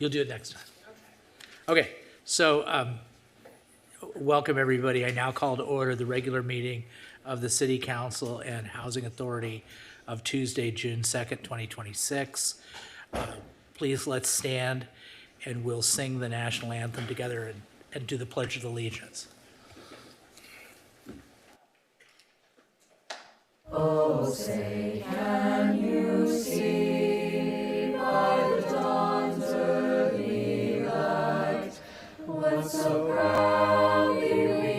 You'll do it next time. Okay, so welcome everybody. I now call to order the regular meeting of the City Council and Housing Authority of Tuesday, June 2nd, 2026. Please let's stand and we'll sing the national anthem together and do the Pledge of Allegiance. Oh, say, can you see by the dawn's early light what so proudly we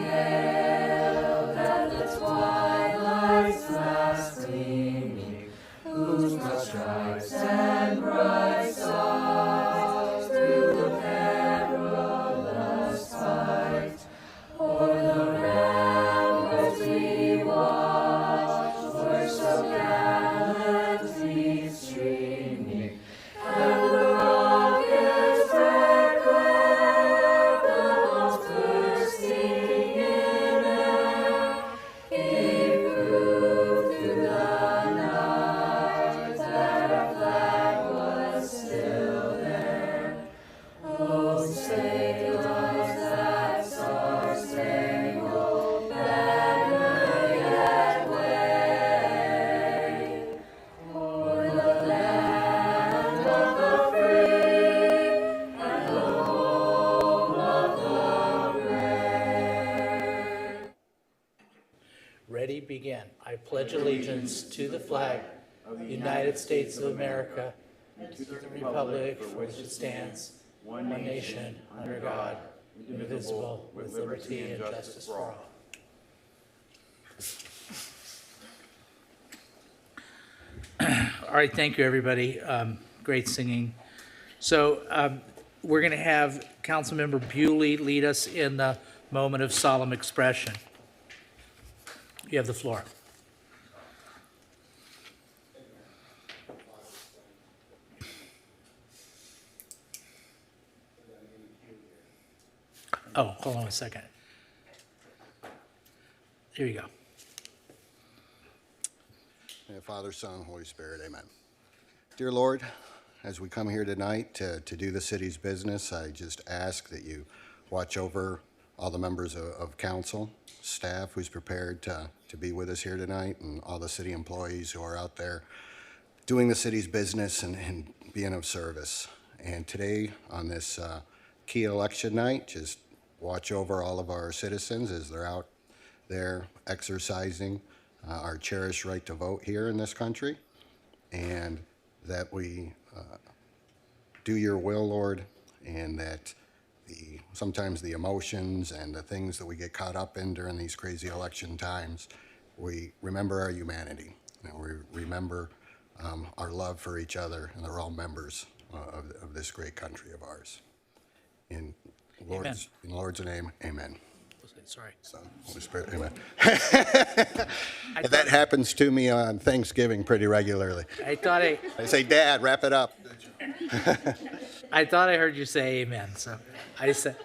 hailed at the twilight's last gleaming, whose broad stripes and bright stars through the perilous fight o'er the ramparts we watched were so gallantly streaming, and the rockets' red glare, the bombs bursting in air, gave proof through the night that our flag was still there. Oh, say does that star-spangled banner yet wave o'er the land of the free and the home of the brave? Ready, begin. I pledge allegiance to the flag of the United States of America and to the republic for which it stands, one nation, under God, indivisible, with liberty and justice for all. All right, thank you, everybody. Great singing. So we're going to have Councilmember Bewley lead us in the moment of solemn expression. You have the floor. Oh, hold on a second. Here you go. Father, Son, Holy Spirit, amen. Dear Lord, as we come here tonight to do the city's business, I just ask that you watch over all the members of council, staff who's prepared to be with us here tonight, and all the city employees who are out there doing the city's business and being of service. And today, on this key election night, just watch over all of our citizens as they're out there exercising our cherished right to vote here in this country, and that we do your will, Lord, and that sometimes the emotions and the things that we get caught up in during these crazy election times, we remember our humanity, and we remember our love for each other, and they're all members of this great country of ours. In Lord's name, amen. Sorry. Son, Holy Spirit, amen. That happens to me on Thanksgiving pretty regularly. I say, Dad, wrap it up. I thought I heard you say amen, so I said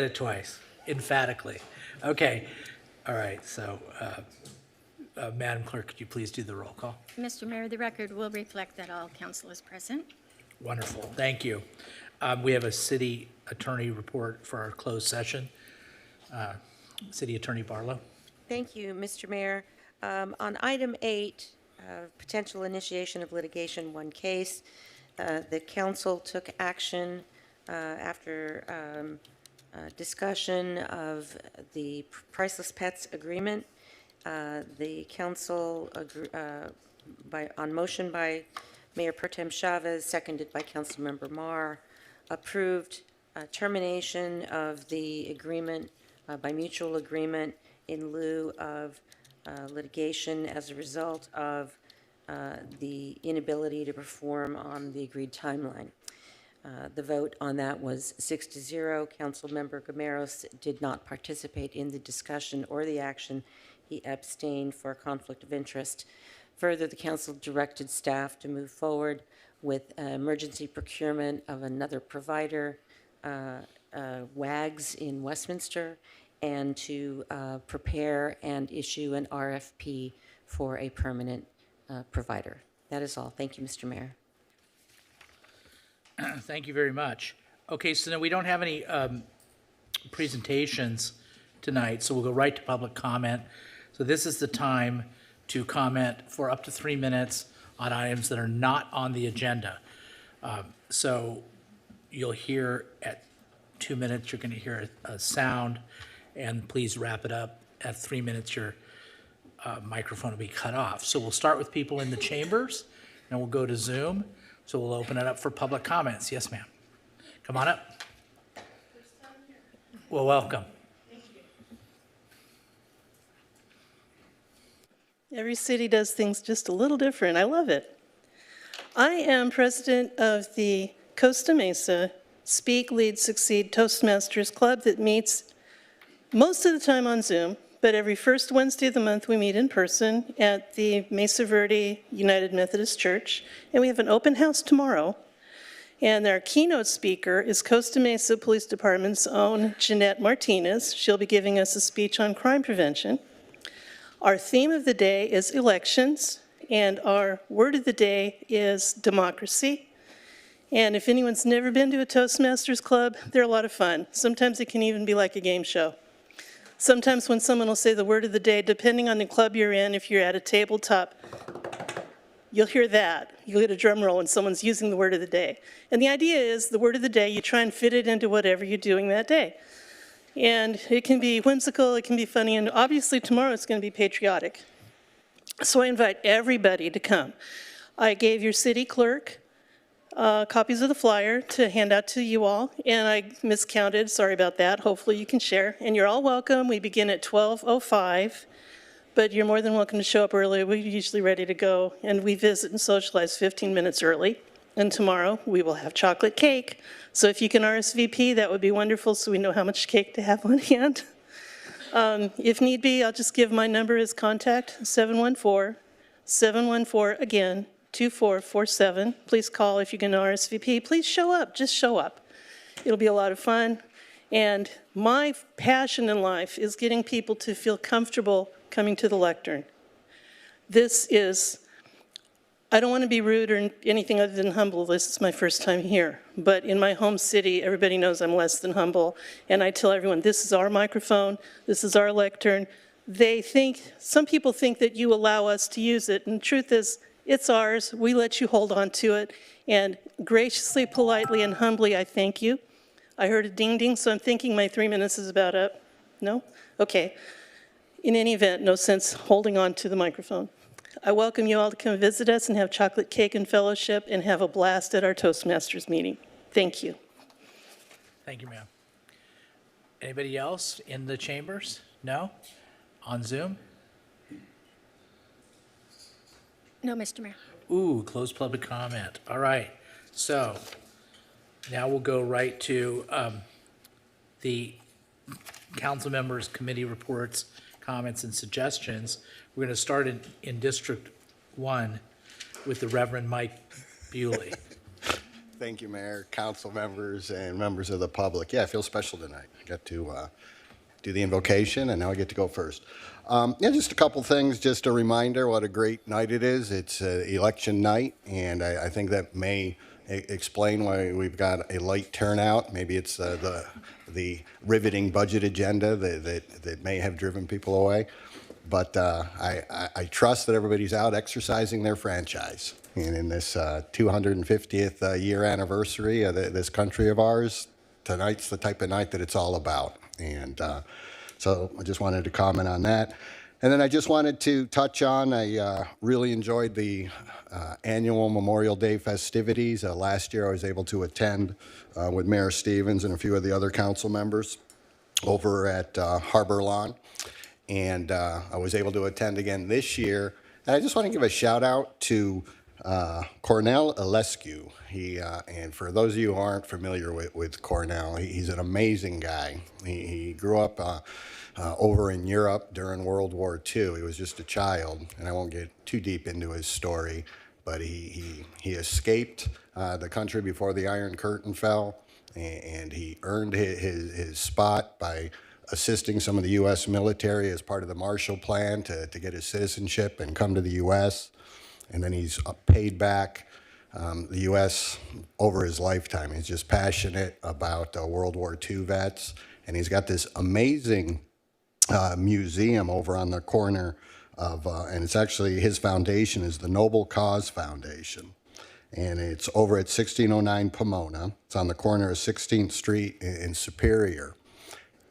it twice, emphatically. Okay, all right, so Madam Clerk, could you please do the roll call? Mr. Mayor, the record will reflect that all council is present. Wonderful, thank you. We have a city attorney report for our closed session. City Attorney Barlow. Thank you, Mr. Mayor. On item 8, potential initiation of litigation, one case, the council took action after discussion of the Priceless Pets agreement. The council, on motion by Mayor Pro Tem Chavez, seconded by Councilmember Marr, approved termination of the agreement by mutual agreement in lieu of litigation as a result of the inability to perform on the agreed timeline. The vote on that was 6-0. Councilmember Gameros did not participate in the discussion or the action. He abstained for a conflict of interest. Further, the council directed staff to move forward with emergency procurement of another provider, WAGS in Westminster, and to prepare and issue an RFP for a permanent provider. That is all. Thank you, Mr. Mayor. Thank you very much. Okay, so now we don't have any presentations tonight, so we'll go right to public comment. So this is the time to comment for up to 3 minutes on items that are not on the agenda. So you'll hear at 2 minutes, you're going to hear a sound, and please wrap it up. At 3 minutes, your microphone will be cut off. So we'll start with people in the chambers, and we'll go to Zoom. So we'll open it up for public comments. Yes, ma'am. Come on up. Well, welcome. Every city does things just a little different. I love it. I am president of the Costa Mesa Speak, Lead, Succeed Toastmasters Club that meets most of the time on Zoom, but every first Wednesday of the month we meet in person at the Mesa Verde United Methodist Church, and we have an open house tomorrow. And our keynote speaker is Costa Mesa Police Department's own Jeanette Martinez. She'll be giving us a speech on crime prevention. Our theme of the day is elections, and our word of the day is democracy. And if anyone's never been to a Toastmasters Club, they're a lot of fun. Sometimes it can even be like a game show. Sometimes when someone will say the word of the day, depending on the club you're in, if you're at a tabletop, you'll hear that. You'll get a drum roll when someone's using the word of the day. And the idea is the word of the day, you try and fit it into whatever you're doing that day. And it can be whimsical, it can be funny, and obviously tomorrow it's going to be patriotic. So I invite everybody to come. I gave your city clerk copies of the flyer to hand out to you all, and I miscounted, sorry about that. Hopefully you can share, and you're all welcome. We begin at 12:05, but you're more than welcome to show up early. We're usually ready to go, and we visit and socialize 15 minutes early. And tomorrow we will have chocolate cake. So if you can RSVP, that would be wonderful so we know how much cake to have on hand. If need be, I'll just give my number as contact, 714-714, again, 2447. Please call if you can RSVP. Please show up, just show up. It'll be a lot of fun. And my passion in life is getting people to feel comfortable coming to the lectern. This is, I don't want to be rude or anything other than humble. This is my first time here. But in my home city, everybody knows I'm less than humble. And I tell everyone, this is our microphone, this is our lectern. Some people think that you allow us to use it. And the truth is, it's ours. We let you hold on to it. And graciously, politely, and humbly, I thank you. I heard a ding ding, so I'm thinking my 3 minutes is about up. No? Okay. In any event, no sense holding on to the microphone. I welcome you all to come visit us and have chocolate cake and fellowship and have a blast at our Toastmasters meeting. Thank you. Thank you, ma'am. Anybody else in the chambers? No? On Zoom? No, Mr. Mayor. Ooh, closed public comment. All right. So now we'll go right to the council members' committee reports, comments, and suggestions. We're going to start in District 1 with the Reverend Mike Bewley. Thank you, Mayor, council members, and members of the public. Yeah, I feel special tonight. I got to do the invocation, and now I get to go first. Yeah, just a couple things, just a reminder what a great night it is. It's election night, and I think that may explain why we've got a light turnout. Maybe it's the riveting budget agenda that may have driven people away. But I trust that everybody's out exercising their franchise. And in this 250th year anniversary of this country of ours, tonight's the type of night that it's all about. And so I just wanted to comment on that. And then I just wanted to touch on, I really enjoyed the annual Memorial Day festivities. Last year I was able to attend with Mayor Stevens and a few of the other council members over at Harbor Lawn. And I was able to attend again this year. And I just want to give a shout out to Cornell Alescu. And for those of you who aren't familiar with Cornell, he's an amazing guy. He grew up over in Europe during World War II. He was just a child, and I won't get too deep into his story, but he escaped the country before the Iron Curtain fell, and he earned his spot by assisting some of the U.S. military as part of the Marshall Plan to get his citizenship and come to the U.S. And then he's paid back the U.S. over his lifetime. He's just passionate about World War II vets, and he's got this amazing museum over on the corner of, and it's actually, his foundation is the Noble Cause Foundation. And it's over at 1609 Pomona. It's on the corner of 16th Street in Superior.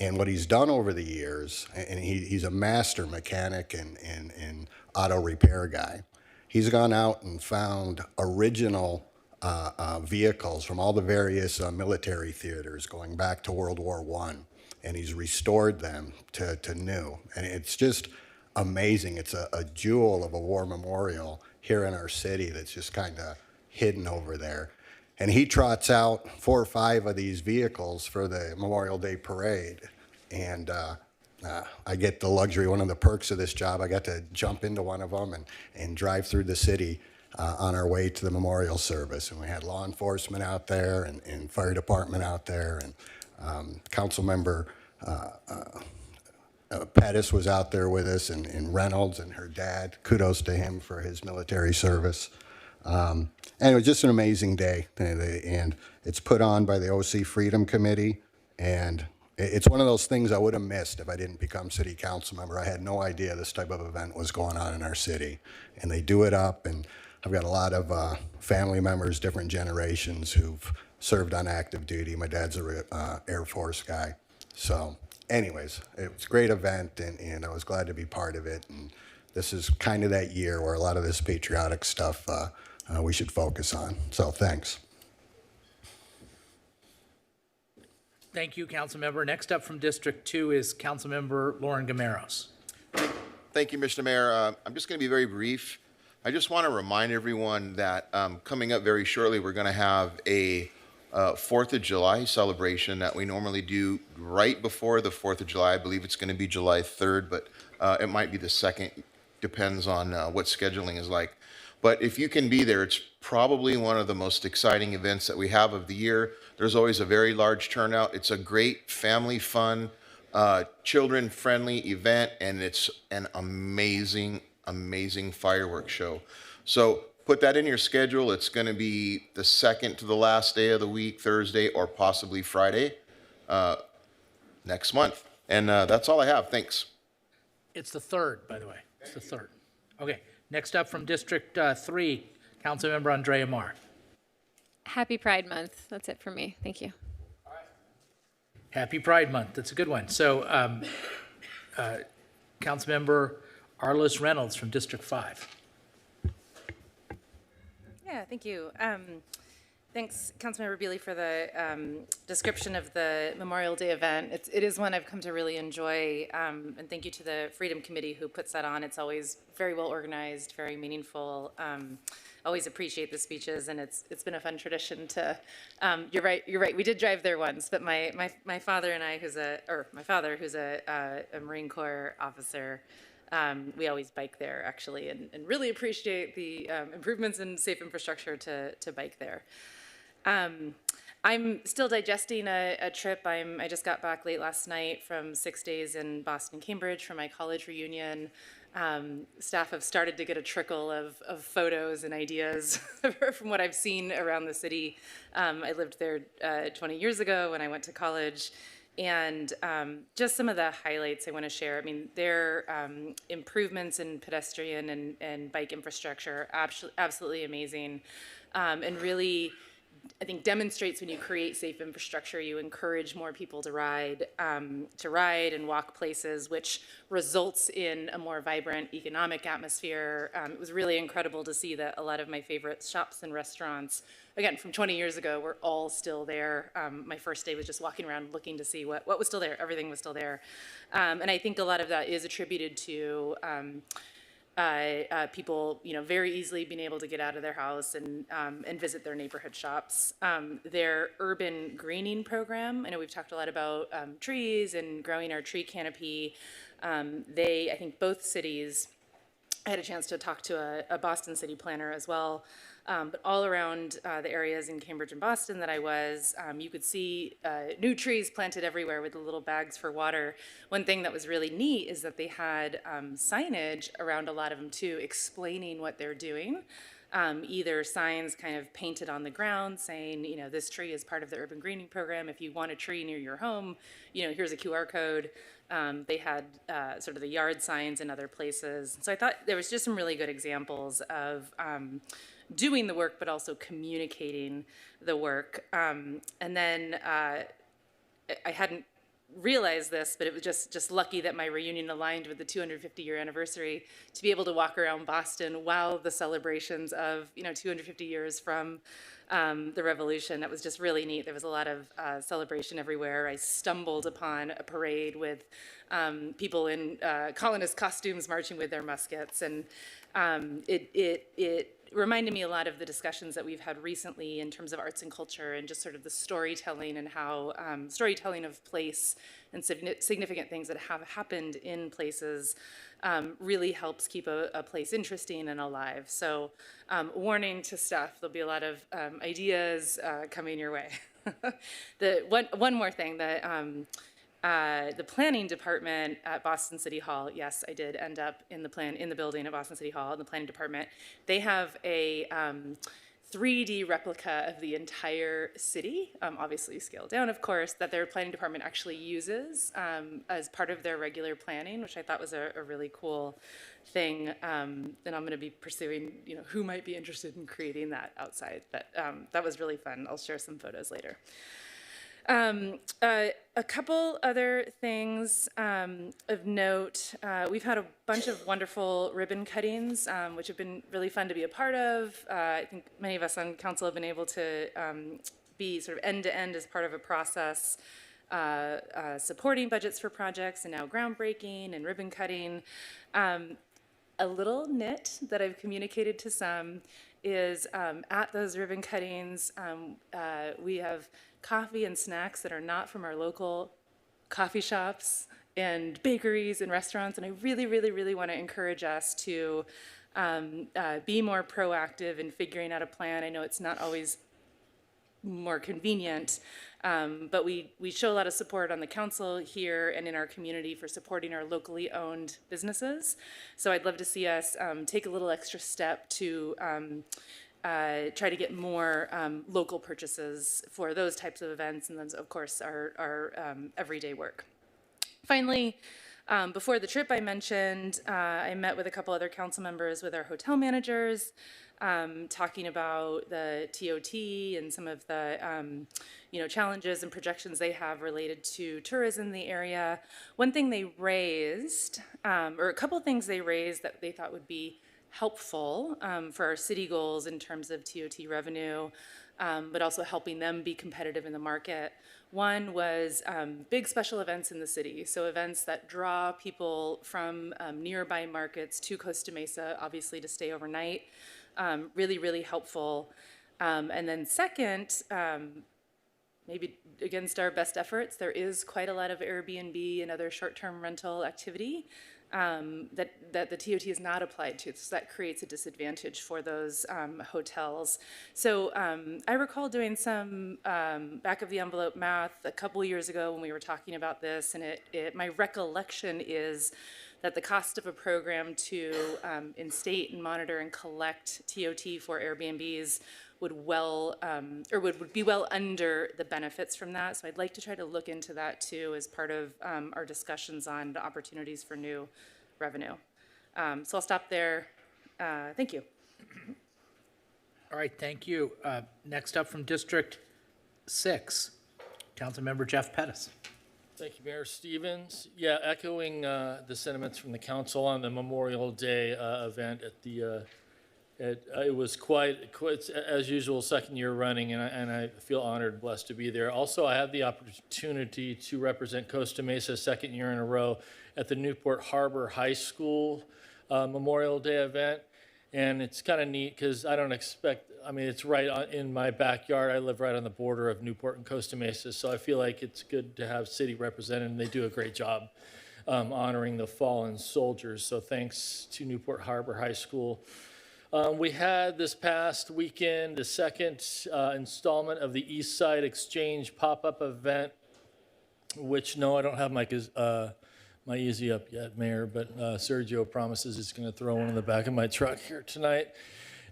And what he's done over the years, and he's a master mechanic and auto repair guy, he's gone out and found original vehicles from all the various military theaters going back to World War I, and he's restored them to new. And it's just amazing. It's a jewel of a war memorial here in our city that's just kind of hidden over there. And he trots out 4 or 5 of these vehicles for the Memorial Day parade. And I get the luxury, one of the perks of this job, I got to jump into one of them and drive through the city on our way to the memorial service. And we had law enforcement out there and fire department out there. And council member Pettis was out there with us, and Reynolds and her dad. Kudos to him for his military service. And it was just an amazing day, and it's put on by the OC Freedom Committee, and it's one of those things I would have missed if I didn't become city council member. I had no idea this type of event was going on in our city, and they do it up, and I've got a lot of family members, different generations who've served on active duty. My dad's a Air Force guy. So anyways, it was a great event, and I was glad to be part of it, and this is kind of that year where a lot of this patriotic stuff we should focus on. So thanks. Thank you, Councilmember. Next up from District 2 is Councilmember Lauren Gameros. Thank you, Mr. Mayor. I'm just going to be very brief. I just want to remind everyone that coming up very shortly, we're going to have a 4th of July celebration that we normally do right before the 4th of July. I believe it's going to be July 3rd, but it might be the 2nd. Depends on what scheduling is like. But if you can be there, it's probably one of the most exciting events that we have of the year. There's always a very large turnout. It's a great family fun, children-friendly event, and it's an amazing, amazing fireworks show. So put that in your schedule. It's going to be the 2nd to the last day of the week, Thursday, or possibly Friday next month. And that's all I have. Thanks. It's the 3rd, by the way. It's the 3rd. Okay. Next up from District 3, Councilmember Andrea Marr. Happy Pride Month. That's it for me. Thank you. Happy Pride Month. That's a good one. So, Councilmember Arliss Reynolds from District 5. Yeah, thank you. Thanks, Councilmember Bealey, for the description of the Memorial Day event. It is one I've come to really enjoy, and thank you to the Freedom Committee who puts that on. It's always very well organized, very meaningful. Always appreciate the speeches, and it's been a fun tradition to. You're right. We did drive there once, but my father and I, my father, who's a Marine Corps officer. We always bike there, actually, and really appreciate the improvements in safe infrastructure to bike there. I'm still digesting a trip. I just got back late last night from 6 days in Boston, Cambridge for my college reunion. Staff have started to get a trickle of photos and ideas from what I've seen around the city. I lived there 20 years ago when I went to college. And just some of the highlights I want to share. I mean, their improvements in pedestrian and bike infrastructure are absolutely amazing, and really, I think, demonstrates when you create safe infrastructure, you encourage more people to ride and walk places, which results in a more vibrant economic atmosphere. It was really incredible to see that a lot of my favorite shops and restaurants, again, from 20 years ago, were all still there. My first day was just walking around looking to see what was still there. Everything was still there. And I think a lot of that is attributed to people, very easily being able to get out of their house and visit their neighborhood shops. Their urban greening program, I know we've talked a lot about trees and growing our tree canopy. I think both cities, I had a chance to talk to a Boston city planner as well, but all around the areas in Cambridge and Boston that I was, you could see new trees planted everywhere with the little bags for water. One thing that was really neat is that they had signage around a lot of them too, explaining what they're doing. either signs kind of painted on the ground saying, you know, this tree is part of the urban greening program. If you want a tree near your home, you know, here's a QR code. They had sort of the yard signs in other places. So I thought there was just some really good examples of doing the work, but also communicating the work. And then I hadn't realized this, but it was just lucky that my reunion aligned with the 250-year anniversary to be able to walk around Boston while the celebrations of, you know, 250 years from the revolution. That was just really neat. There was a lot of celebration everywhere. I stumbled upon a parade with people in colonist costumes marching with their muskets, and it reminded me a lot of the discussions that we've had recently in terms of arts and culture and just sort of the storytelling and how storytelling of place and significant things that have happened in places really helps keep a place interesting and alive. So warning to staff, there'll be a lot of ideas coming your way. One more thing, the planning department at Boston City Hall, yes, I did end up in the building at Boston City Hall in the planning department. They have a 3D replica of the entire city, obviously scaled down, of course, that their planning department actually uses as part of their regular planning, which I thought was a really cool thing. And I'm going to be pursuing, you know, who might be interested in creating that outside. But that was really fun. I'll share some photos later. A couple other things of note. We've had a bunch of wonderful ribbon cuttings, which have been really fun to be a part of. I think many of us on council have been able to be sort of end-to-end as part of a process, supporting budgets for projects and now groundbreaking and ribbon cutting. A little nit that I've communicated to some is at those ribbon cuttings, we have coffee and snacks that are not from our local coffee shops and bakeries and restaurants. And I really, really, really want to encourage us to be more proactive in figuring out a plan. I know it's not always more convenient, but we show a lot of support on the council here and in our community for supporting our locally owned businesses. So I'd love to see us take a little extra step to try to get more local purchases for those types of events, and then of course our everyday work. Finally, before the trip I mentioned, I met with a couple other council members with our hotel managers, talking about the TOT and some of the you know, challenges and projections they have related to tourism in the area. One thing they raised, or a couple things they raised that they thought would be helpful for our city goals in terms of TOT revenue, but also helping them be competitive in the market. One was big special events in the city, so events that draw people from nearby markets to Costa Mesa, obviously to stay overnight. Really, really helpful. And then second, maybe against our best efforts, there is quite a lot of Airbnb and other short-term rental activity that the TOT is not applied to, so that creates a disadvantage for those hotels. So I recall doing some back-of-the-envelope math a couple years ago when we were talking about this, and my recollection is that the cost of a program to instate and monitor and collect TOT for Airbnbs would be well under the benefits from that. So I'd like to try to look into that too as part of our discussions on the opportunities for new revenue. So I'll stop there. Thank you. All right, thank you. Next up from District 6, Councilmember Jeff Pettis. Thank you, Mayor Stevens. Yeah, echoing the sentiments from the council on the Memorial Day event at the it was quite as usual, second year running, and I feel honored and blessed to be there. Also, I had the opportunity to represent Costa Mesa second year in a row at the Newport Harbor High School Memorial Day event. And it's kind of neat because I don't expect, I mean, it's right in my backyard. I live right on the border of Newport and Costa Mesa, so I feel like it's good to have city represented, and they do a great job honoring the fallen soldiers. So thanks to Newport Harbor High School. We had this past weekend the second installment of the East Side Exchange pop-up event, which, no, I don't have my easy up yet, Mayor, but Sergio promises he's going to throw one in the back of my truck here tonight.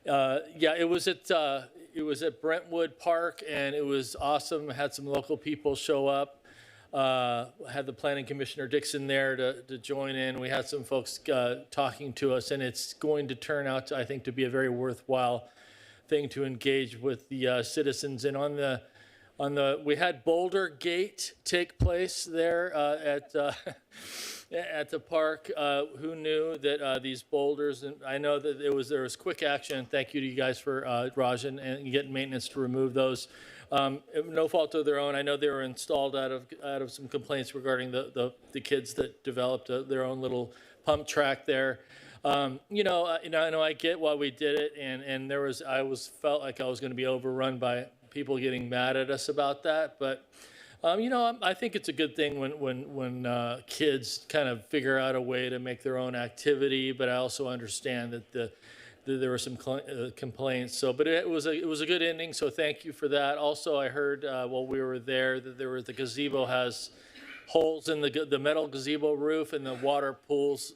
Yeah, it was at Brentwood Park, and it was awesome. Had some local people show up. Had the planning commissioner Dixon there to join in. We had some folks talking to us, and it's going to turn out, I think, to be a very worthwhile thing to engage with the citizens. And we had Boulder Gate take place there at the park. Who knew that these boulders? And I know that there was quick action. Thank you to you guys for Rajan and getting maintenance to remove those. No fault of their own. I know they were installed out of some complaints regarding the kids that developed their own little pump track there. I know I get why we did it, and felt like I was going to be overrun by people getting mad at us about that. But I think it's a good thing when kids kind of figure out a way to make their own activity. But I also understand that there were some complaints. But it was a good ending. So thank you for that. Also, I heard while we were there that the gazebo has holes in the metal gazebo roof, and the water pools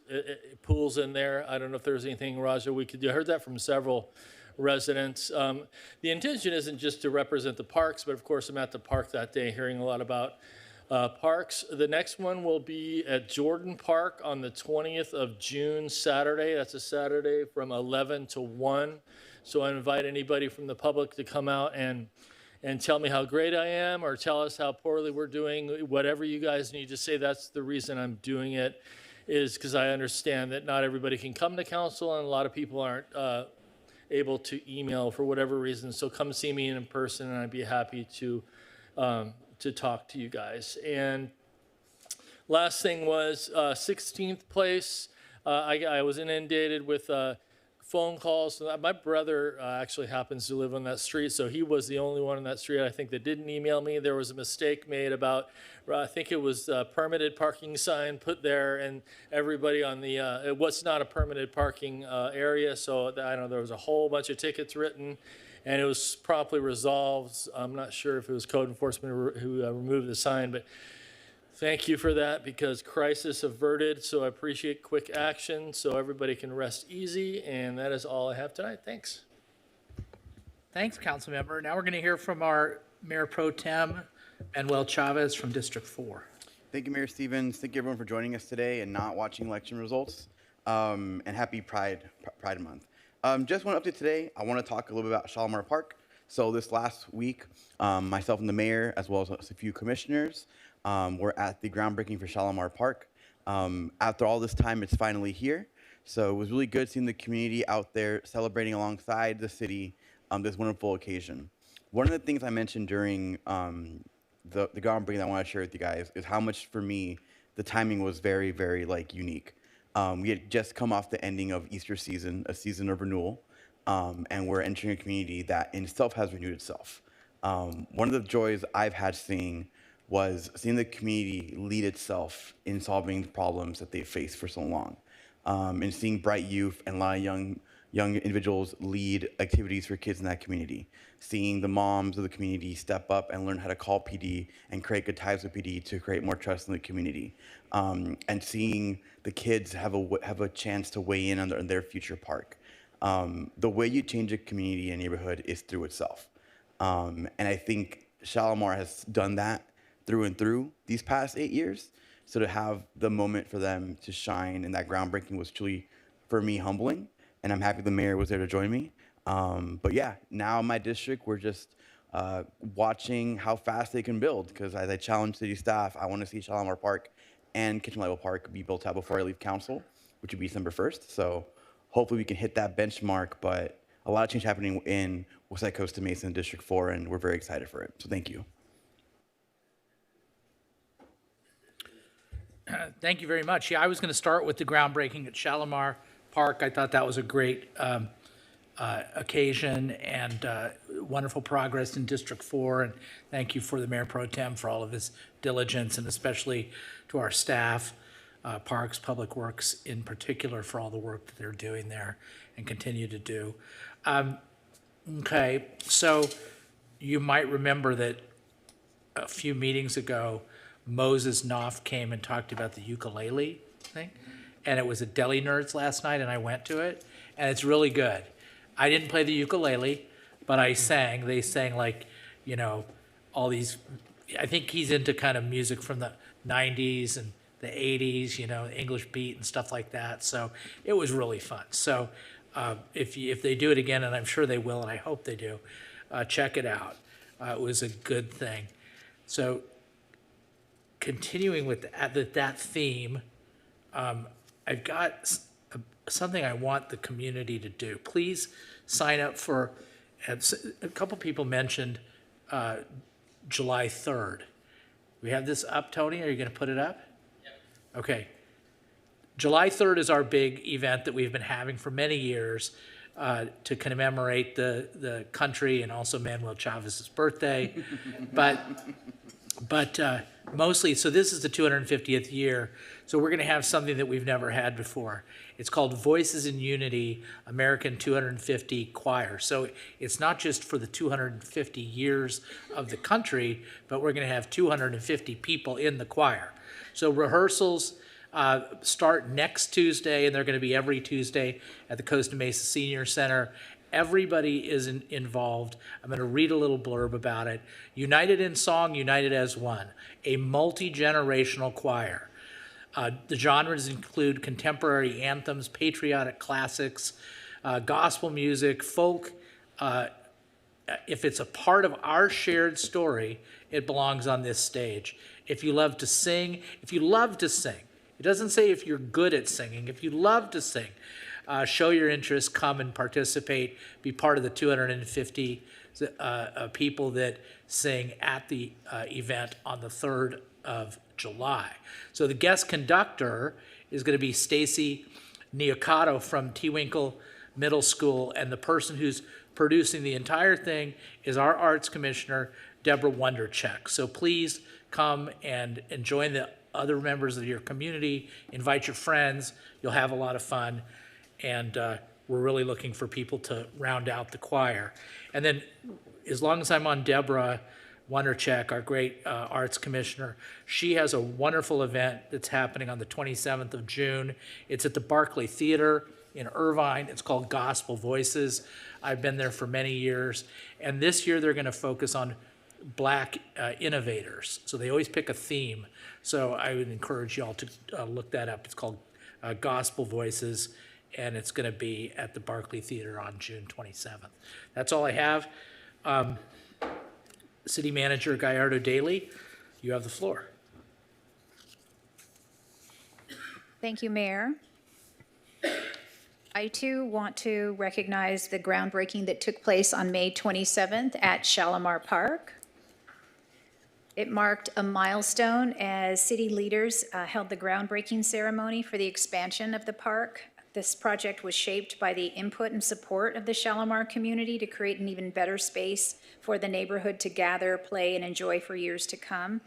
in there. I don't know if there's anything, Raja, we could do. I heard that from several residents. The intention isn't just to represent the parks, but of course I'm at the park that day hearing a lot about parks. The next one will be at Jordan Park on the 20th of June, Saturday. That's a Saturday from 11 to 1. So I invite anybody from the public to come out and tell me how great I am, or tell us how poorly we're doing. Whatever you guys need to say. That's the reason I'm doing it, is because I understand that not everybody can come to council, and a lot of people aren't able to email for whatever reason. So come see me in person, and I'd be happy to talk to you guys. And last thing was 16th place. I was inundated with phone calls. My brother actually happens to live on that street, so he was the only one on that street, I think, that didn't email me. There was a mistake made about, I think it was a permitted parking sign put there, and everybody on the, it was not a permitted parking area, so I don't know, there was a whole bunch of tickets written, and it was promptly resolved. I'm not sure if it was code enforcement who removed the sign, but thank you for that, because crisis averted. So I appreciate quick action so everybody can rest easy. And that is all I have tonight. Thanks. Thanks, Councilmember. Now we're going to hear from our Mayor Pro Tem, Manuel Chavez from District 4. Thank you, Mayor Stevens. Thank you, everyone, for joining us today and not watching election results. And happy Pride Month. Just one update today. I want to talk a little bit about Shalimar Park. So this last week, myself and the mayor, as well as a few commissioners, we're at the groundbreaking for Shalimar Park. After all this time, it's finally here. So it was really good seeing the community out there celebrating alongside the city this wonderful occasion. One of the things I mentioned during the groundbreaking that I want to share with you guys is how much, for me, the timing was very, very unique. We had just come off the ending of Easter season, a season of renewal, and we're entering a community that in itself has renewed itself. One of the joys I've had seeing the community lead itself in solving the problems that they faced for so long, and seeing bright youth and a lot of young individuals lead activities for kids in that community, seeing the moms of the community step up and learn how to call PD and create good ties with PD to create more trust in the community, and seeing the kids have a chance to weigh in on their future park. The way you change a community and neighborhood is through itself, and I think Shalimar has done that through and through these past 8 years. So to have the moment for them to shine and that groundbreaking was truly, for me, humbling. And I'm happy the mayor was there to join me. But yeah, now in my district, we're just watching how fast they can build. Because as I challenge city staff, I want to see Shalimar Park and Kitchen Level Park be built out before I leave council, which would be December 1st. So hopefully we can hit that benchmark. But a lot of change happening in Westside Costa Mesa and District 4, and we're very excited for it. So thank you. Thank you very much. Yeah, I was going to start with the groundbreaking at Shalimar Park. I thought that was a great occasion and wonderful progress in District 4. And thank you for the Mayor Pro Tem for all of his diligence, and especially to our staff, Parks, Public Works in particular, for all the work that they're doing there and continue to do. Okay, so you might remember that a few meetings ago, Moses Knopf came and talked about the ukulele thing, and it was at Deli Nerds last night, and I went to it, and it's really good. I didn't play the ukulele, but I sang. They sang like, you know, all these, I think he's into kind of music from the 90s and the 80s, you know, English beat and stuff like that. So it was really fun. So if they do it again, and I'm sure they will, and I hope they do, check it out. It was a good thing. So continuing with that theme, I've got something I want the community to do. Please sign up for, a couple people mentioned July 3rd. We have this up, Tony? Are you going to put it up? Yep. Okay. July 3rd is our big event that we've been having for many years to commemorate the country and also Manuel Chavez's birthday. but mostly, so this is the 250th year, so we're going to have something that we've never had before. It's called Voices in Unity American 250 Choir. So it's not just for the 250 years of the country, but we're going to have 250 people in the choir. So rehearsals start next Tuesday, and they're going to be every Tuesday at the Costa Mesa Senior Center. Everybody is involved. I'm going to read a little blurb about it. United in song, united as one. A multi-generational choir. The genres include contemporary anthems, patriotic classics, gospel music, folk. If it's a part of our shared story, it belongs on this stage. If you love to sing, it doesn't say if you're good at singing. If you love to sing, show your interest, come and participate, be part of the 250 people that sing at the event on the 3rd of July. So the guest conductor is going to be Stacy Neocato from Tewinkle Middle School, and the person who's producing the entire thing is our arts commissioner, Deborah Wondercheck. So please come and join the other members of your community, invite your friends, you'll have a lot of fun, and we're really looking for people to round out the choir. And then as long as I'm on Deborah Wondercheck, our great arts commissioner, she has a wonderful event that's happening on the 27th of June. It's at the Barclay Theater in Irvine. It's called Gospel Voices. I've been there for many years. And this year they're going to focus on Black innovators. So they always pick a theme. So I would encourage y'all to look that up. It's called Gospel Voices, and it's going to be at the Barclay Theater on June 27th. That's all I have. City Manager Gallardo Daly, you have the floor. Thank you, Mayor. I too want to recognize the groundbreaking that took place on May 27th at Shalimar Park. It marked a milestone as city leaders held the groundbreaking ceremony for the expansion of the park. This project was shaped by the input and support of the Shalimar community to create an even better space for the neighborhood to gather, play, and enjoy for years to come.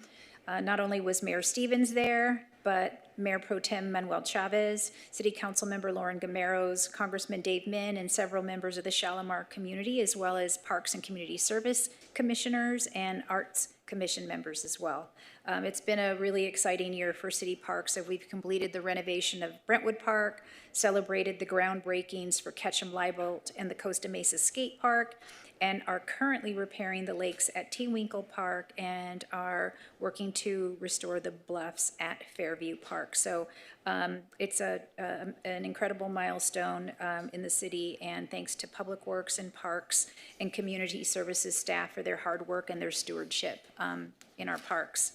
Not only was Mayor Stevens there, but Mayor Pro Tem Manuel Chavez, City Council Member Lauren Gameros, Congressman Dave Min, and several members of the Shalimar community, as well as Parks and Community Service Commissioners and Arts Commission members as well. It's been a really exciting year for city parks. So we've completed the renovation of Brentwood Park, celebrated the groundbreakings for Ketchum-Liebolt and the Costa Mesa Skate Park, and are currently repairing the lakes at Tewinkle Park and are working to restore the bluffs at Fairview Park. So it's an incredible milestone in the city, and thanks to Public Works and Parks and Community Services staff for their hard work and their stewardship in our parks.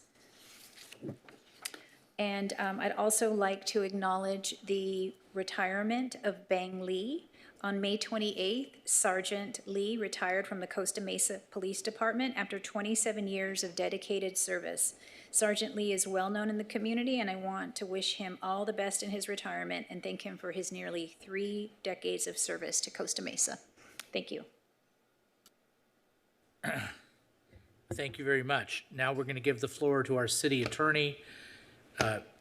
And I'd also like to acknowledge the retirement of Bang Lee. On May 28th, Sergeant Lee retired from the Costa Mesa Police Department after 27 years of dedicated service. Sergeant Lee is well known in the community, and I want to wish him all the best in his retirement and thank him for his nearly 3 decades of service to Costa Mesa. Thank you. Thank you very much. Now we're going to give the floor to our city attorney,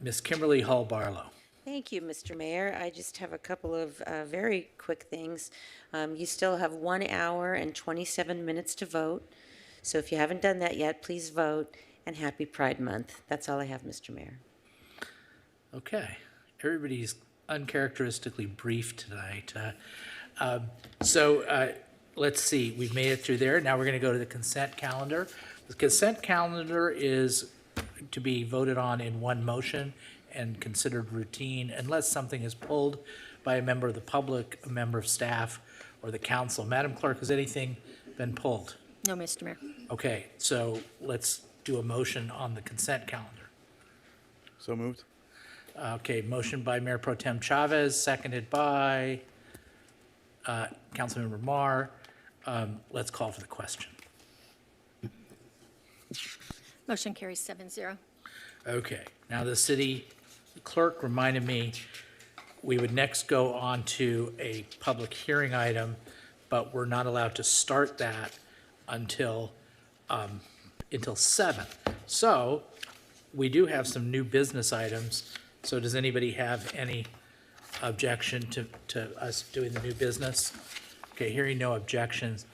Ms. Kimberly Hall Barlow. Thank you, Mr. Mayor. I just have a couple of very quick things. You still have 1 hour and 27 minutes to vote. So if you haven't done that yet, please vote, and happy Pride Month. That's all I have, Mr. Mayor. Okay. Everybody's uncharacteristically brief tonight. Let's see, we've made it through there. Now we're going to go to the consent calendar. The consent calendar is to be voted on in one motion and considered routine unless something is pulled by a member of the public, a member of staff, or the council. Madam Clerk, has anything been pulled? No, Mr. Mayor. Okay, so let's do a motion on the consent calendar. So moved. Okay, motion by Mayor Pro Tem Chavez, seconded by Councilmember Mar. Let's call for the question. Motion carries 7-0. Okay, now the city clerk reminded me we would next go on to a public hearing item, but we're not allowed to start that until 7. So we do have some new business items. So does anybody have any objection to us doing the new business? Okay, hearing no objections.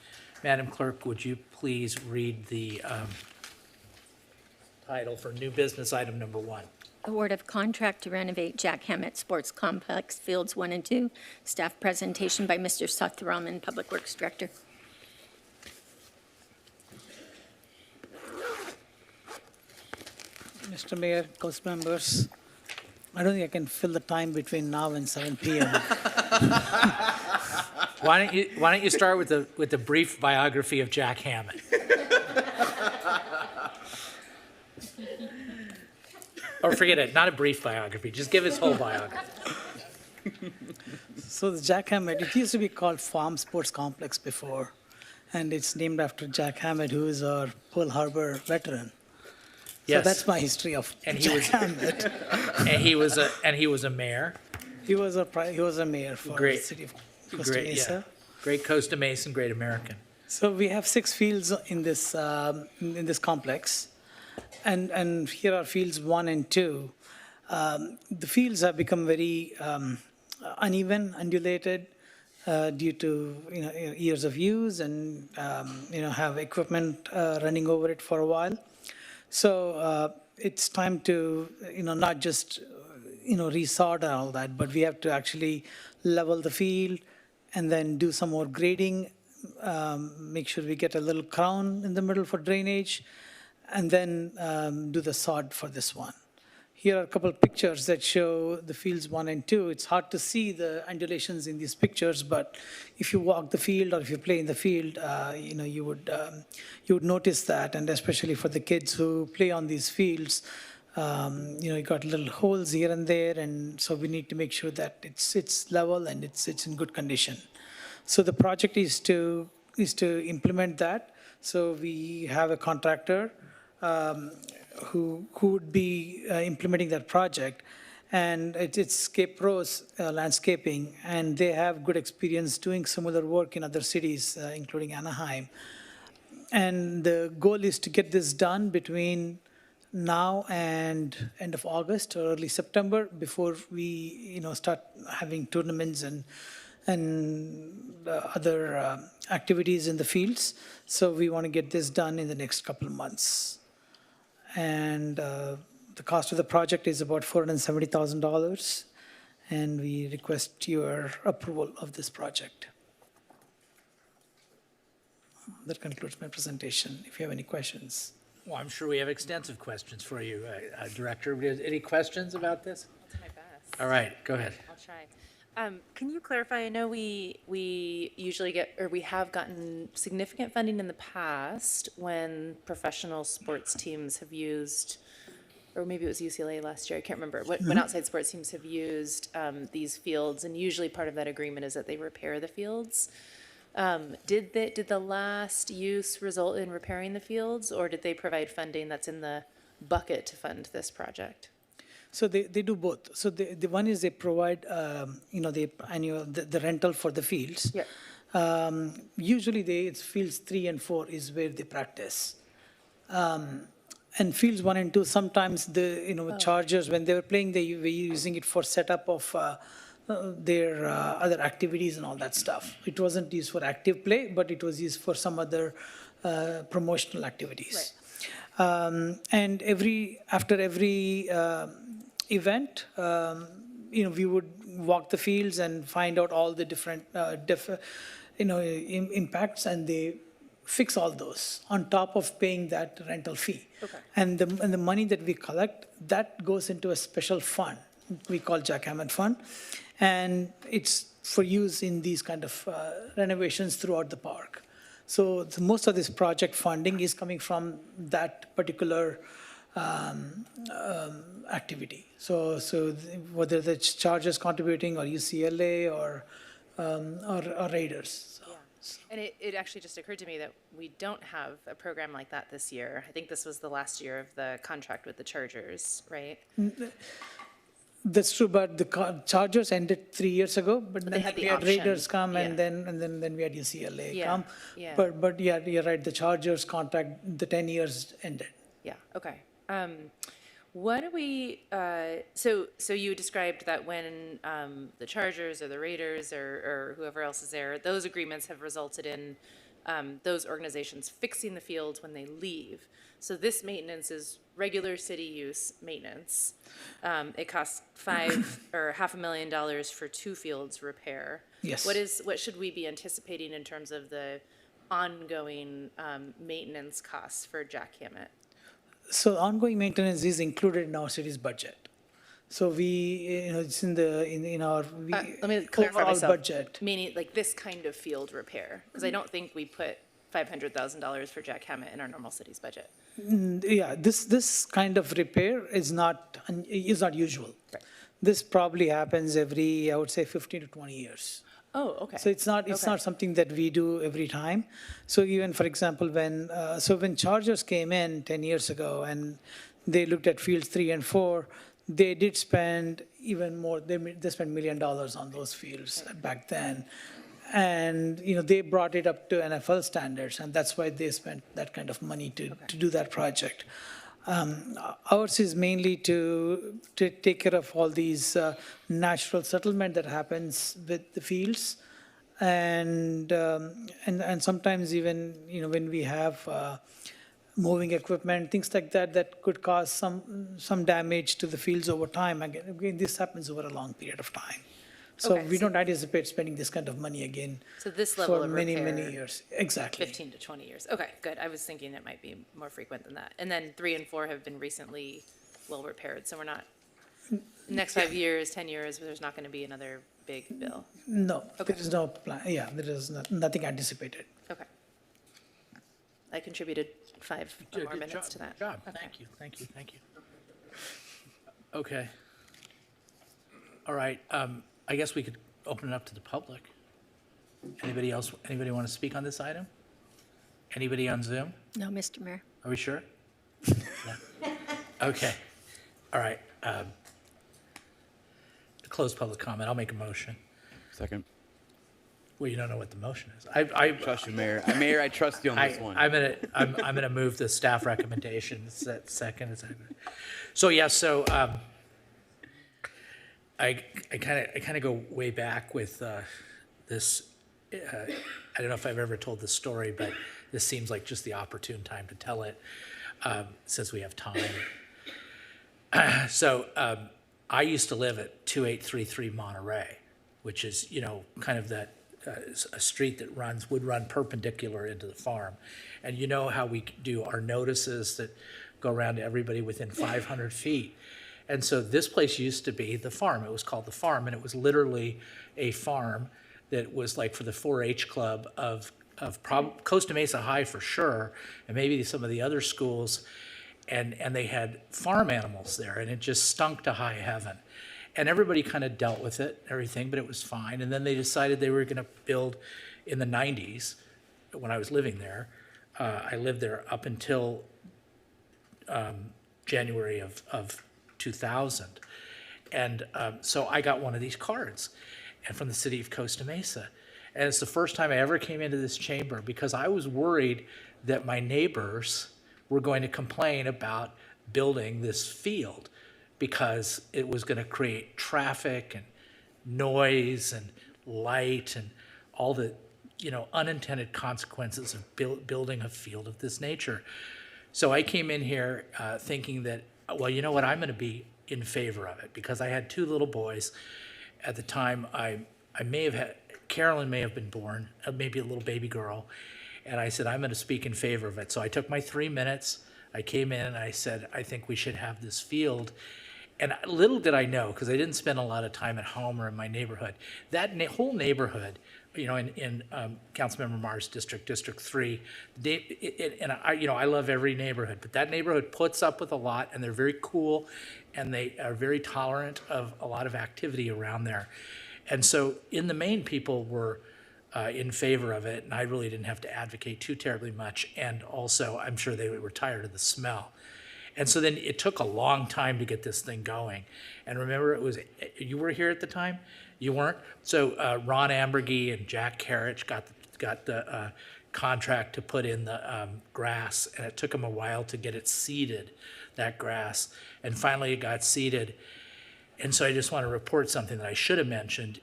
Madam Clerk, would you please read the title for new business item number 1? Award of contract to renovate Jack Hammett Sports Complex Fields 1 and 2. Staff presentation by Mr. Sathuraman, Public Works Director. Mr. Mayor, Council members, I don't think I can fill the time between now and 7 p.m. Why don't you start with the brief biography of Jack Hammett? Or forget it, not a brief biography, just give his whole biography. So the Jack Hammett, it used to be called Farm Sports Complex before, and it's named after Jack Hammett, who is our Pearl Harbor veteran. Yes. So that's my history of And he Jack was- Hammett. And he was a mayor. He was a mayor for the Great. city of Costa Great, Mesa. yeah. Great Costa Mesa, great American. So we have 6 fields in this complex, and here are fields 1 and 2. The fields have become very uneven, undulated due to years of use, and have equipment running over it for a while. So it's time to not just resort and all that, but we have to actually level the field and then do some more grading. Make sure we get a little crown in the middle for drainage, and then do the sod for this one. Here are a couple of pictures that show the fields 1 and 2. It's hard to see the undulations in these pictures, but if you walk the field or if you play in the field, you would notice that, and especially for the kids who play on these fields, you got little holes here and there, and so we need to make sure that it's level and it's in good condition. So the project is to implement that. So we have a contractor who would be implementing that project, and it's Cape Rose Landscaping, and they have good experience doing similar work in other cities, including Anaheim. And the goal is to get this done between now and end of August or early September, before we start having tournaments and other activities in the fields. So we want to get this done in the next couple of months. And the cost of the project is about $470,000, and we request your approval of this project. That concludes my presentation. If you have any questions. Well, I'm sure we have extensive questions for you, Director. Any questions about this? I'll do my best. All right, go ahead. I'll try. Can you clarify? I know we usually get, or we have gotten significant funding in the past when professional sports teams have used, or maybe it was UCLA last year, I can't remember, when outside sports teams have used these fields, and usually part of that agreement is that they repair the fields. Did the last use result in repairing the fields, or did they provide funding that's in the bucket to fund this project? So they do both. So the one is they provide, the rental for the fields. Yeah. Usually it's fields 3 and 4 is where they practice. And fields 1 and 2, sometimes the, Chargers, when they were playing, they were using it for setup of their other activities and all that stuff. It wasn't used for active play, but it was used for some other promotional activities. Right. And after every event, we would walk the fields and find out all the different, impacts, and they fix all those on top of paying that rental fee. Okay. And the money that we collect, that goes into a special fund we call Jack Hammett Fund, and it's for use in these kind of renovations throughout the park. So most of this project funding is coming from that particular activity. So whether the Chargers contributing or UCLA or Raiders. And it actually just occurred to me that we don't have a program like that this year. I think this was the last year of the contract with the Chargers, right? That's true, but the Chargers ended 3 years ago, but then had the we had option. Raiders come, Yeah. and then we had UCLA Yeah, come. yeah. But yeah, you're right, the Chargers contract, the 10 years ended. Yeah, okay. What do we, so you described that when the Chargers or the Raiders or whoever else is there, those agreements have resulted in those organizations fixing the fields when they leave. So this maintenance is regular city use maintenance. It costs $500,000 for 2 fields repair. Yes. What should we be anticipating in terms of the ongoing maintenance costs for Jack Hammett? So ongoing maintenance is included in our city's budget. So it's in our Let me clarify overall myself. budget. Meaning like this kind of field repair, because I don't think we put $500,000 for Jack Hammett in our normal city's budget. Yeah, this kind of repair is not usual. Right. This probably happens every, I would say, 15 to 20 years. Oh, okay. So it's not something that we do every time. So even, for example, when Chargers came in 10 years ago and they looked at fields 3 and 4, they did spend even more. They spent $1 million on those fields back then. And, they brought it up to NFL standards, and that's why they spent that kind of money to do that project. Ours is mainly to take care of all these natural settlement that happens with the fields, and sometimes even when we have moving equipment, things like that could cause some damage to the fields over time. Again, this happens over a long period of time. So Okay, we so- don't anticipate spending this kind of money again So this level for of many repair, years. Exactly. 15 to 20 years. Okay, good. I was thinking it might be more frequent than that. And then 3 and 4 have been recently well repaired, so we're not, next 5 years, 10 years, there's not going to be another big bill. No, Okay. there is no plan. Yeah, there is nothing anticipated. Okay. I contributed 5 or Good more minutes to that. job. Okay. Thank you. Okay. All right, I guess we could open it up to the public. Anybody want to speak on this item? Anybody on Zoom? No, Mr. Mayor. Are we sure? No? Okay, all right. Close public comment, I'll make a motion. Second. Well, you don't know what the motion is. I Trust you, Mayor. Mayor, I trust you on this one. I'm gonna move the staff recommendation. Second. So yeah, I kind of go way back with this. I don't know if I've ever told this story, but this seems like just the opportune time to tell it, since we have time. So I used to live at 2833 Monterey, which is kind of that a street that would run perpendicular into the farm, and you know how we do our notices that go around to everybody within 500 feet. And so this place used to be the farm. It was called the farm, and it was literally a farm that was like for the 4-H club of Costa Mesa High for sure, and maybe some of the other schools. And they had farm animals there, and it just stunk to high heaven. And everybody kind of dealt with it, everything, but it was fine. And then they decided they were going to build in the 90s when I was living there. I lived there up until January of 2000. And so I got one of these cards and from the city of Costa Mesa. And it's the first time I ever came into this chamber because I was worried that my neighbors were going to complain about building this field because it was going to create traffic and noise and light and all the unintended consequences of building a field of this nature. So I came in here thinking that, well, you know what, I'm going to be in favor of it because I had 2 little boys At the time, I may have had, Carolyn may have been born, maybe a little baby girl, and I said, I'm going to speak in favor of it. So I took my 3 minutes, I came in and I said, I think we should have this field. And little did I know, because I didn't spend a lot of time at home or in my neighborhood, that whole neighborhood, you know, in Councilmember Marr's district, District 3, and I love every neighborhood, but that neighborhood puts up with a lot, and they're very cool, and they are very tolerant of a lot of activity around there. And so in the main, people were in favor of it, and I really didn't have to advocate too terribly much. And also, I'm sure they were tired of the smell. And so then it took a long time to get this thing going. And remember, you were here at the time? You weren't? So Ron Ambergy and Jack Carriage got the contract to put in the grass, and it took them a while to get it seeded, that grass. And finally it got seeded. And so I just want to report something that I should have mentioned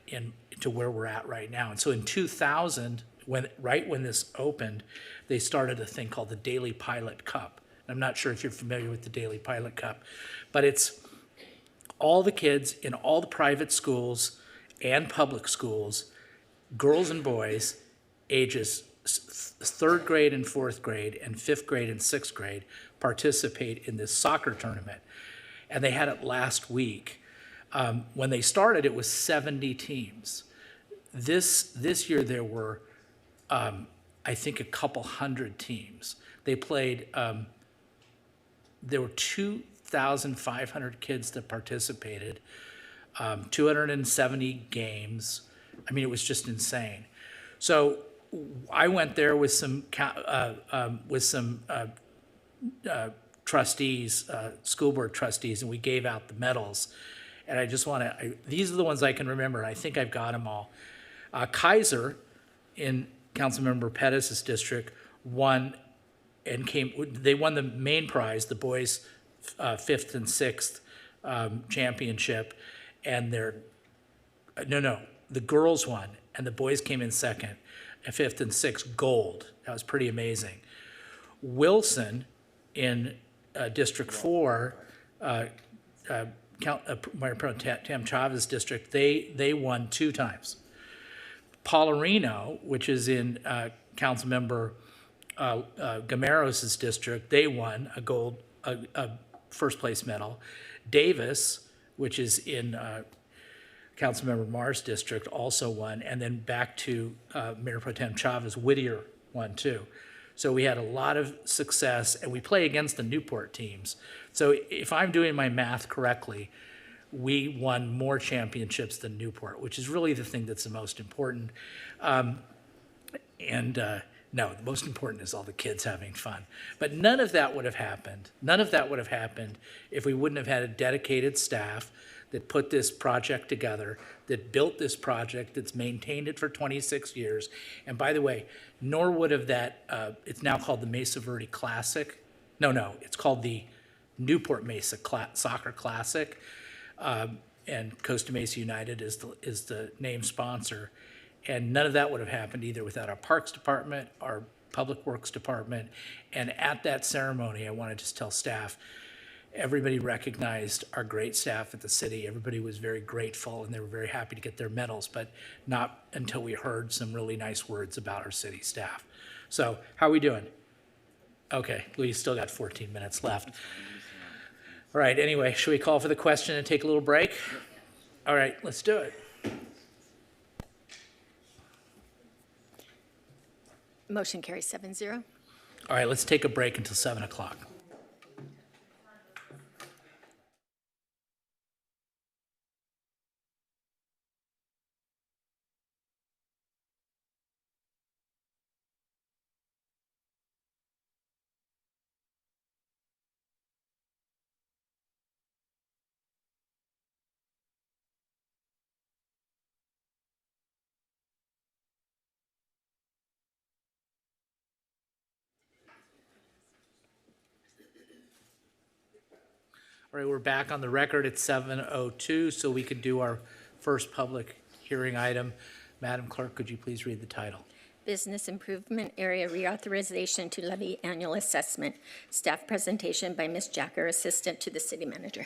to where we're at right now. And so in 2000, right when this opened, they started a thing called the Daily Pilot Cup. I'm not sure if you're familiar with the Daily Pilot Cup, but it's all the kids in all the private schools and public schools, girls and boys, ages 3rd grade and 4th grade and 5th grade and 6th grade participate in this soccer tournament. And they had it last week. When they started, it was 70 teams. This year there were, I think, a couple hundred teams. They played, there were 2,500 kids that participated, 270 games. I mean, it was just insane. So I went there with some trustees, school board trustees, and we gave out the medals. And I just want to, these are the ones I can remember, and I think I've got them all. Kaiser, in Councilmember Pettis' district, won and they won the main prize, the boys' 5th and 6th championship, and the girls won, and the boys came in 2nd, and 5th and 6th gold. That was pretty amazing. Wilson, in District 4, Mayor Pro Tem Chavez district, they won 2 times. Paularino, which is in Councilmember Gameros' district, they won a gold, a first place medal. Davis, which is in Councilmember Marr's district, also won. And then back to Mayor Pro Tem Chavez, Whittier won too. So we had a lot of success, and we play against the Newport teams. So if I'm doing my math correctly, we won more championships than Newport, which is really the thing that's the most important. No, the most important is all the kids having fun. But none of that would have happened. None of that would have happened if we wouldn't have had a dedicated staff that put this project together, that built this project, that's maintained it for 26 years. And by the way, nor would have that, it's now called the Mesa Verde Classic. No, it's called the Newport Mesa Soccer Classic. And Costa Mesa United is the name sponsor. And none of that would have happened either without our Parks Department, our Public Works Department. And at that ceremony, I want to just tell staff, everybody recognized our great staff at the city. Everybody was very grateful, and they were very happy to get their medals, but not until we heard some really nice words about our city staff. So how are we doing? Okay, we still got 14 minutes left. All right, anyway, should we call for the question and take a little break? All right, let's do it. Motion carries 7-0. All right, let's take a break until 7 o'clock. All right, we're back on the record at 7:02, so we could do our first public hearing item. Madam Clerk, could you please read the title? Business Improvement Area Reauthorization to Levy Annual Assessment. Staff presentation by Ms. Jacker, Assistant to the City Manager.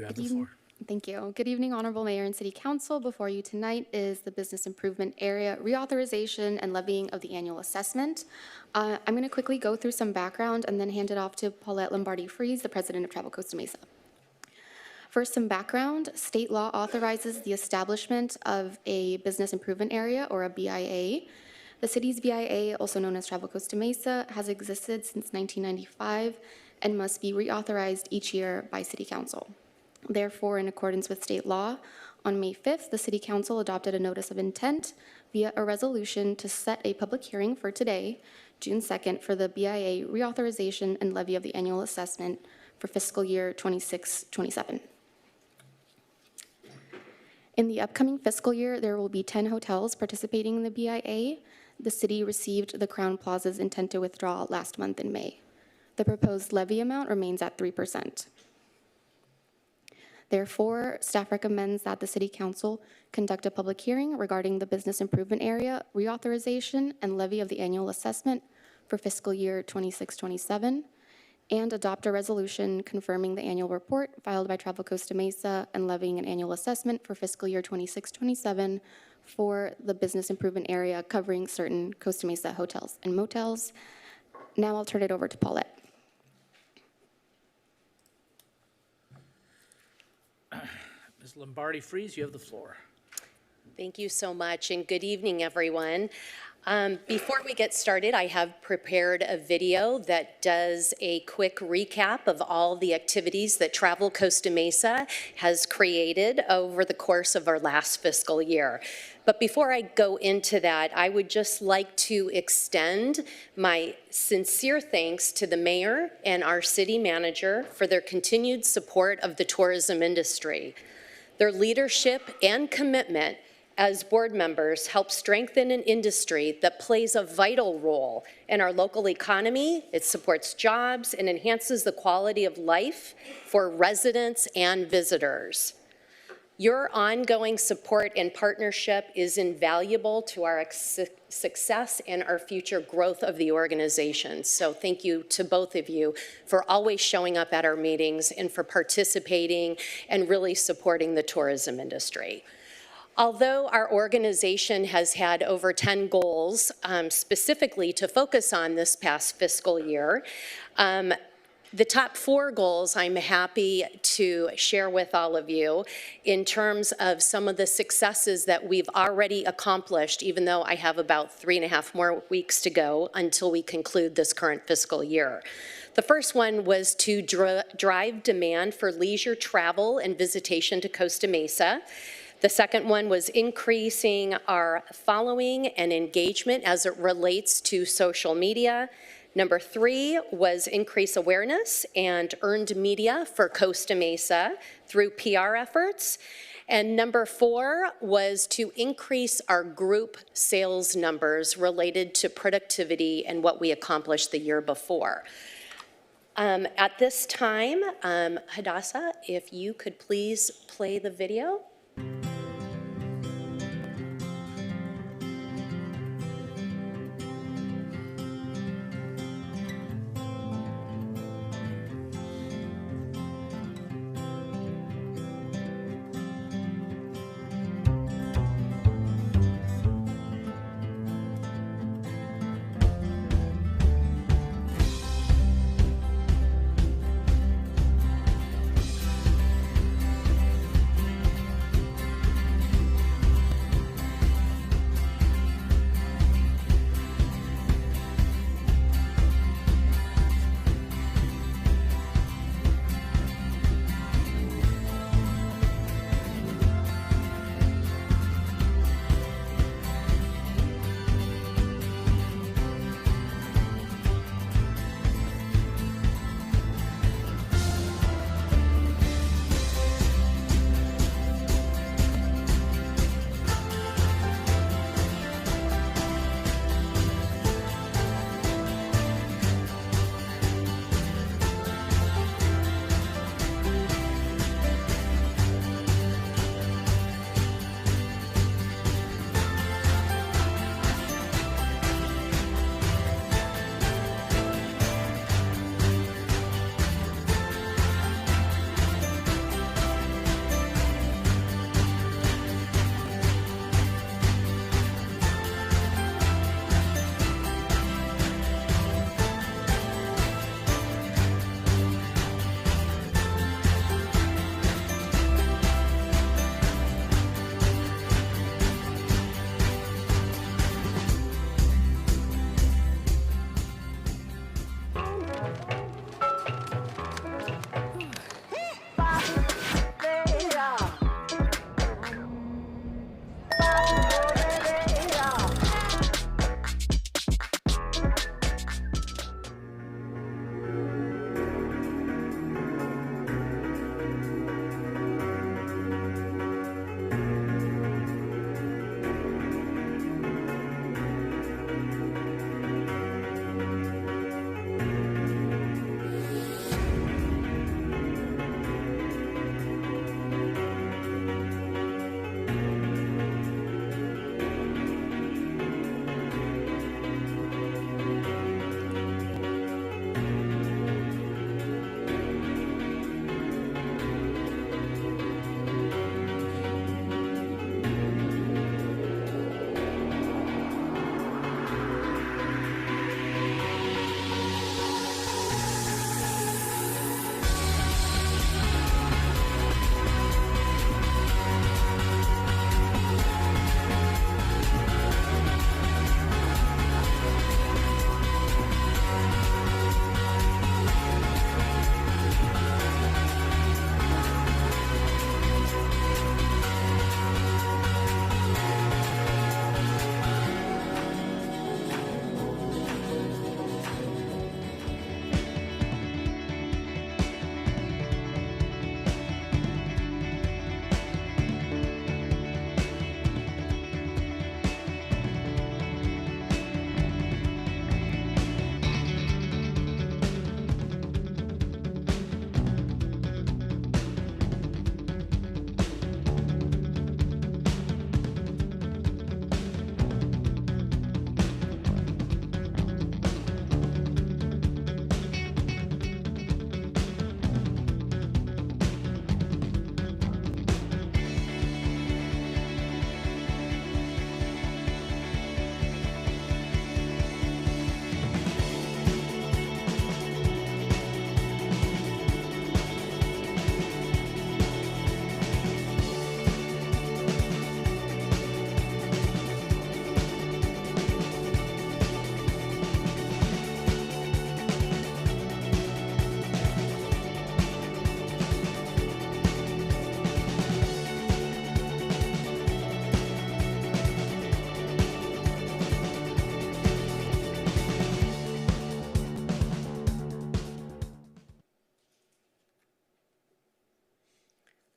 You have the floor. Thank you. Good evening, Honorable Mayor and City Council. Before you tonight is the Business Improvement Area reauthorization and levying of the annual assessment. I'm going to quickly go through some background and then hand it off to Paulette Lombardi-Fries, the President of Travel Costa Mesa. First, some background. State law authorizes the establishment of a Business Improvement Area, or a BIA. The city's BIA, also known as Travel Costa Mesa, has existed since 1995 and must be reauthorized each year by City Council. Therefore, in accordance with state law, on May 5th, the City Council adopted a notice of intent via a resolution to set a public hearing for today, June 2nd, for the BIA reauthorization and levy of the annual assessment for fiscal year 26-27. In the upcoming fiscal year, there will be 10 hotels participating in the BIA. The city received the Crown Plaza's intent to withdraw last month in May. The proposed levy amount remains at 3%. Therefore, staff recommends that the City Council conduct a public hearing regarding the Business Improvement Area reauthorization and levy of the annual assessment for fiscal year 26-27, and adopt a resolution confirming the annual report filed by Travel Costa Mesa and levying an annual assessment for fiscal year 26-27 for the Business Improvement Area covering certain Costa Mesa hotels and motels. Now I'll turn it over to Paulette. Ms. Lombardi-Fries, you have the floor. Thank you so much, and good evening, everyone. Before we get started, I have prepared a video that does a quick recap of all the activities that Travel Costa Mesa has created over the course of our last fiscal year. But before I go into that, I would just like to extend my sincere thanks to the mayor and our city manager for their continued support of the tourism industry. Their leadership and commitment as board members help strengthen an industry that plays a vital role in our local economy. It supports jobs and enhances the quality of life for residents and visitors. Your ongoing support and partnership is invaluable to our success and our future growth of the organization. So thank you to both of you for always showing up at our meetings and for participating and really supporting the tourism industry. Although our organization has had over 10 goals specifically to focus on this past fiscal year, the top 4 goals I'm happy to share with all of you in terms of some of the successes that we've already accomplished, even though I have about 3.5 more weeks to go until we conclude this current fiscal year. The first one was to drive demand for leisure travel and visitation to Costa Mesa. The second one was increasing our following and engagement as it relates to social media. Number 3 was increase awareness and earned media for Costa Mesa through PR efforts. And number 4 was to increase our group sales numbers related to productivity and what we accomplished the year before. At this time, Hadassah, if you could please play the video.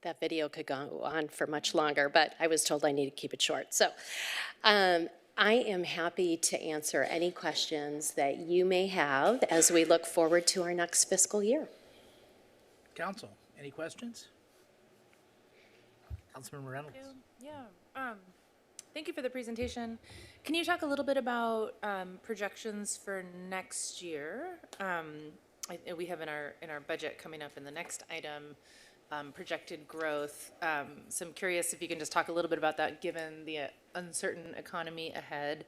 That video could go on for much longer, but I was told I need to keep it short. So I am happy to answer any questions that you may have as we look forward to our next fiscal year. Council, any questions? Councilmember Reynolds? Yeah. Thank you for the presentation. Can you talk a little bit about projections for next year? We have in our budget coming up in the next item, projected growth. So I'm curious if you can just talk a little bit about that, given the uncertain economy ahead.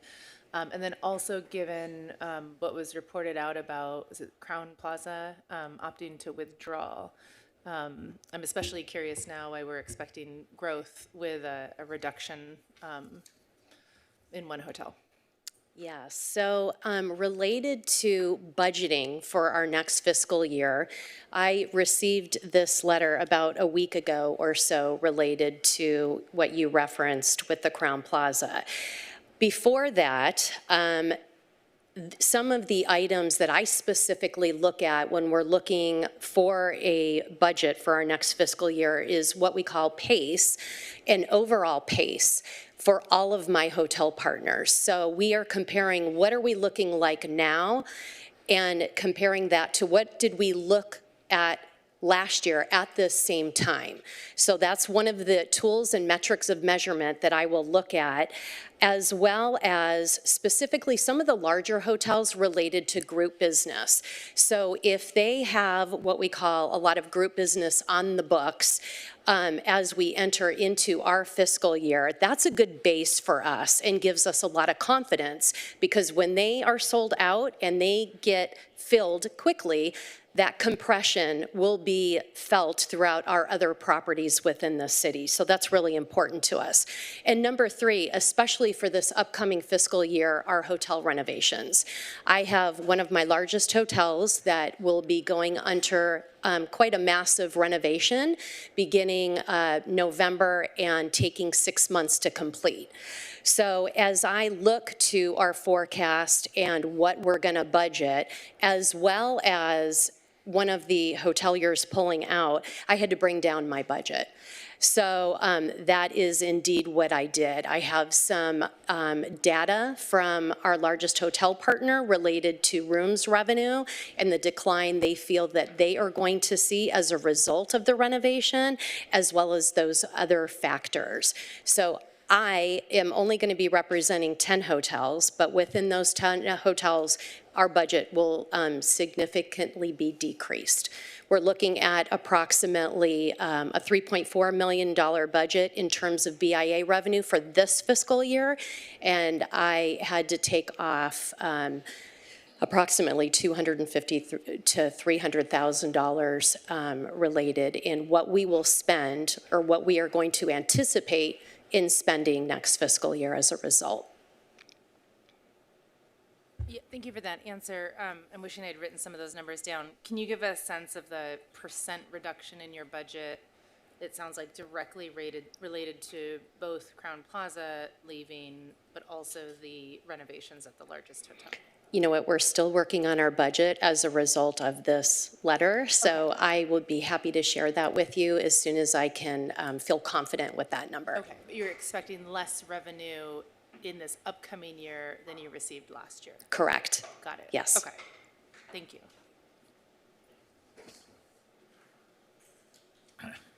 And then also given what was reported out about, is it Crown Plaza opting to withdraw? I'm especially curious now why we're expecting growth with a reduction in one hotel. Yeah, so related to budgeting for our next fiscal year, I received this letter about a week ago or so related to what you referenced with the Crown Plaza. Before that, some of the items that I specifically look at when we're looking for a budget for our next fiscal year is what we call pace and overall pace for all of my hotel partners. So we are comparing what are we looking like now and comparing that to what did we look at last year at this same time. So that's one of the tools and metrics of measurement that I will look at, as well as specifically some of the larger hotels related to group business. So if they have what we call a lot of group business on the books, as we enter into our fiscal year, that's a good base for us and gives us a lot of confidence, because when they are sold out and they get filled quickly, that compression will be felt throughout our other properties within the city. So that's really important to us. And number three, especially for this upcoming fiscal year, are hotel renovations. I have one of my largest hotels that will be going under quite a massive renovation beginning November and taking 6 months to complete. So as I look to our forecast and what we're going to budget, as well as one of the hoteliers pulling out, I had to bring down my budget. So that is indeed what I did. I have some data from our largest hotel partner related to rooms revenue and the decline they feel that they are going to see as a result of the renovation, as well as those other factors. So I am only going to be representing 10 hotels, but within those 10 hotels, our budget will significantly be decreased. We're looking at approximately a $3.4 million budget in terms of BIA revenue for this fiscal year, and I had to take off approximately $250,000 to $300,000 related in what we will spend, or what we are going to anticipate in spending next fiscal year as a result. Yeah, thank you for that answer. I'm wishing I'd written some of those numbers down. Can you give a sense of the percent reduction in your budget? It sounds like directly related to both Crown Plaza leaving, but also the renovations at the largest hotel. You know what, we're still working on our budget as a result of this letter, so okay. I would be happy to share that with you as soon as I can feel confident with that number. Okay, but you're expecting less revenue in this upcoming year than you received last year? Correct. Got it. Yes. Okay, thank you.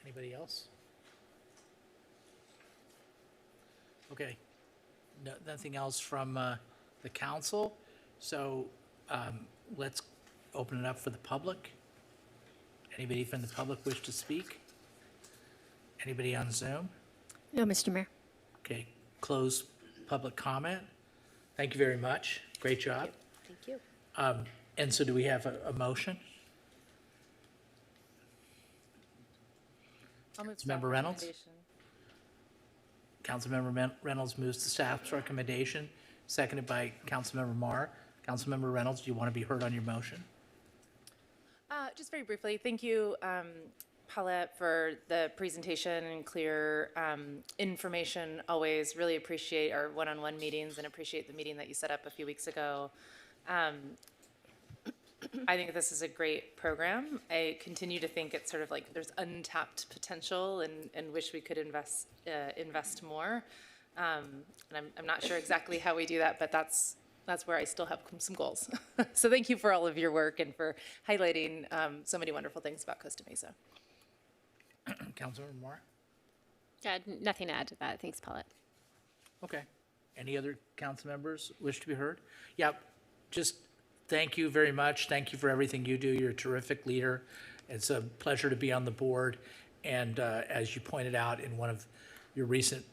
Anybody else? Okay, nothing else from the council. So let's open it up for the public. Anybody from the public wish to speak? Anybody on Zoom? No, Mr. Mayor. Okay, close public comment. Thank you very much. Great job. Thank you. And so do we have a motion? Councilmember Reynolds? Councilmember Reynolds moves to staff's recommendation, seconded by Councilmember Marr. Councilmember Reynolds, do you want to be heard on your motion? Just very briefly, thank you, Paulette, for the presentation and clear information. Always really appreciate our one-on-one meetings and appreciate the meeting that you set up a few weeks ago. I think this is a great program. I continue to think it's sort of like there's untapped potential and wish we could invest more. And I'm not sure exactly how we do that, but that's where I still have some goals. So thank you for all of your work and for highlighting so many wonderful things about Costa Mesa. Councilmember Moore? Yeah, nothing to add to that. Thanks, Paulette. Okay. Any other council members wish to be heard? Yeah, just thank you very much. Thank you for everything you do. You're a terrific leader. It's a pleasure to be on the board. And as you pointed out in one of your recent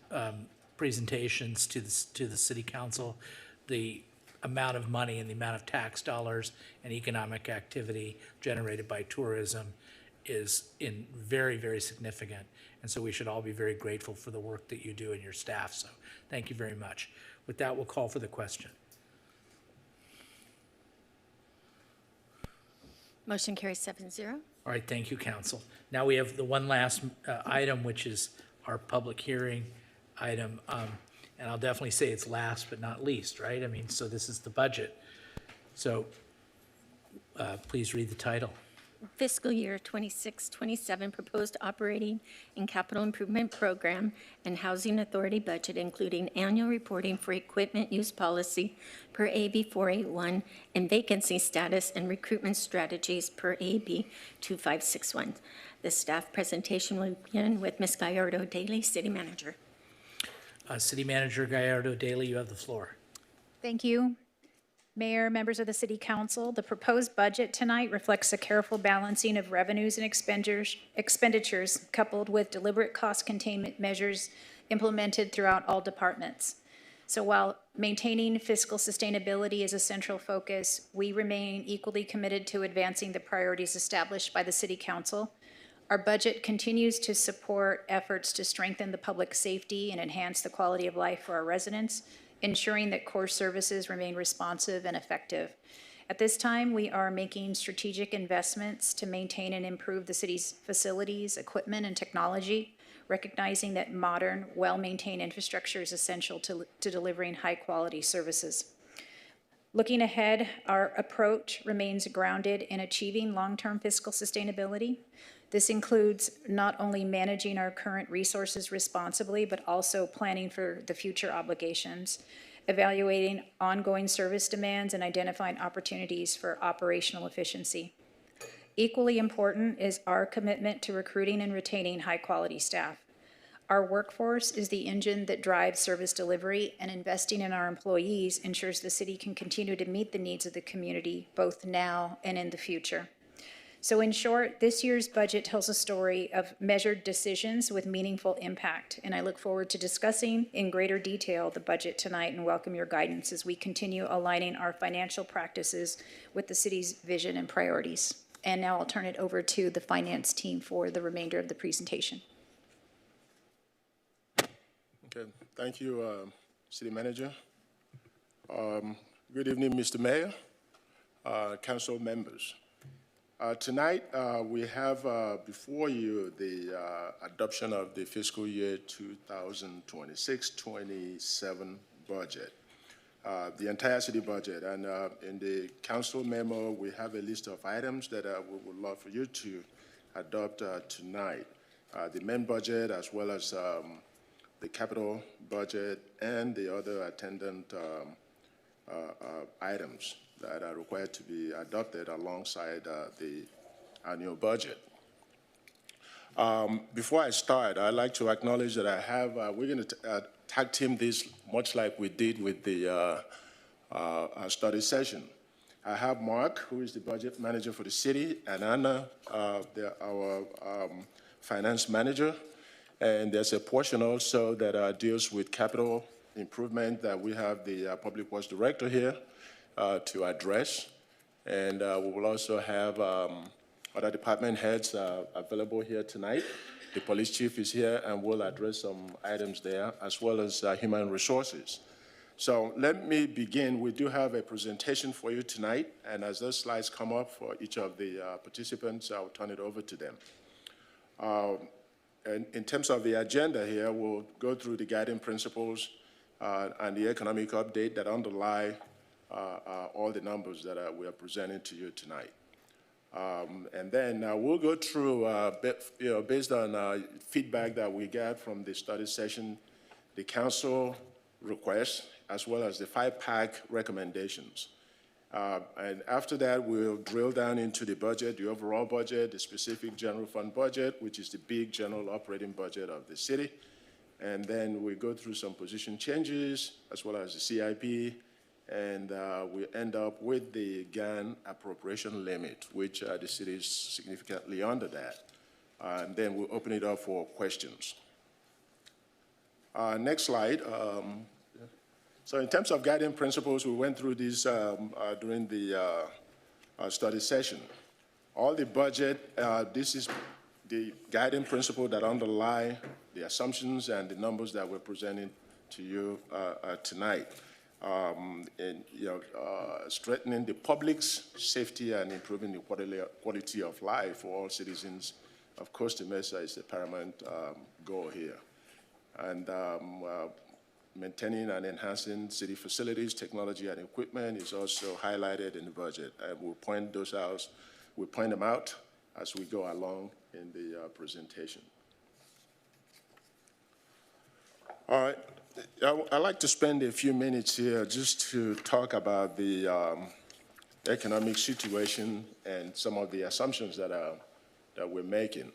presentations to the city council, the amount of money and the amount of tax dollars and economic activity generated by tourism is very, very significant. And so we should all be very grateful for the work that you do and your staff. So thank you very much. With that, we'll call for the question. Motion carries 7-0. All right, thank you, council. Now we have the one last item, which is our public hearing item. And I'll definitely say it's last but not least, right? I mean, so this is the budget. So please read the title. Fiscal year 26-27 proposed operating and capital improvement program and housing authority budget, including annual reporting for equipment use policy per AB 481 and vacancy status and recruitment strategies per AB 2561. The staff presentation will begin with Ms. Gallardo-Daly, City Manager. City Manager Gallardo-Daly, you have the floor. Thank you. Mayor, members of the City Council, the proposed budget tonight reflects a careful balancing of revenues and expenditures coupled with deliberate cost containment measures implemented throughout all departments. So while maintaining fiscal sustainability is a central focus, we remain equally committed to advancing the priorities established by the City Council. Our budget continues to support efforts to strengthen the public safety and enhance the quality of life for our residents, ensuring that core services remain responsive and effective. At this time, we are making strategic investments to maintain and improve the city's facilities, equipment, and technology, recognizing that modern, well-maintained infrastructure is essential to delivering high-quality services. Looking ahead, our approach remains grounded in achieving long-term fiscal sustainability. This includes not only managing our current resources responsibly, but also planning for the future obligations, evaluating ongoing service demands, and identifying opportunities for operational efficiency. Equally important is our commitment to recruiting and retaining high-quality staff. Our workforce is the engine that drives service delivery, and investing in our employees ensures the city can continue to meet the needs of the community, both now and in the future. So in short, this year's budget tells a story of measured decisions with meaningful impact, and I look forward to discussing in greater detail the budget tonight and welcome your guidance as we continue aligning our financial practices with the city's vision and priorities. And now I'll turn it over to the finance team for the remainder of the presentation. Okay, thank you, City Manager. Good evening, Mr. Mayor, council members. Tonight, we have before you the adoption of the fiscal year 2026-27 budget, the entire city budget. And in the council memo, we have a list of items that we would love for you to adopt tonight. The main budget, as well as the capital budget and the other attendant items that are required to be adopted alongside the annual budget. Before I start, I'd like to acknowledge that I have, we're going to tag team this much like we did with the study session. I have Mark, who is the budget manager for the city, and Anna, our finance manager. And there's a portion also that deals with capital improvement that we have the public works director here to address. And we will also have other department heads available here tonight. The police chief is here and will address some items there, as well as human resources. So let me begin. We do have a presentation for you tonight, and as those slides come up for each of the participants, I'll turn it over to them. And in terms of the agenda here, we'll go through the guiding principles and the economic update that underlie all the numbers that we are presenting to you tonight. And then we'll go through, based on feedback that we got from the study session, the council requests, as well as the 5-pack recommendations. And after that, we'll drill down into the budget, the overall budget, the specific general fund budget, which is the big general operating budget of the city. And then we go through some position changes, as well as the CIP, and we end up with the GAN appropriation limit, which the city is significantly under that. And then we'll open it up for questions. Next slide. So in terms of guiding principles, we went through this during the study session. All the budget, this is the guiding principle that underlie the assumptions and the numbers that we're presenting to you tonight. Strengthening the public's safety and improving the quality of life for all citizens of Costa Mesa is the paramount goal here. And maintaining and enhancing city facilities, technology, and equipment is also highlighted in the budget. And we'll point them out as we go along in the presentation. All right. I'd like to spend a few minutes here just to talk about the economic situation and some of the assumptions that we're making.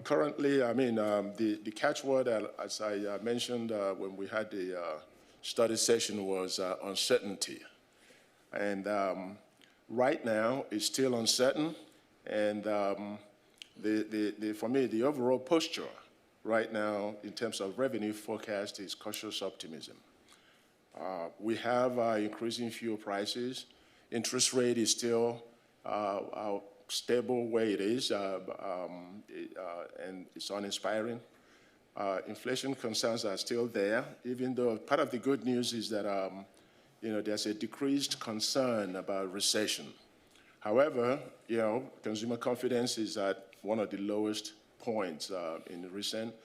Currently, the catchword, as I mentioned when we had the study session, was uncertainty. And right now, it's still uncertain. And for me, the overall posture right now, in terms of revenue forecast, is cautious optimism. We have increasing fuel prices. Interest rate is still stable where it is, and it's uninspiring. Inflation concerns are still there, even though part of the good news is that there's a decreased concern about recession. However, consumer confidence is at one of the lowest points in recent,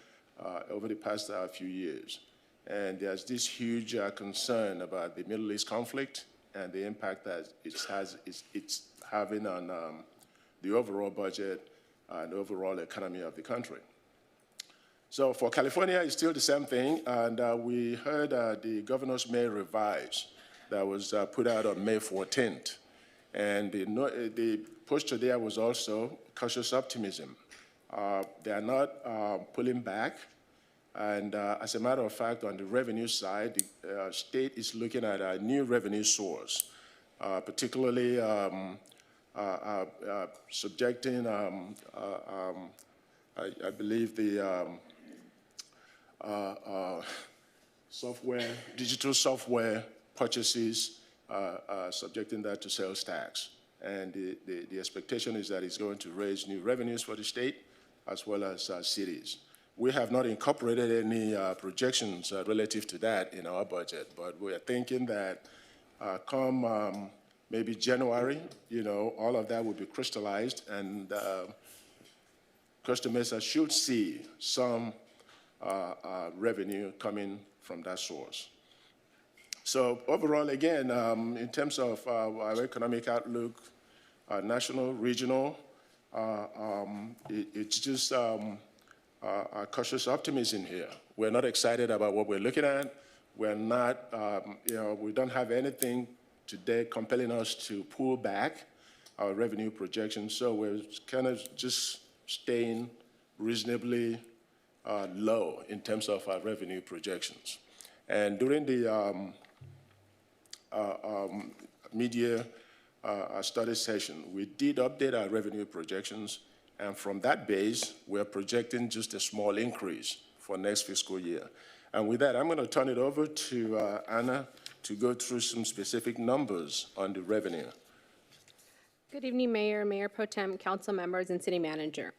over the past few years. And there's this huge concern about the Middle East conflict and the impact that it's having on the overall budget and overall economy of the country. So for California, it's still the same thing. And we heard the governor's May revise that was put out on May 14th. And the posture there was also cautious optimism. They are not pulling back. And as a matter of fact, on the revenue side, the state is looking at a new revenue source, particularly subjecting, I believe, the digital software purchases, subjecting that to sales tax. And the expectation is that it's going to raise new revenues for the state as well as cities. We have not incorporated any projections relative to that in our budget, but we are thinking that come maybe January, all of that will be crystallized, and Costa Mesa should see some revenue coming from that source. So overall, again, in terms of our economic outlook, national, regional, it's just a cautious optimism here. We're not excited about what we're looking at. We're not, we don't have anything today compelling us to pull back our revenue projections. So we're kind of just staying reasonably low in terms of our revenue projections. And during the mid-year study session, we did update our revenue projections. And from that base, we're projecting just a small increase for next fiscal year. And with that, I'm going to turn it over to Anna to go through some specific numbers on the revenue. Good evening, Mayor, Mayor Pro Tem, council members, and city manager.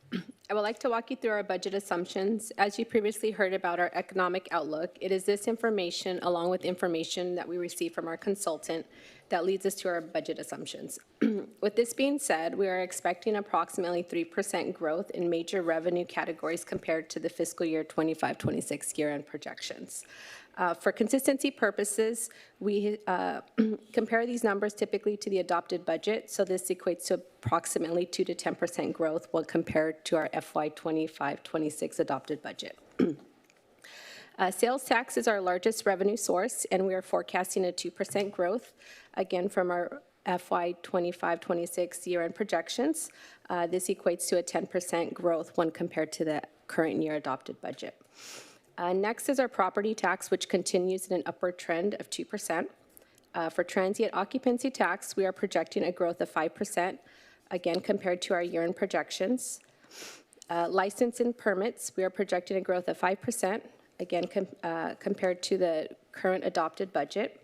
I would like to walk you through our budget assumptions. As you previously heard about our economic outlook, it is this information, along with information that we received from our consultant, that leads us to our budget assumptions. With this being said, we are expecting approximately 3% growth in major revenue categories compared to the fiscal year 25-26 year-end projections. For consistency purposes, we compare these numbers typically to the adopted budget, so this equates to approximately 2 to 10% growth when compared to our FY 25-26 adopted budget. Sales tax is our largest revenue source, and we are forecasting a 2% growth, again, from our FY 25-26 year-end projections. This equates to a 10% growth when compared to the current year adopted budget. Next is our property tax, which continues in an upward trend of 2%. For transient occupancy tax, we are projecting a growth of 5%, again, compared to our year-end projections. License and permits, we are projecting a growth of 5%, again, compared to the current adopted budget.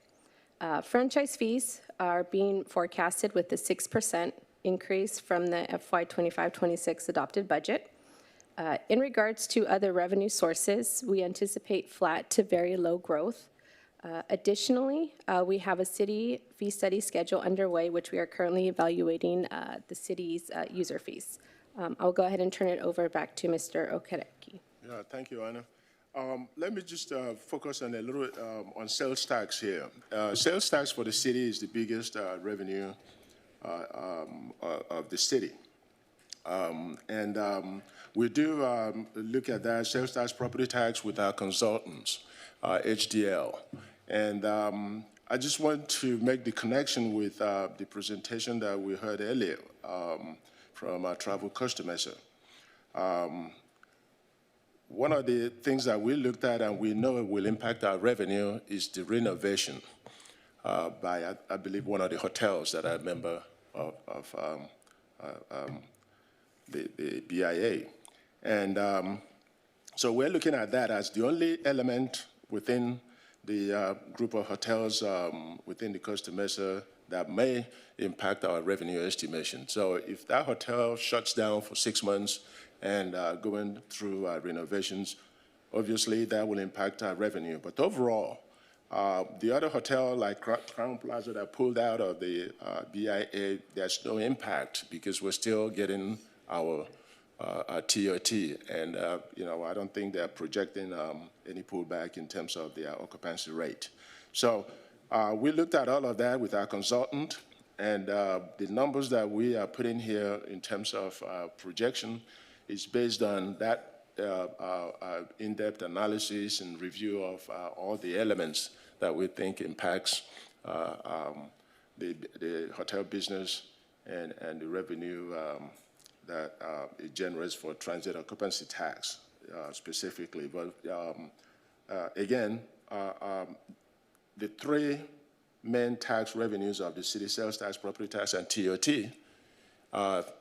Franchise fees are being forecasted with the 6% increase from the FY 25-26 adopted budget. In regards to other revenue sources, we anticipate flat to very low growth. Additionally, we have a city fee study schedule underway, which we are currently evaluating the city's user fees. I'll go ahead and turn it over back to Mr. Okereke. Yeah, thank you, Anna. Let me just focus on a little bit on sales tax here. Sales tax for the city is the biggest revenue of the city. We do look at that sales tax, property tax with our consultants, HDL. And I just want to make the connection with the presentation that we heard earlier from Travel COSTA MESA. One of the things that we looked at and we know it will impact our revenue is the renovation by, I believe, one of the hotels that I remember of the BIA. And so we're looking at that as the only element within the group of hotels within the Costa Mesa that may impact our revenue estimation. So if that hotel shuts down for 6 months and going through renovations, obviously that will impact our revenue. But overall, the other hotel like Crown Plaza that pulled out of the BIA, there's no impact because we're still getting our TOT, and I don't think they're projecting any pullback in terms of their occupancy rate. So we looked at all of that with our consultant, and the numbers that we are putting here in terms of projection is based on that in-depth analysis and review of all the elements that we think impacts the hotel business and the revenue that it generates for transit occupancy tax specifically. But again, the three main tax revenues of the city: sales tax, property tax, and TOT,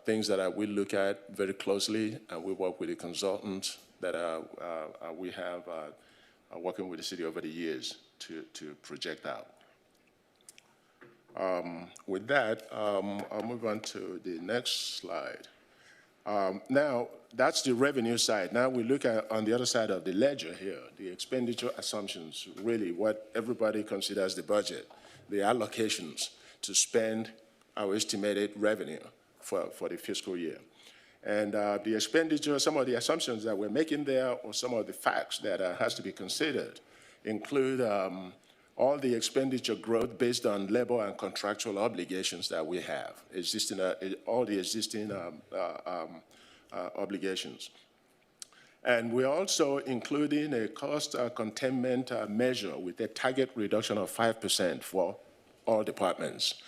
things that we look at very closely, and we work with the consultants that we have working with the city over the years to project out. With that, I'll move on to the next slide. Now, that's the revenue side. Now we look at on the other side of the ledger here, the expenditure assumptions, really what everybody considers the budget, the allocations to spend our estimated revenue for the fiscal year. And the expenditure, some of the assumptions that we're making there, or some of the facts that has to be considered, include all the expenditure growth based on labor and contractual obligations that we have, existing, all the existing obligations. And we're also including a cost containment measure with a target reduction of 5% for all departments.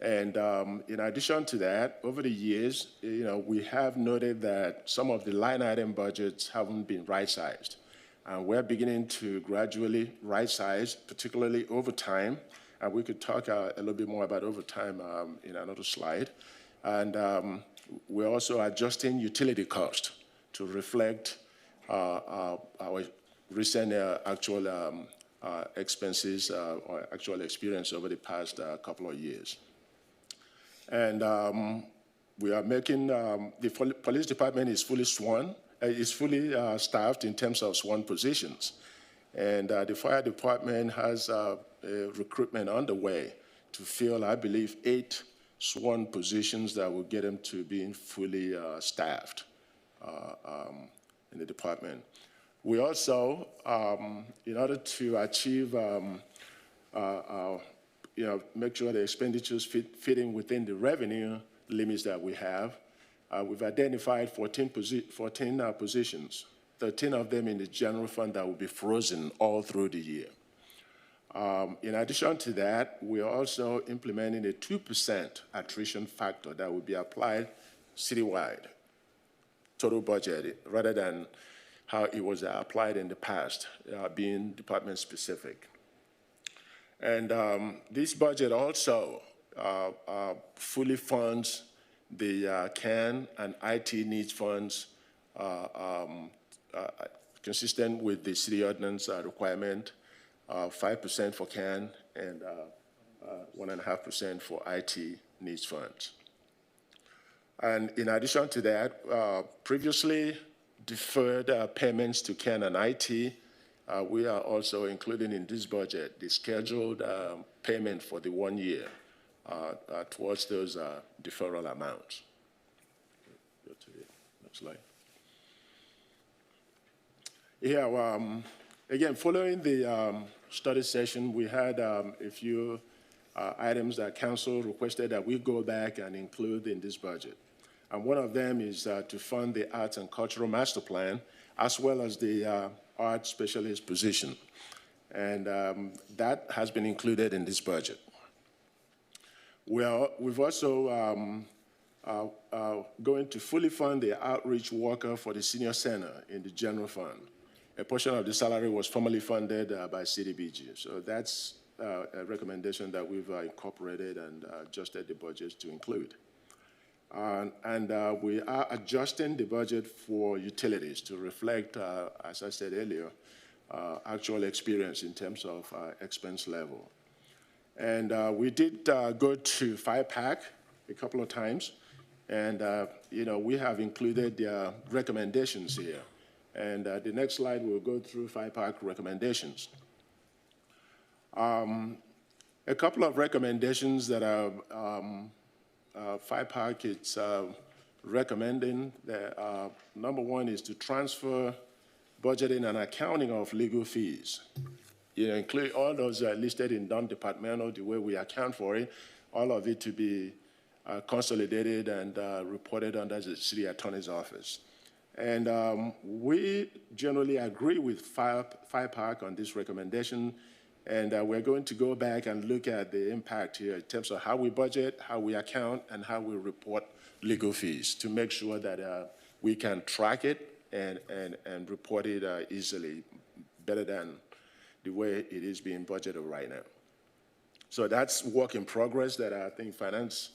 In addition to that, over the years, we have noted that some of the line item budgets haven't been right-sized. And we're beginning to gradually right-size, particularly overtime. And we could talk a little bit more about overtime in another slide. And we're also adjusting utility cost to reflect our recent actual expenses or actual experience over the past couple of years. And we are making, the police department is fully sworn. Is fully staffed in terms of sworn positions. And the fire department has a recruitment underway to fill, I believe, 8 sworn positions that will get them to being fully staffed in the department. We also, in order to achieve, make sure the expenditures fit in within the revenue limits that we have, we've identified 14 positions, 13 of them in the general fund that will be frozen all through the year. In addition to that, we are also implementing a 2% attrition factor that will be applied citywide, total budget, rather than how it was applied in the past, being department specific. And this budget also fully funds the CAN and IT needs funds consistent with the city ordinance requirement, 5% for CAN and 1.5% for IT needs funds. And in addition to that, previously deferred payments to CAN and IT, we are also including in this budget the scheduled payment for the 1 year towards those deferral amounts. Go to the next slide. Yeah, again, following the study session, we had a few items that council requested that we go back and include in this budget. And one of them is to fund the Arts and Cultural Master Plan, as well as the art specialist position. And that has been included in this budget. We've also going to fully fund the outreach worker for the senior center in the general fund. A portion of the salary was formerly funded by CDBG. So that's a recommendation that we've incorporated and adjusted the budget to include. And we are adjusting the budget for utilities to reflect, as I said earlier, actual experience in terms of expense level. And we did go to 5-pack a couple of times, and we have included their recommendations here. And the next slide will go through 5-pack recommendations. A couple of recommendations that are 5-pack it's recommending. That, number one is to transfer budgeting and accounting of legal fees. Include all those listed in non-departmental, the way we account for it, all of it to be consolidated and reported under the city attorney's office. And we generally agree with 5-pack on this recommendation, and we're going to go back and look at the impact here in terms of how we budget, how we account, and how we report legal fees to make sure that we can track it and report it easily, better than the way it is being budgeted right now. So that's work in progress that I think Finance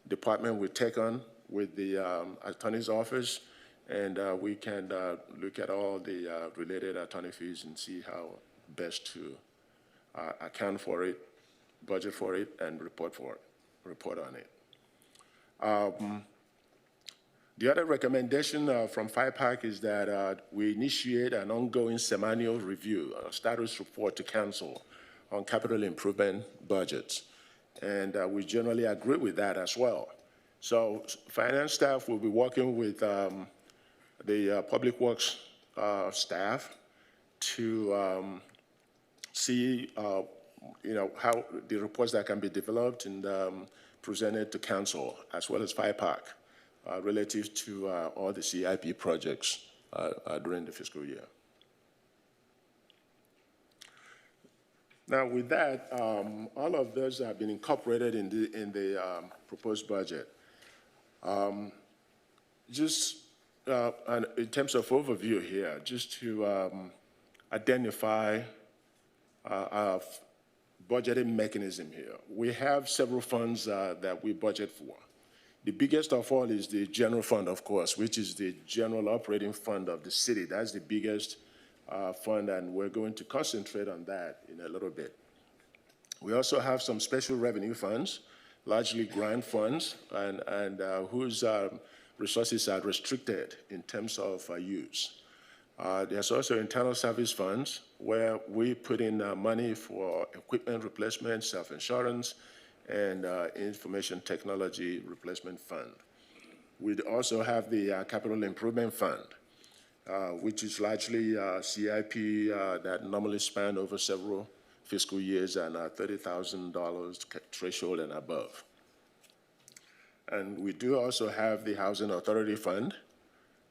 Department will take on with the Attorney's Office, and we can look at all the related attorney fees and see how best to account for it, budget for it, and report on it. The other recommendation from 5-pack is that we initiate an ongoing semi-annual review, a status report to council on capital improvement budgets. And we generally agree with that as well. So finance staff will be working with the public works staff to see how the reports that can be developed and presented to council, as well as 5-pack. Relative to all the CIP projects during the fiscal year. Now, with that, all of those have been incorporated in the proposed budget. Just in terms of overview here, just to identify our budgeting mechanism here. We have several funds that we budget for. The biggest of all is the general fund, of course, which is the general operating fund of the city. That's the biggest fund, and we're going to concentrate on that in a little bit. We also have some special revenue funds, largely grant funds, and whose resources are restricted in terms of use. There's also internal service funds, where we put in money for equipment replacement, self-insurance, and Information Technology Replacement Fund. We also have the Capital Improvement Fund, which is largely CIP that normally span over several fiscal years and $30,000 threshold and above. And we do also have the Housing Authority Fund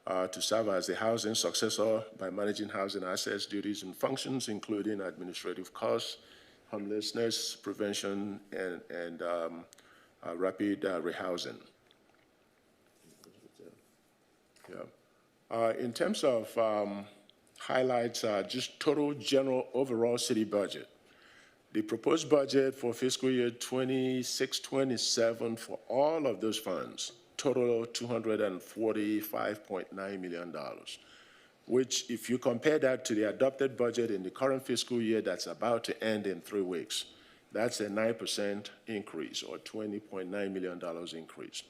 to serve as the housing successor by managing housing assets, duties, and functions, including administrative costs, homelessness prevention, and rapid rehousing. Yeah. In terms of highlights, just total general overall city budget. The proposed budget for fiscal year 26-27 for all of those funds total $245.9 million, which, if you compare that to the adopted budget in the current fiscal year that's about to end in 3 weeks, that's a 9% increase, or $20.9 million increase.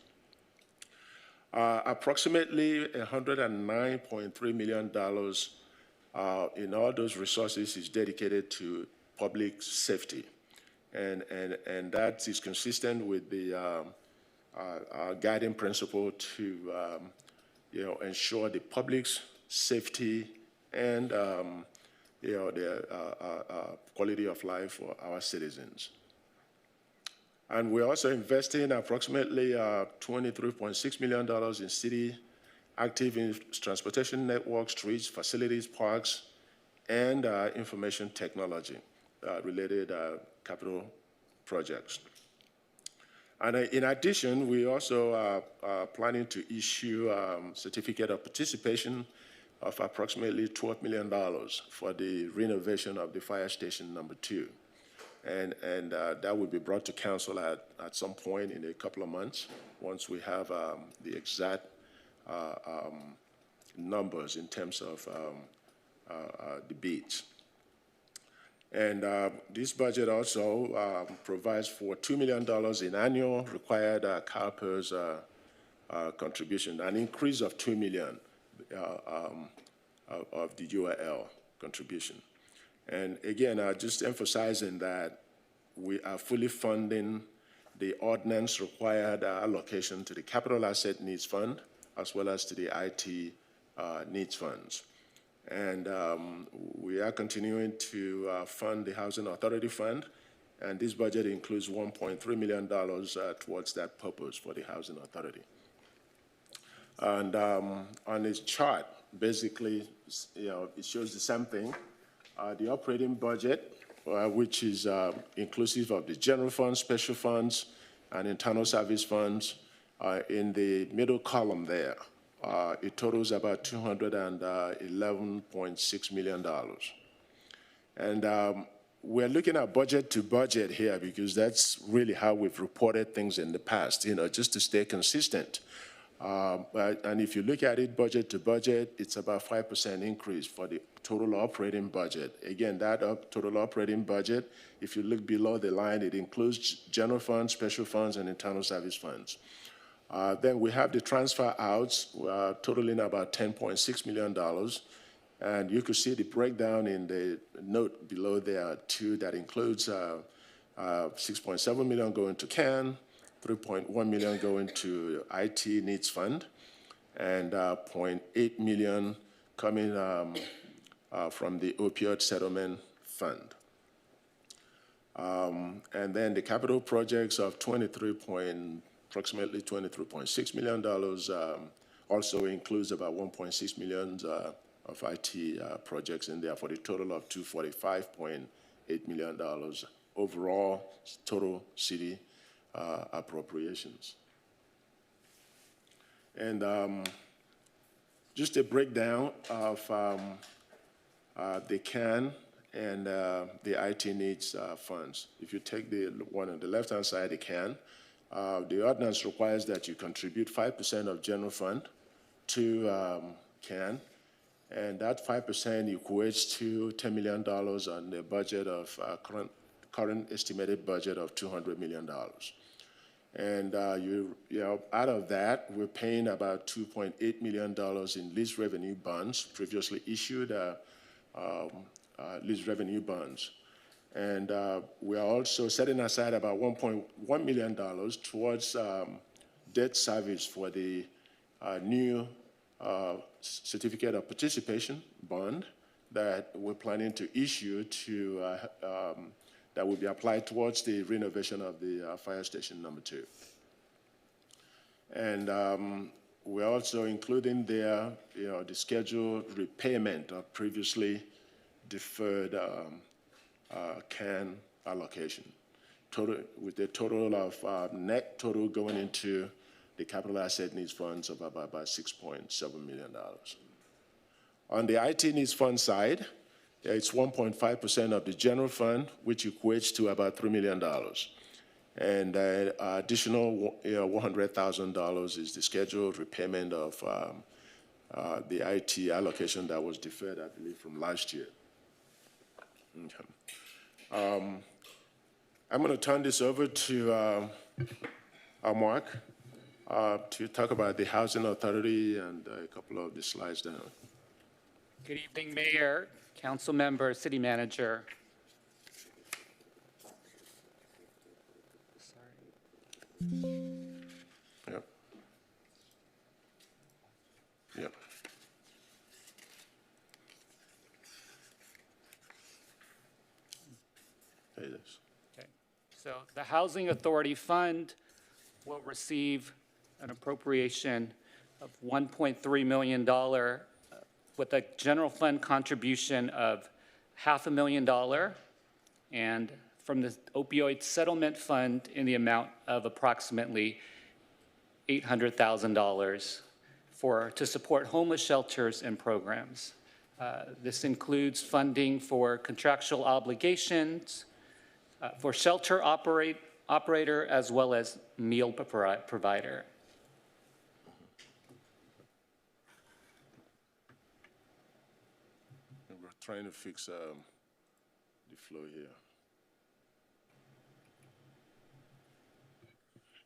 Approximately $109.3 million in all those resources is dedicated to public safety, and that is consistent with the guiding principle to ensure the public's safety and the quality of life for our citizens. And we're also investing approximately $23.6 million in city active transportation networks, streets, facilities, parks, and information technology related capital projects. And in addition, we also are planning to issue certificate of participation of approximately $12 million for the renovation of the fire station number 2. And that will be brought to council at some point in a couple of months once we have the exact numbers in terms of the bids. And this budget also provides for $2 million in annual required CalPERS contribution, an increase of $2 million of the UIL contribution. And again, just emphasizing that we are fully funding the ordinance required allocation to the Capital Asset Needs Fund, as well as to the IT needs funds. And we are continuing to fund the Housing Authority Fund, and this budget includes $1.3 million towards that purpose for the Housing Authority. And on this chart, basically, it shows the same thing. The operating budget, which is inclusive of the general funds, special funds, and internal service funds, in the middle column there. It totals about $211.6 million. And we're looking at budget to budget here because that's really how we've reported things in the past, just to stay consistent. And if you look at it budget to budget, it's about 5% increase for the total operating budget. Again, that total operating budget, if you look below the line, it includes general funds, special funds, and internal service funds. Then we have the transfer outs totaling about $10.6 million. And you could see the breakdown in the note below there too, that includes $6.7 million going to CAN, $3.1 million going to IT Needs Fund, and $0.8 million coming from the Opioid Settlement Fund. And then the capital projects of approximately $23.6 million also includes about $1.6 million of IT projects in there for the total of $245.8 million overall total city appropriations. And just a breakdown of the CAN and the IT needs funds. If you take the one on the left-hand side, the CAN, the ordinance requires that you contribute 5% of general fund to CAN, and that 5% equates to $10 million on the budget of current estimated budget of $200 million. And out of that, we're paying about $2.8 million in lease revenue bonds, previously issued lease revenue bonds. And we are also setting aside about $1.1 million towards debt service for the new certificate of participation bond that we're planning to issue that will be applied towards the renovation of the fire station number 2. And we're also including there, the scheduled repayment of previously deferred CAN allocation, with a total of net total going into the capital asset needs funds of about $6.7 million. On the IT needs fund side, it's 1.5% of the general fund, which equates to about $3 million. And additional $100,000 is the scheduled repayment of the IT allocation that was deferred, I believe, from last year. Okay. I'm going to turn this over to Mark to talk about the Housing Authority and a couple of the slides down. Good evening, Mayor, Council Member, City Manager. Yep. Yep. There it is. Okay. So the Housing Authority Fund will receive an appropriation of $1.3 million with a general fund contribution of $500,000 and from the opioid settlement fund in the amount of approximately $800,000 to support homeless shelters and programs. This includes funding for contractual obligations, for shelter operator, as well as meal provider. We're trying to fix the flow here.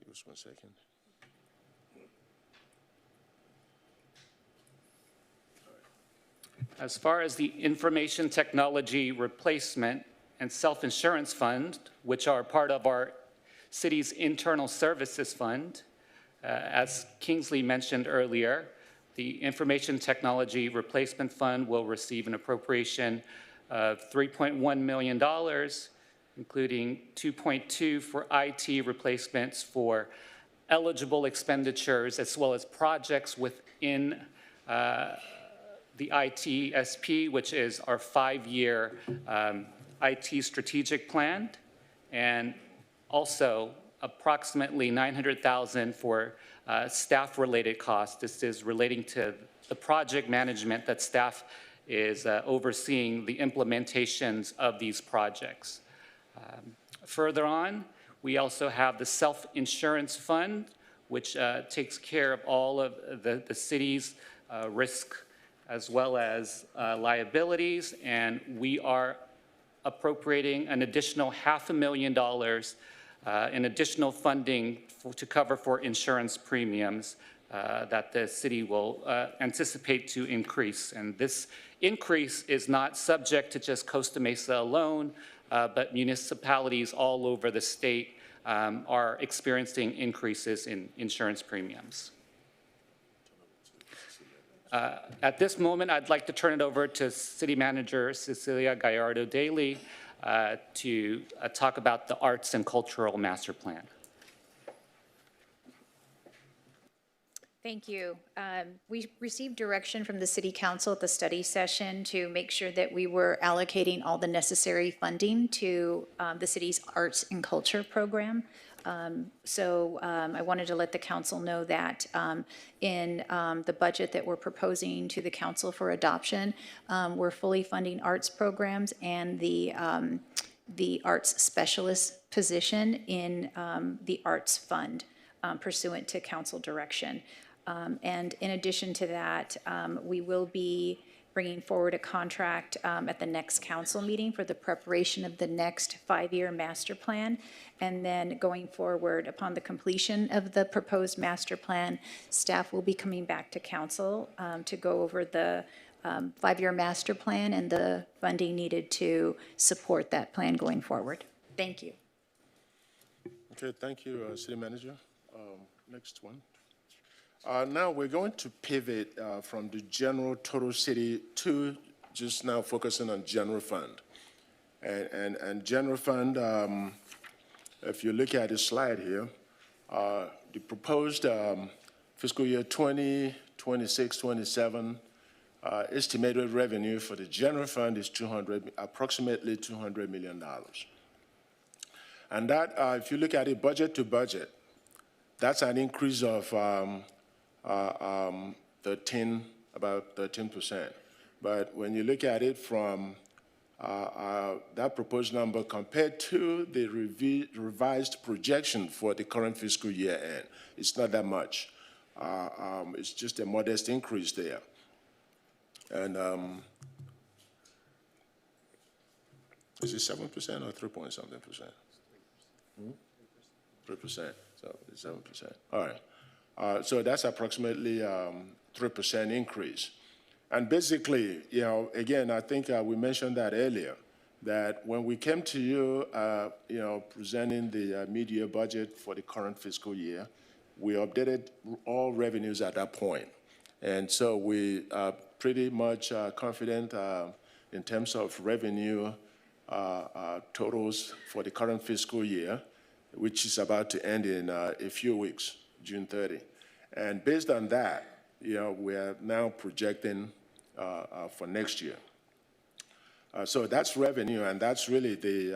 Just 1 second. As far as the information technology replacement and self-insurance fund, which are part of our city's internal services fund, as Kingsley mentioned earlier, the information technology replacement fund will receive an appropriation of $3.1 million, including $2.2 for IT replacements for eligible expenditures, as well as projects within the ITSP, which is our 5-year IT strategic plan, and also approximately $900,000 for staff-related costs. This is relating to the project management that staff is overseeing the implementations of these projects. Further on, we also have the self-insurance fund, which takes care of all of the city's risk as well as liabilities, and we are appropriating an additional $500,000 in additional funding to cover for insurance premiums that the city will anticipate to increase. And this increase is not subject to just Costa Mesa alone, but municipalities all over the state are experiencing increases in insurance premiums. At this moment, I'd like to turn it over to City Manager Cecilia Gallardo-Daly to talk about the Arts and Cultural Master Plan. Thank you. We received direction from the City Council at the study session to make sure that we were allocating all the necessary funding to the city's arts and culture program. I wanted to let the council know that in the budget that we're proposing to the council for adoption, we're fully funding arts programs and the arts specialist position in the arts fund pursuant to council direction. And in addition to that, we will be bringing forward a contract at the next council meeting for the preparation of the next 5-year master plan. And then going forward, upon the completion of the proposed master plan, staff will be coming back to council to go over the 5-year master plan and the funding needed to support that plan going forward. Thank you. Okay, thank you, City Manager. Next one. Now we're going to pivot from the general total city to just now focusing on general fund. And general fund, if you look at the slide here, the proposed fiscal year 2026, 27 estimated revenue for the general fund is approximately $200 million. And that, if you look at it budget to budget, that's an increase of about 13%. But when you look at it from that proposed number compared to the revised projection for the current fiscal year end, it's not that much. It's just a modest increase there. And is it 7% or 3 point something percent? 3%, so it's 7%. All right. So that's approximately 3% increase. And basically, you know, again, I think we mentioned that earlier, that when we came to you, you know, presenting the mid-year budget for the current fiscal year, we updated all revenues at that point. And so we are pretty much confident in terms of revenue totals for the current fiscal year, which is about to end in a few weeks, June 30. And based on that, you know, we are now projecting for next year. So that's revenue, and that's really the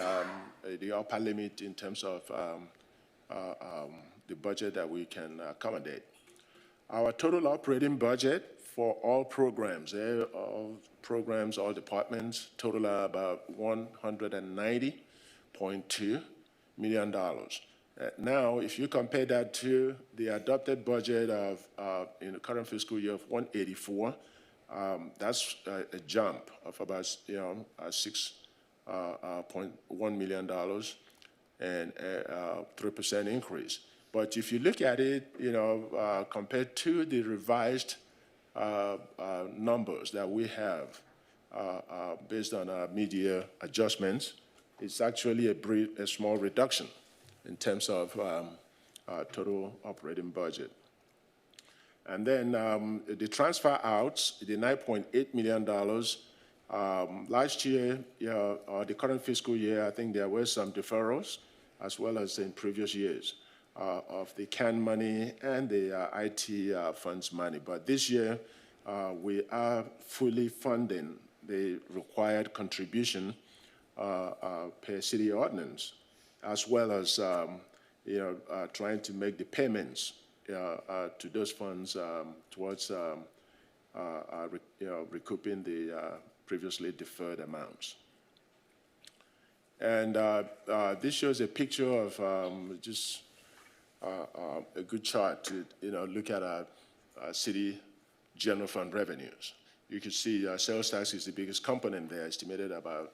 upper limit in terms of the budget that we can accommodate. Our total operating budget for all programs, all departments, total about $190.2 million. Now, if you compare that to the adopted budget of in the current fiscal year of 184, that's a jump of about $6.1 million and a 3% increase. But if you look at it, you know, compared to the revised numbers that we have based on our mid-year adjustments, it's actually a small reduction in terms of total operating budget. And then the transfer outs, the $9.8 million, last year, the current fiscal year, I think there were some deferrals, as well as in previous years, of the CAN money and the IT funds money. But this year, we are fully funding the required contribution per city ordinance, as well as trying to make the payments to those funds towards recouping the previously deferred amounts. And this shows a picture of just a good chart to look at our city general fund revenues. You can see sales tax is the biggest component there, estimated about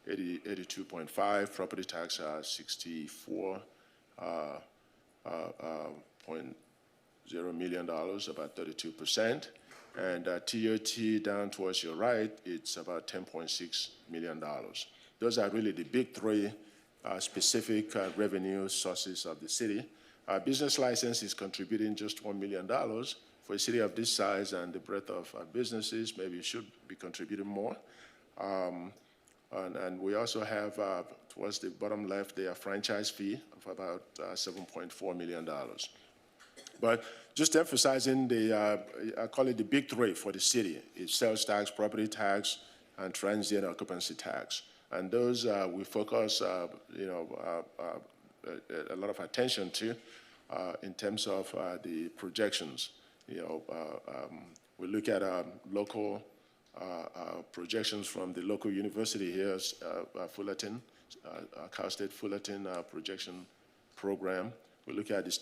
82.5, property tax 64.0 million, about 32%, and TOT down towards your right, it's about $10.6 million. Those are really the big three specific revenue sources of the city. Business license is contributing just $1 million. For a city of this size and the breadth of businesses, maybe it should be contributing more. And we also have, towards the bottom left, the franchise fee of about $7.4 million. But just emphasizing I call it the big three for the city. It's sales tax, property tax, and transient occupancy tax. And those we focus, a lot of attention to in terms of the projections. We look at local projections from the local university here, Fullerton, Cal State Fullerton projection program. We look at the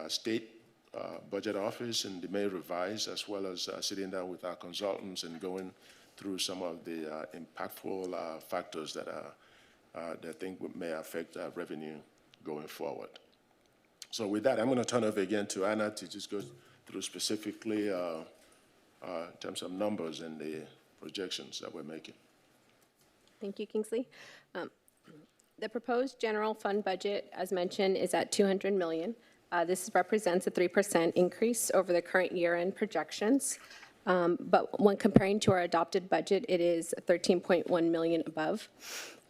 state budget office and the May revise, as well as sitting down with our consultants and going through some of the impactful factors that I think may affect revenue going forward. So with that, I'm going to turn over again to Anna to just go through specifically in terms of numbers and the projections that we're making. Thank you, Kingsley. The proposed general fund budget, as mentioned, is at $200 million. This represents a 3% increase over the current year-end projections. But when comparing to our adopted budget, it is 13.1 million above.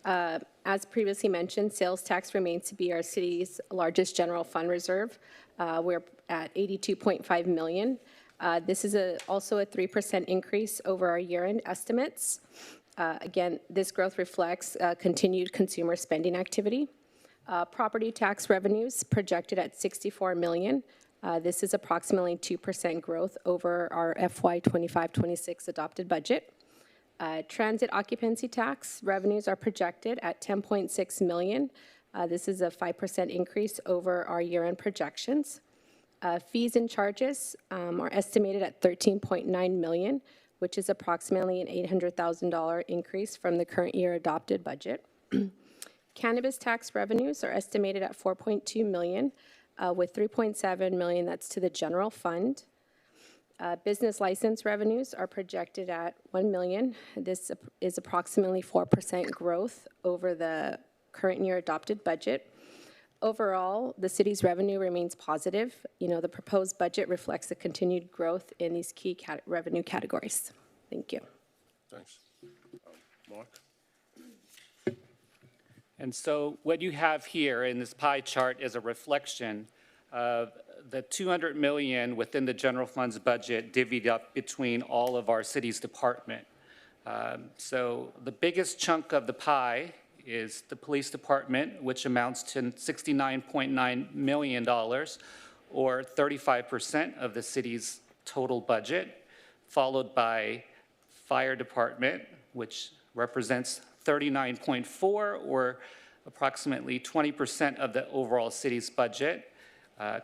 As previously mentioned, sales tax remains to be our city's largest general fund reserve. We're at 82.5 million. This is also a 3% increase over our year-end estimates. Again, this growth reflects continued consumer spending activity. Property tax revenues projected at 64 million. This is approximately 2% growth over our FY 25-26 adopted budget. Transit occupancy tax revenues are projected at 10.6 million. This is a 5% increase over our year-end projections. Fees and charges are estimated at 13.9 million, which is approximately an $800,000 increase from the current year adopted budget. Cannabis tax revenues are estimated at 4.2 million, with 3.7 million that's to the general fund. Business license revenues are projected at 1 million. This is approximately 4% growth over the current year adopted budget. Overall, the city's revenue remains positive. The proposed budget reflects the continued growth in these key revenue categories. Thank you. Thanks. Mark? And so what you have here in this pie chart is a reflection of the 200 million within the general fund's budget divvied up between all of our city's department. So the biggest chunk of the pie is the police department, which amounts to $69.9 million, or 35% of the city's total budget, followed by fire department, which represents 39.4, or approximately 20% of the overall city's budget.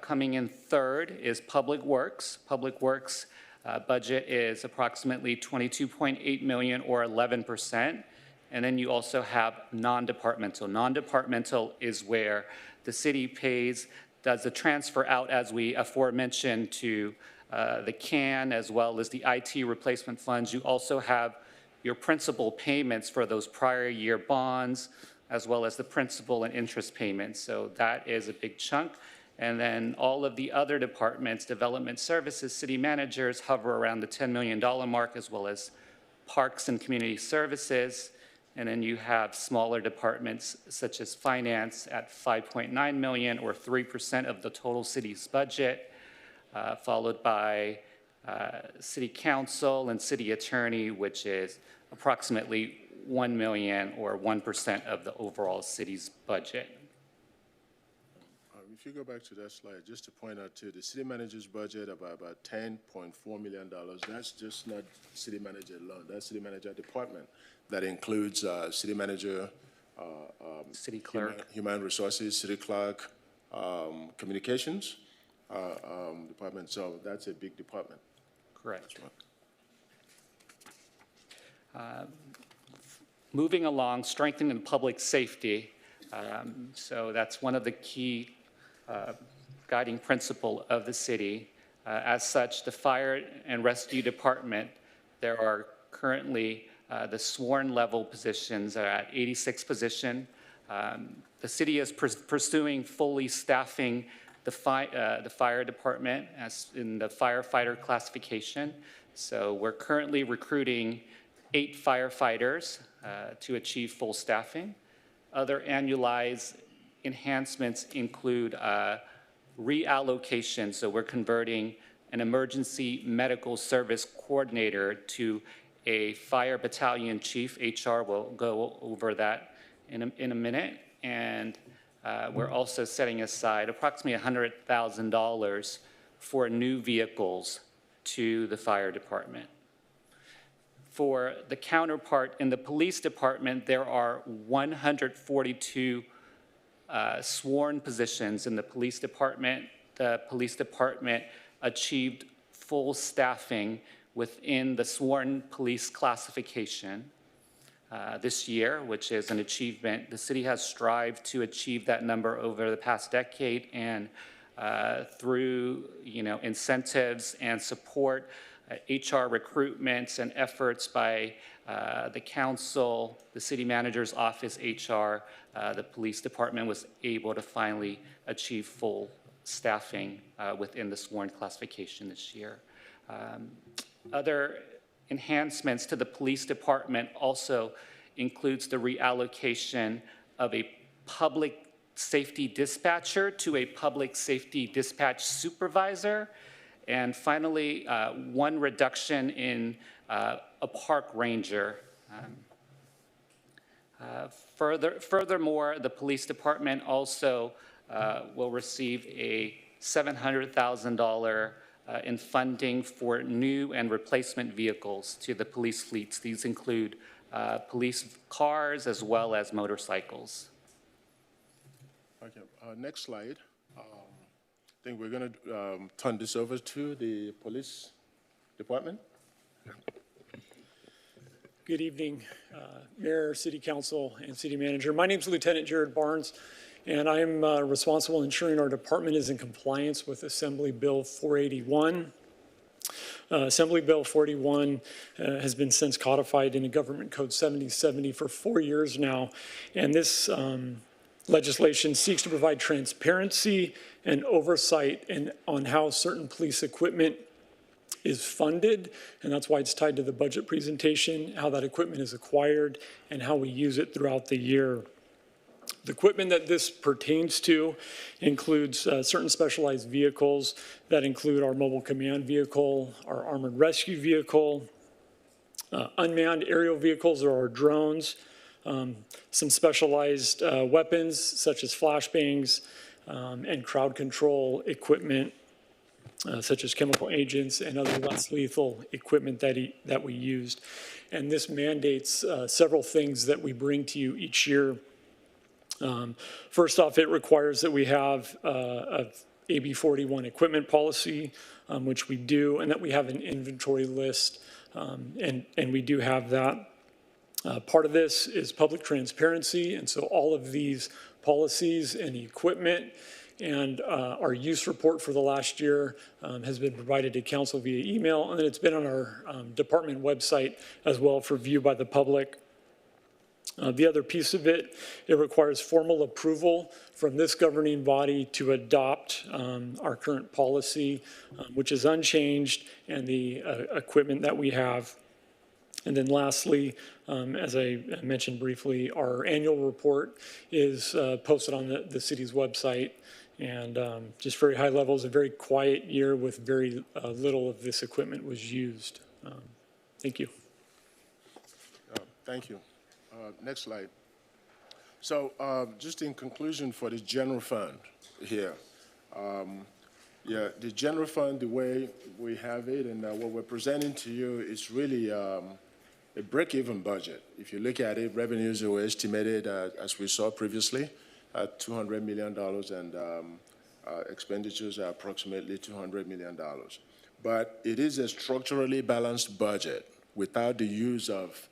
Coming in third is public works. Public works budget is approximately 22.8 million, or 11%. And then you also have non-departmental. Non-departmental is where the city does the transfer out, as we aforementioned, to the CAN, as well as the IT replacement funds. You also have your principal payments for those prior year bonds, as well as the principal and interest payments. So that is a big chunk. And then all of the other departments, development services, city managers, hover around the $10 million mark, as well as parks and community services. And then you have smaller departments such as finance at 5.9 million, or 3% of the total city's budget, followed by city council and city attorney, which is approximately 1 million, or 1% of the overall city's budget. If you go back to that slide, just to point out too, the city manager's budget of about $10.4 million, that's just not city manager alone, that's city manager department. That includes city manager, city clerk, human resources, city clerk, communications department. So that's a big department. Correct. Moving along, strengthening public safety. So that's one of the key guiding principle of the city. As such, the fire and rescue department, there are currently the sworn level positions are at 86 position. The city is pursuing fully staffing the fire department as in the firefighter classification. So we're currently recruiting 8 firefighters to achieve full staffing. Other annualized enhancements include reallocation. So we're converting an emergency medical service coordinator to a fire battalion chief. HR will go over that in a minute. And we're also setting aside approximately $100,000 for new vehicles to the fire department. For the counterpart in the police department, there are 142 sworn positions in the police department. The police department achieved full staffing within the sworn police classification this year, which is an achievement. The city has strived to achieve that number over the past decade, and through incentives and support HR recruitments and efforts by the council, the city manager's office, HR, the police department was able to finally achieve full staffing within the sworn classification this year. Other enhancements to the police department also includes the reallocation of a public safety dispatcher to a public safety dispatch supervisor. And finally, one reduction in a park ranger. Furthermore, the police department also will receive a $700,000 in funding for new and replacement vehicles to the police fleets. These include police cars as well as motorcycles. Okay, next slide. I think we're going to turn this over to the police department. Good evening, Mayor, City Council, and City Manager. My name is Lieutenant Jared Barnes, and I am responsible for ensuring our department is in compliance with Assembly Bill 481. Assembly Bill 481 has been since codified in the Government Code 7070 for 4 years now, and this legislation seeks to provide transparency and oversight on how certain police equipment is funded, and that's why it's tied to the budget presentation, how that equipment is acquired, and how we use it throughout the year. The equipment that this pertains to includes certain specialized vehicles that include our mobile command vehicle, our armored rescue vehicle, unmanned aerial vehicles or our drones, some specialized weapons such as flashbangs and crowd control equipment, such as chemical agents and other less lethal equipment that we used. And this mandates several things that we bring to you each year. First off, it requires that we have a AB 41 equipment policy, which we do, and that we have an inventory list, and we do have that. Part of this is public transparency, and so all of these policies and equipment and our use report for the last year has been provided to council via email, and then it's been on our department website as well for view by the public. The other piece of it, it requires formal approval from this governing body to adopt our current policy, which is unchanged, and the equipment that we have. And then lastly, as I mentioned briefly, our annual report is posted on the city's website, and just very high levels, a very quiet year with very little of this equipment was used. Thank you. Thank you. Next slide. So just in conclusion for the general fund here, the general fund, the way we have it and what we're presenting to you is really a break-even budget. If you look at it, revenues were estimated, as we saw previously, at $200 million, and expenditures are approximately $200 million. But it is a structurally balanced budget without the use of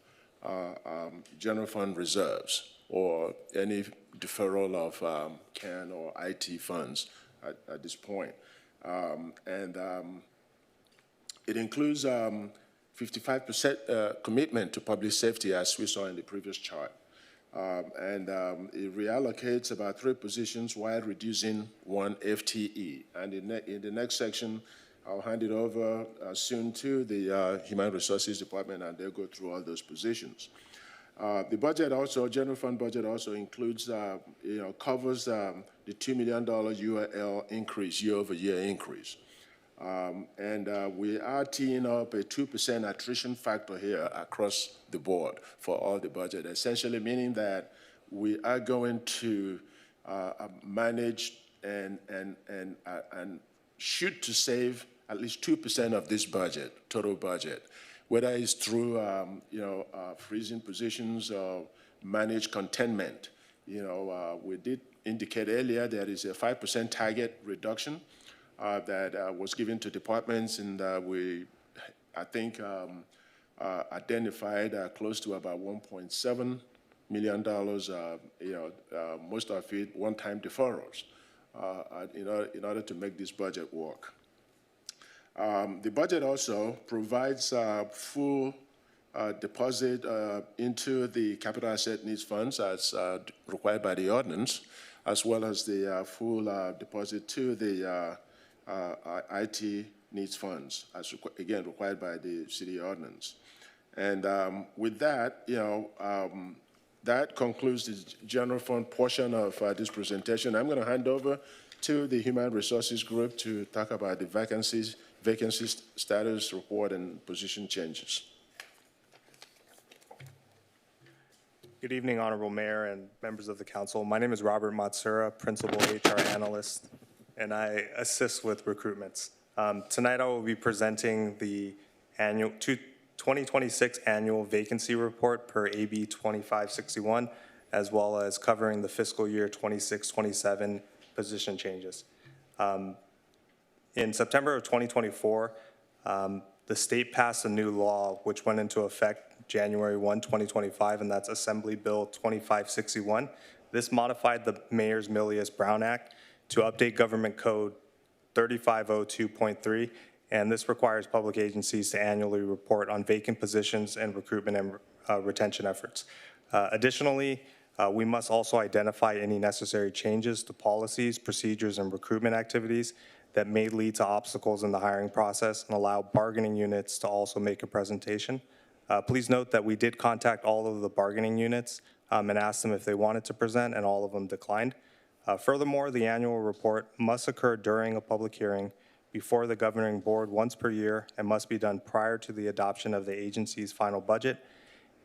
general fund reserves or any deferral of CAN or IT funds at this point. It includes 55% commitment to public safety, as we saw in the previous chart. It reallocates about 3 positions while reducing 1 FTE. And in the next section, I'll hand it over soon to the Human Resources Department, and they'll go through all those positions. The budget also, general fund budget also includes, covers the $2 million URL increase, year-over-year increase. We are teeing up a 2% attrition factor here across the board for all the budget, essentially meaning that we are going to manage and shoot to save at least 2% of this budget, total budget, whether it's through freezing positions or managed containment. We did indicate earlier there is a 5% target reduction that was given to departments, and we, I think, identified close to about $1.7 million, most of it one-time deferrals in order to make this budget work. The budget also provides full deposit into the capital asset needs funds as required by the ordinance, as well as the full deposit to the IT needs funds, as again required by the city ordinance. And with that, that concludes the general fund portion of this presentation. I'm going to hand over to the Human Resources Group to talk about the vacancy status report and position changes. Good evening, Honorable Mayor and members of the council. My name is Robert Matsura, Principal HR Analyst, and I assist with recruitments. Tonight I will be presenting the 2026 annual vacancy report per AB 2561, as well as covering the fiscal year 26-27 position changes. In September of 2024, the state passed a new law which went into effect January 1, 2025, and that's Assembly Bill 2561. This modified the Mayor's Milius-Brown Act to update Government Code 3502.3, and this requires public agencies to annually report on vacant positions and recruitment and retention efforts. Additionally, we must also identify any necessary changes to policies, procedures, and recruitment activities that may lead to obstacles in the hiring process and allow bargaining units to also make a presentation. Please note that we did contact all of the bargaining units and asked them if they wanted to present, and all of them declined. Furthermore, the annual report must occur during a public hearing before the governing board once per year and must be done prior to the adoption of the agency's final budget.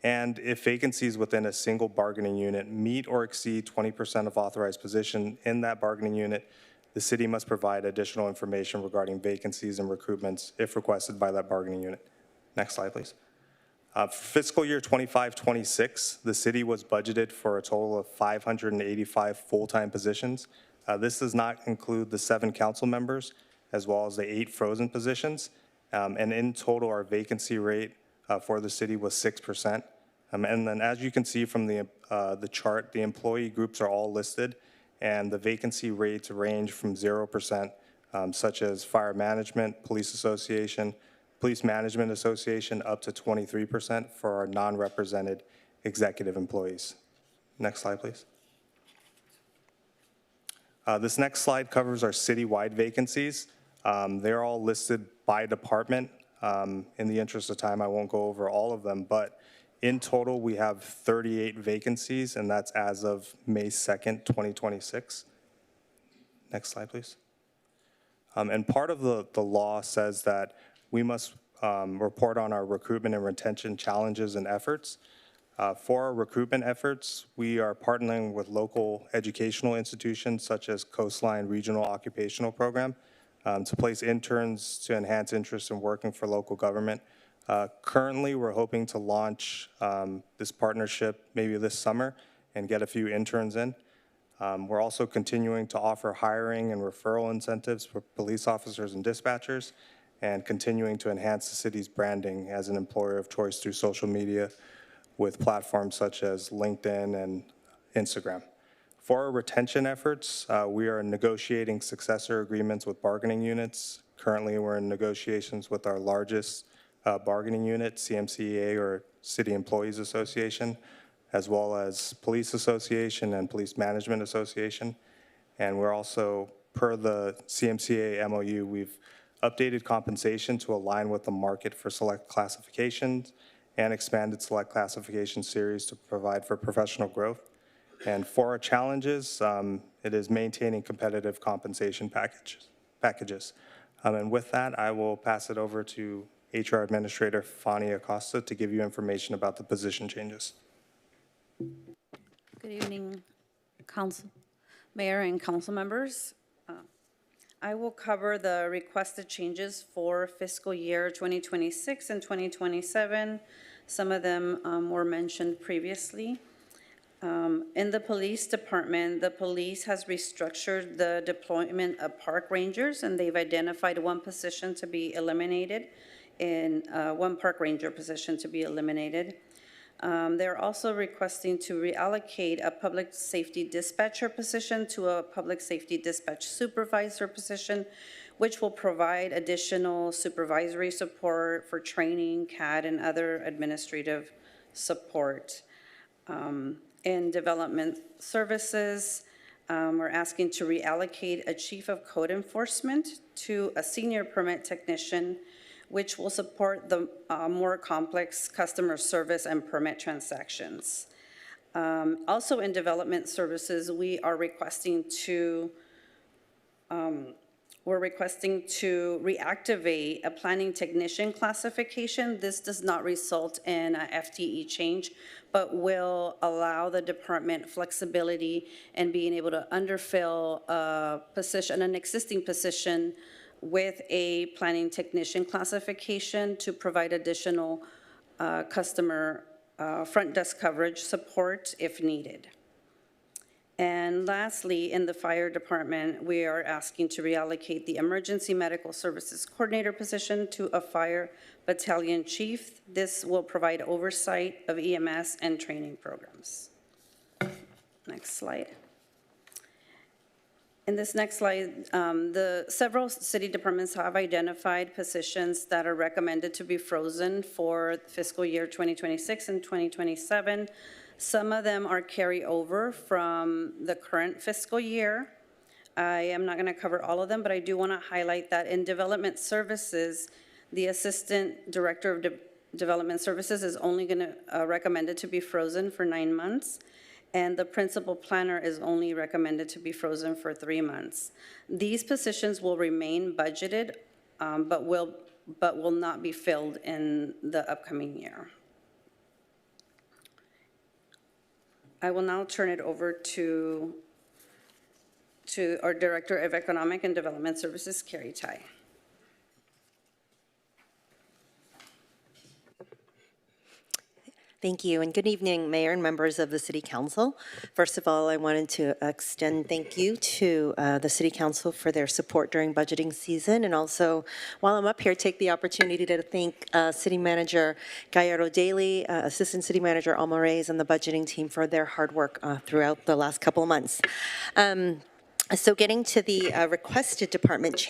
And if vacancies within a single bargaining unit meet or exceed 20% of authorized position in that bargaining unit, the city must provide additional information regarding vacancies and recruitments if requested by that bargaining unit. Next slide, please. For fiscal year 25-26, the city was budgeted for a total of 585 full-time positions. This does not include the 7 council members, as well as the 8 frozen positions. And in total, our vacancy rate for the city was 6%. And then as you can see from the chart, the employee groups are all listed, and the vacancy rates range from 0%, such as fire management, police association, Police Management Association, up to 23% for our non-represented executive employees. Next slide, please. This next slide covers our citywide vacancies. They're all listed by department. In the interest of time, I won't go over all of them, but in total, we have 38 vacancies, and that's as of May 2nd, 2026. Next slide, please. And part of the law says that we must report on our recruitment and retention challenges and efforts. For our recruitment efforts, we are partnering with local educational institutions such as Coastline Regional Occupational Program to place interns to enhance interest in working for local government. Currently, we're hoping to launch this partnership maybe this summer and get a few interns in. We're also continuing to offer hiring and referral incentives for police officers and dispatchers, and continuing to enhance the city's branding as an employer of choice through social media with platforms such as LinkedIn and Instagram. For our retention efforts, we are negotiating successor agreements with bargaining units. Currently, we're in negotiations with our largest bargaining unit, CMCEA, or City Employees Association, as well as Police Association and Police Management Association. And we're also, per the CMCEA MOU, we've updated compensation to align with the market for select classifications and expanded select classification series to provide for professional growth. And for our challenges, it is maintaining competitive compensation packages. And with that, I will pass it over to HR Administrator Fani Acosta to give you information about the position changes. Good evening, Council, Mayor and council members. I will cover the requested changes for fiscal year 2026 and 2027. Some of them were mentioned previously. In the police department, the police has restructured the deployment of park rangers, and they've identified one position to be eliminated, and one park ranger position to be eliminated. They're also requesting to reallocate a public safety dispatcher position to a public safety dispatch supervisor position, which will provide additional supervisory support for training, CAD, and other administrative support. In development services, we're asking to reallocate a chief of code enforcement to a senior permit technician, which will support the more complex customer service and permit transactions. Also in development services, we are requesting to reactivate a planning technician classification. This does not result in a FTE change, but will allow the department flexibility and being able to underfill a position, an existing position with a planning technician classification to provide additional customer front desk coverage support if needed. And lastly, in the fire department, we are asking to reallocate the emergency medical services coordinator position to a fire battalion chief. This will provide oversight of EMS and training programs. Next slide. In this next slide, the several city departments have identified positions that are recommended to be frozen for fiscal year 2026 and 2027. Some of them are carryover from the current fiscal year. I am not going to cover all of them, but I do want to highlight that in development services, the assistant director of development services is only going to recommended to be frozen for 9 months. And the principal planner is only recommended to be frozen for 3 months. These positions will remain budgeted, but will not be filled in the upcoming year. I will now turn it over to our Director of Economic and Development Services, Carrie Tai. Thank you, and good evening, Mayor and members of the City Council. First of all, I wanted to extend thank you to the City Council for their support during budgeting season, and also, while I'm up here, take the opportunity to thank City Manager Gallardo Daly, Assistant City Manager Alma Reyes, and the budgeting team for their hard work throughout the last couple of months. So getting to the requested department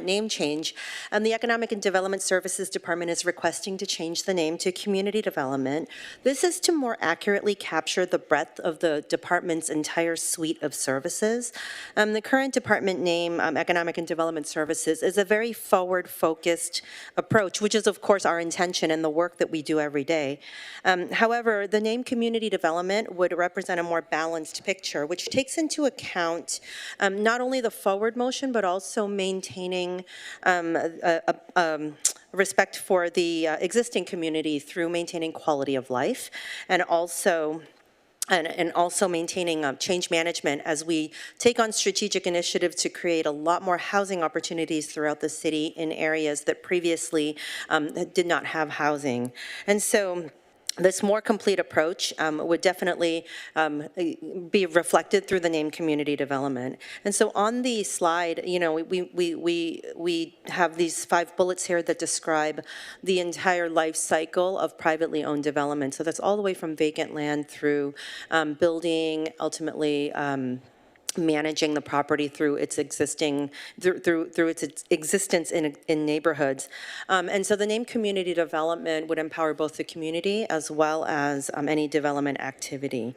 name change, the Economic and Development Services Department is requesting to change the name to Community Development. This is to more accurately capture the breadth of the department's entire suite of services. The current department name, Economic and Development Services, is a very forward-focused approach, which is, of course, our intention and the work that we do every day. However, the name Community Development would represent a more balanced picture, which takes into account not only the forward motion, but also maintaining respect for the existing community through maintaining quality of life, and also maintaining change management as we take on strategic initiatives to create a lot more housing opportunities throughout the city in areas that previously did not have housing. And so this more complete approach would definitely be reflected through the name Community Development. And so on the slide, you know, we have these 5 bullets here that describe the entire life cycle of privately owned development. So that's all the way from vacant land through building, ultimately managing the property through its existing, through its existence in neighborhoods. And so the name Community Development would empower both the community as well as any development activity.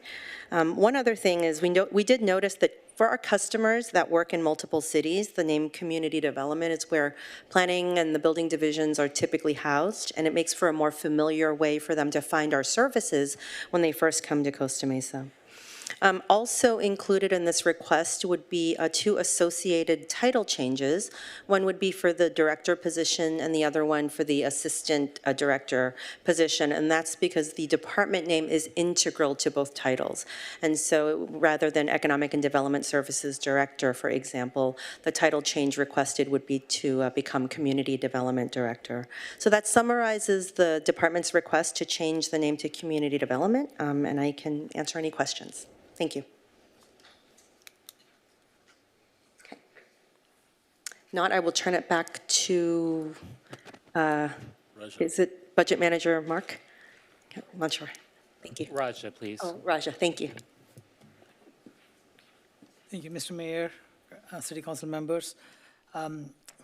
One other thing is we did notice that for our customers that work in multiple cities, the name Community Development is where planning and the building divisions are typically housed, and it makes for a more familiar way for them to find our services when they first come to Costa Mesa. Also included in this request would be 2 associated title changes. One would be for the director position and the other one for the assistant director position, and that's because the department name is integral to both titles. And so rather than Economic and Development Services Director, for example, the title change requested would be to become Community Development Director. So that summarizes the department's request to change the name to Community Development, and I can answer any questions. Thank you. Okay. Not, I will turn it back to, is it Budget Manager Mark? I'm not sure. Thank you. Raja, please. Oh, Raja, thank you. Thank you, Mr. Mayor, City Council members.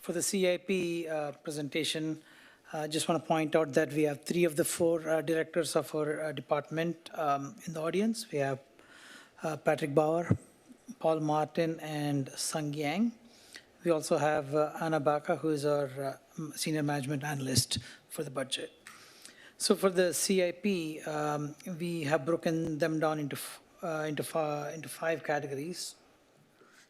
For the CIP presentation, I just want to point out that we have 3 of the 4 directors of our department in the audience. We have Patrick Bauer, Paul Martin, and Sung Yang. We also have Anna Baca, who is our senior management analyst for the budget. So for the CIP, we have broken them down into 5 categories.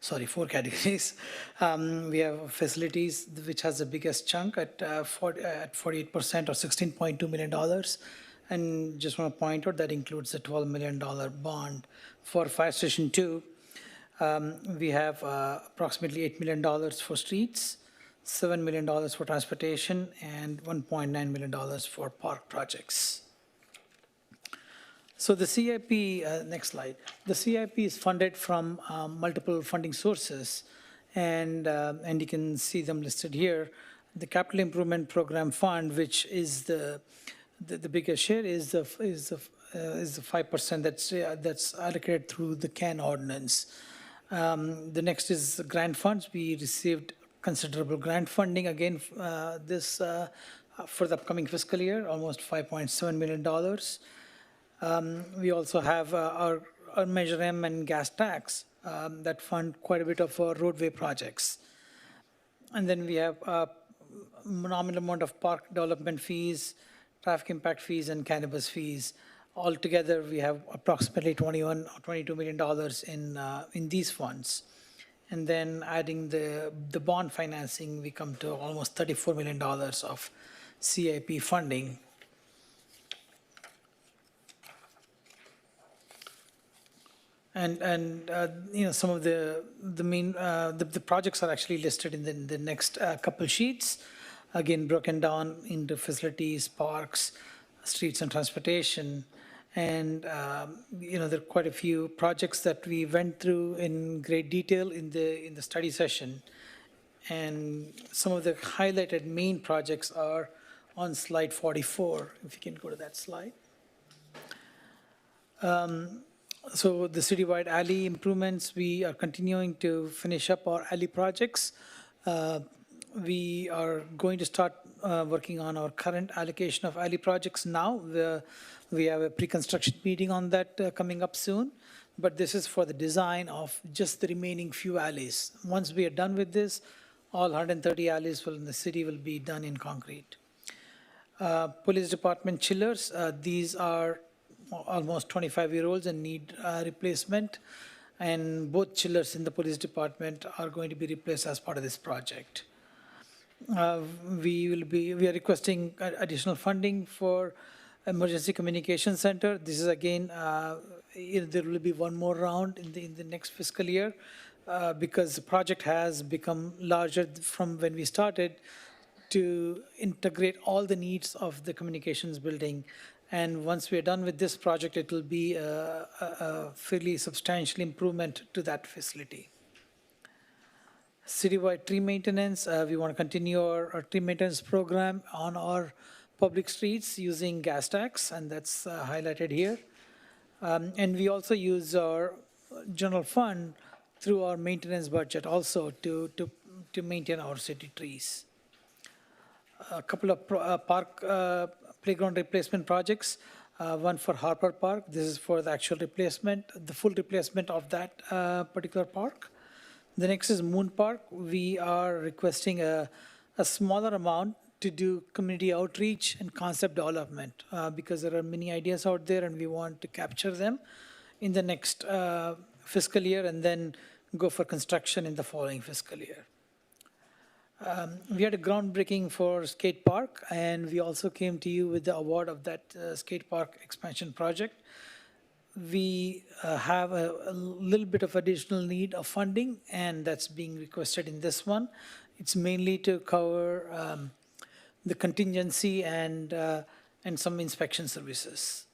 Sorry, 4 categories. We have facilities, which has the biggest chunk at 48% or $16.2 million. And just want to point out that includes the $12 million bond for Fire Station 2. We have approximately $8 million for streets, $7 million for transportation, and $1.9 million for park projects. So the CIP, next slide. The CIP is funded from multiple funding sources, and you can see them listed here. The Capital Improvement Program Fund, which is the biggest share, is the 5% that's allocated through the CAN ordinance. The next is the grant funds. We received considerable grant funding again for the upcoming fiscal year, almost $5.7 million. We also have our Measure M and gas tax that fund quite a bit of our roadway projects. And then we have a nominal amount of park development fees, traffic impact fees, and cannabis fees. Altogether, we have approximately $21 or $22 million in these funds. And then adding the bond financing, we come to almost $34 million of CIP funding. And you know, some of the main the projects are actually listed in the next couple sheets, again broken down into facilities, parks, streets, and transportation. And you know, there are quite a few projects that we went through in great detail in the study session. And some of the highlighted main projects are on slide 44. If you can go to that slide. So the citywide alley improvements, we are continuing to finish up our alley projects. We are going to start working on our current allocation of alley projects now. We have a pre-construction meeting on that coming up soon, but this is for the design of just the remaining few alleys. Once we are done with this, all 130 alleys in the city will be done in concrete. Police department chillers, these are almost 25-year-olds and need replacement, and both chillers in the police department are going to be replaced as part of this project. We are requesting additional funding for emergency communication center. This is again, there will be one more round in the next fiscal year because the project has become larger from when we started to integrate all the needs of the communications building. And once we are done with this project, it will be a fairly substantial improvement to that facility. Citywide tree maintenance, we want to continue our tree maintenance program on our public streets using gas tax, and that's highlighted here. And we also use our general fund through our maintenance budget also to maintain our city trees. A couple of park playground replacement projects, one for Harper Park. This is for the actual replacement, the full replacement of that particular park. The next is Moon Park. We are requesting a smaller amount to do community outreach and concept development because there are many ideas out there and we want to capture them in the next fiscal year and then go for construction in the following fiscal year. We had a groundbreaking for skate park, and we also came to you with the award of that skate park expansion project. We have a little bit of additional need of funding, and that's being requested in this one. It's mainly to cover the contingency and some inspection services.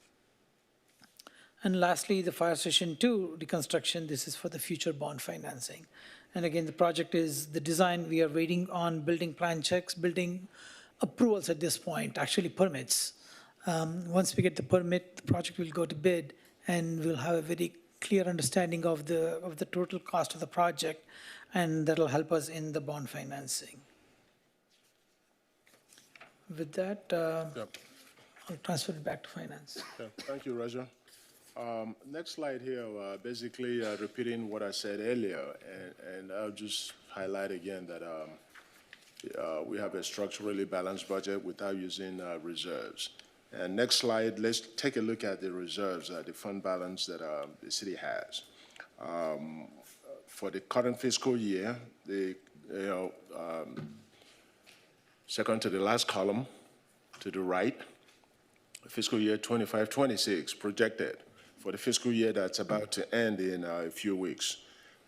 And lastly, the Fire Station 2 reconstruction. This is for the future bond financing. And again, the project is the design. We are waiting on building plan checks, building approvals at this point, actually permits. Once we get the permit, the project will go to bid, and we'll have a very clear understanding of the total cost of the project and that'll help us in the bond financing. With that, I'll transfer it back to finance. Okay, thank you, Roger. Next slide here, basically repeating what I said earlier, and I'll just highlight again that we have a structurally balanced budget without using reserves. And next slide, let's take a look at the reserves, the fund balance that the city has. For the current fiscal year, second to the last column to the right, fiscal year 25-26 projected for the fiscal year that's about to end in a few weeks.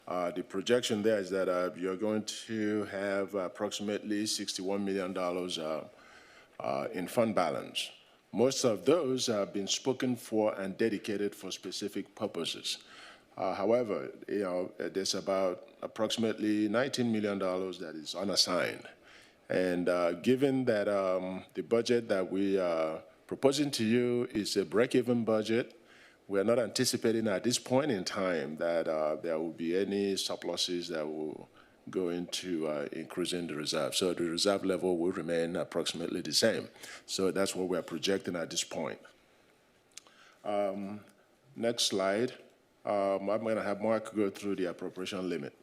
The projection there is that you're going to have approximately $61 million in fund balance. Most of those have been spoken for and dedicated for specific purposes. However, there's about approximately $19 million that is unassigned. And given that the budget that we are proposing to you is a break-even budget, we're not anticipating at this point in time that there will be any surpluses that will go into increasing the reserve. So the reserve level will remain approximately the same. So that's what we're projecting at this point. Next slide. I'm going to have Mark go through the appropriation limit.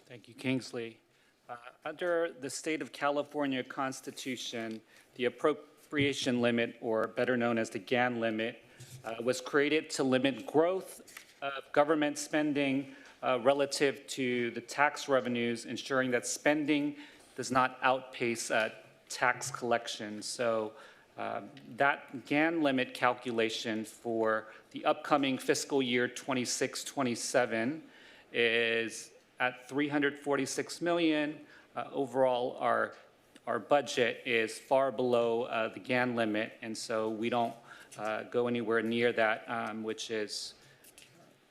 Thank you, Kingsley. Under the State of California Constitution, the appropriation limit, or better known as the GAN limit, was created to limit growth of government spending relative to the tax revenues, ensuring that spending does not outpace tax collection. So that GAN limit calculation for the upcoming fiscal year 26-27 is at $346 million. Overall, our budget is far below the GAN limit, and so we don't go anywhere near that, which is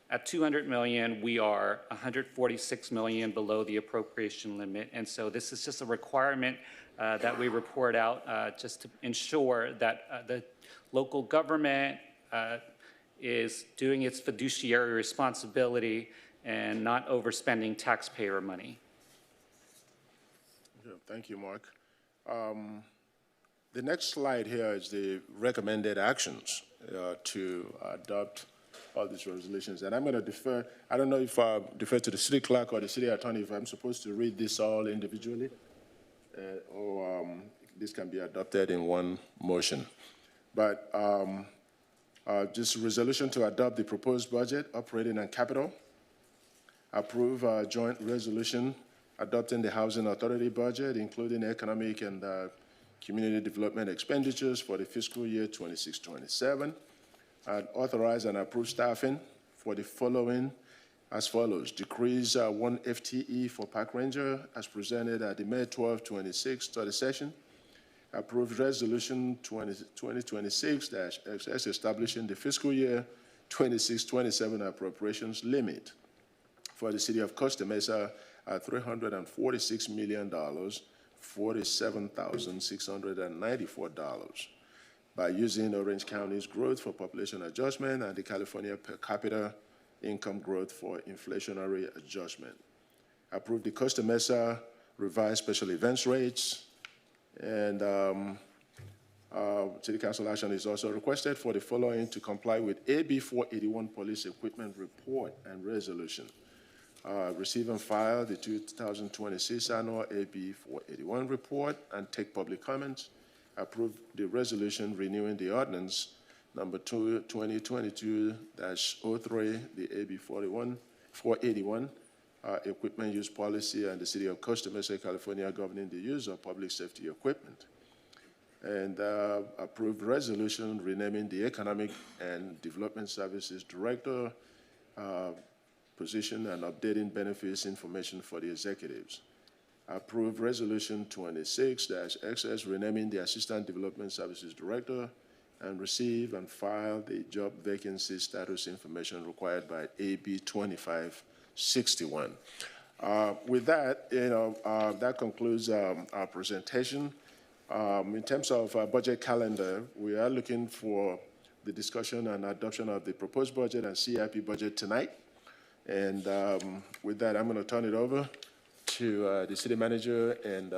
at $200 million, we are $146 million below the appropriation limit. And so this is just a requirement that we report out just to ensure that the local government is doing its fiduciary responsibility and not overspending taxpayer money. Okay, thank you, Mark. The next slide here is the recommended actions to adopt all these resolutions. And I'm going to defer, I don't know if I defer to the city clerk or the city attorney if I'm supposed to read this all individually, or this can be adopted in one motion. But just a resolution to adopt the proposed budget, operating and capital, approve a joint resolution adopting the Housing Authority budget, including economic and community development expenditures for the fiscal year 26-27, and authorize and approve staffing for the following as follows. Decrease 1 FTE for Park Ranger as presented at the May 12, 26 study session. Approve resolution 2026-XS establishing the fiscal year 26-27 appropriations limit for the city of Costa Mesa at $346 million, $47,694 by using Orange County's growth for population adjustment and the California per capita income growth for inflationary adjustment. Approve the Costa Mesa revised special events rates, and City Council action is also requested for the following to comply with AB 481 police equipment report and resolution. Receive and file the 2026 annual AB 481 report and take public comments. Approve the resolution renewing the ordinance number 2022-03, the AB 481 equipment use policy, and the city of Costa Mesa, California, governing the use of public safety equipment. And approve resolution renaming the Economic and Development Services Director position and updating benefits information for the executives. Approve resolution 26-XS renaming the Assistant Development Services Director and receive and file the job vacancy status information required by AB 2561. With that, that concludes our presentation. In terms of budget calendar, we are looking for the discussion and adoption of the proposed budget and CIP budget tonight. And with that, I'm going to turn it over to the city manager and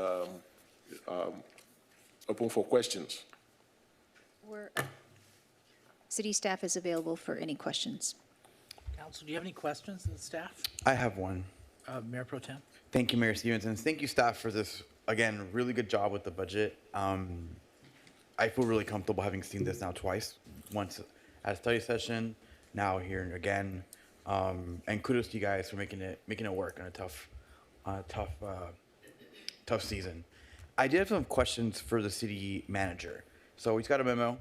open for questions. City staff is available for any questions. Council, do you have any questions of the staff? I have one. Mayor Pro Tem? Thank you, Mayor Stevens. Thank you, staff, for this, again, really good job with the budget. I feel really comfortable having seen this now twice, once at a study session, now here again. And kudos to you guys for making it work on a tough season. I did have some questions for the city manager. So we've got a memo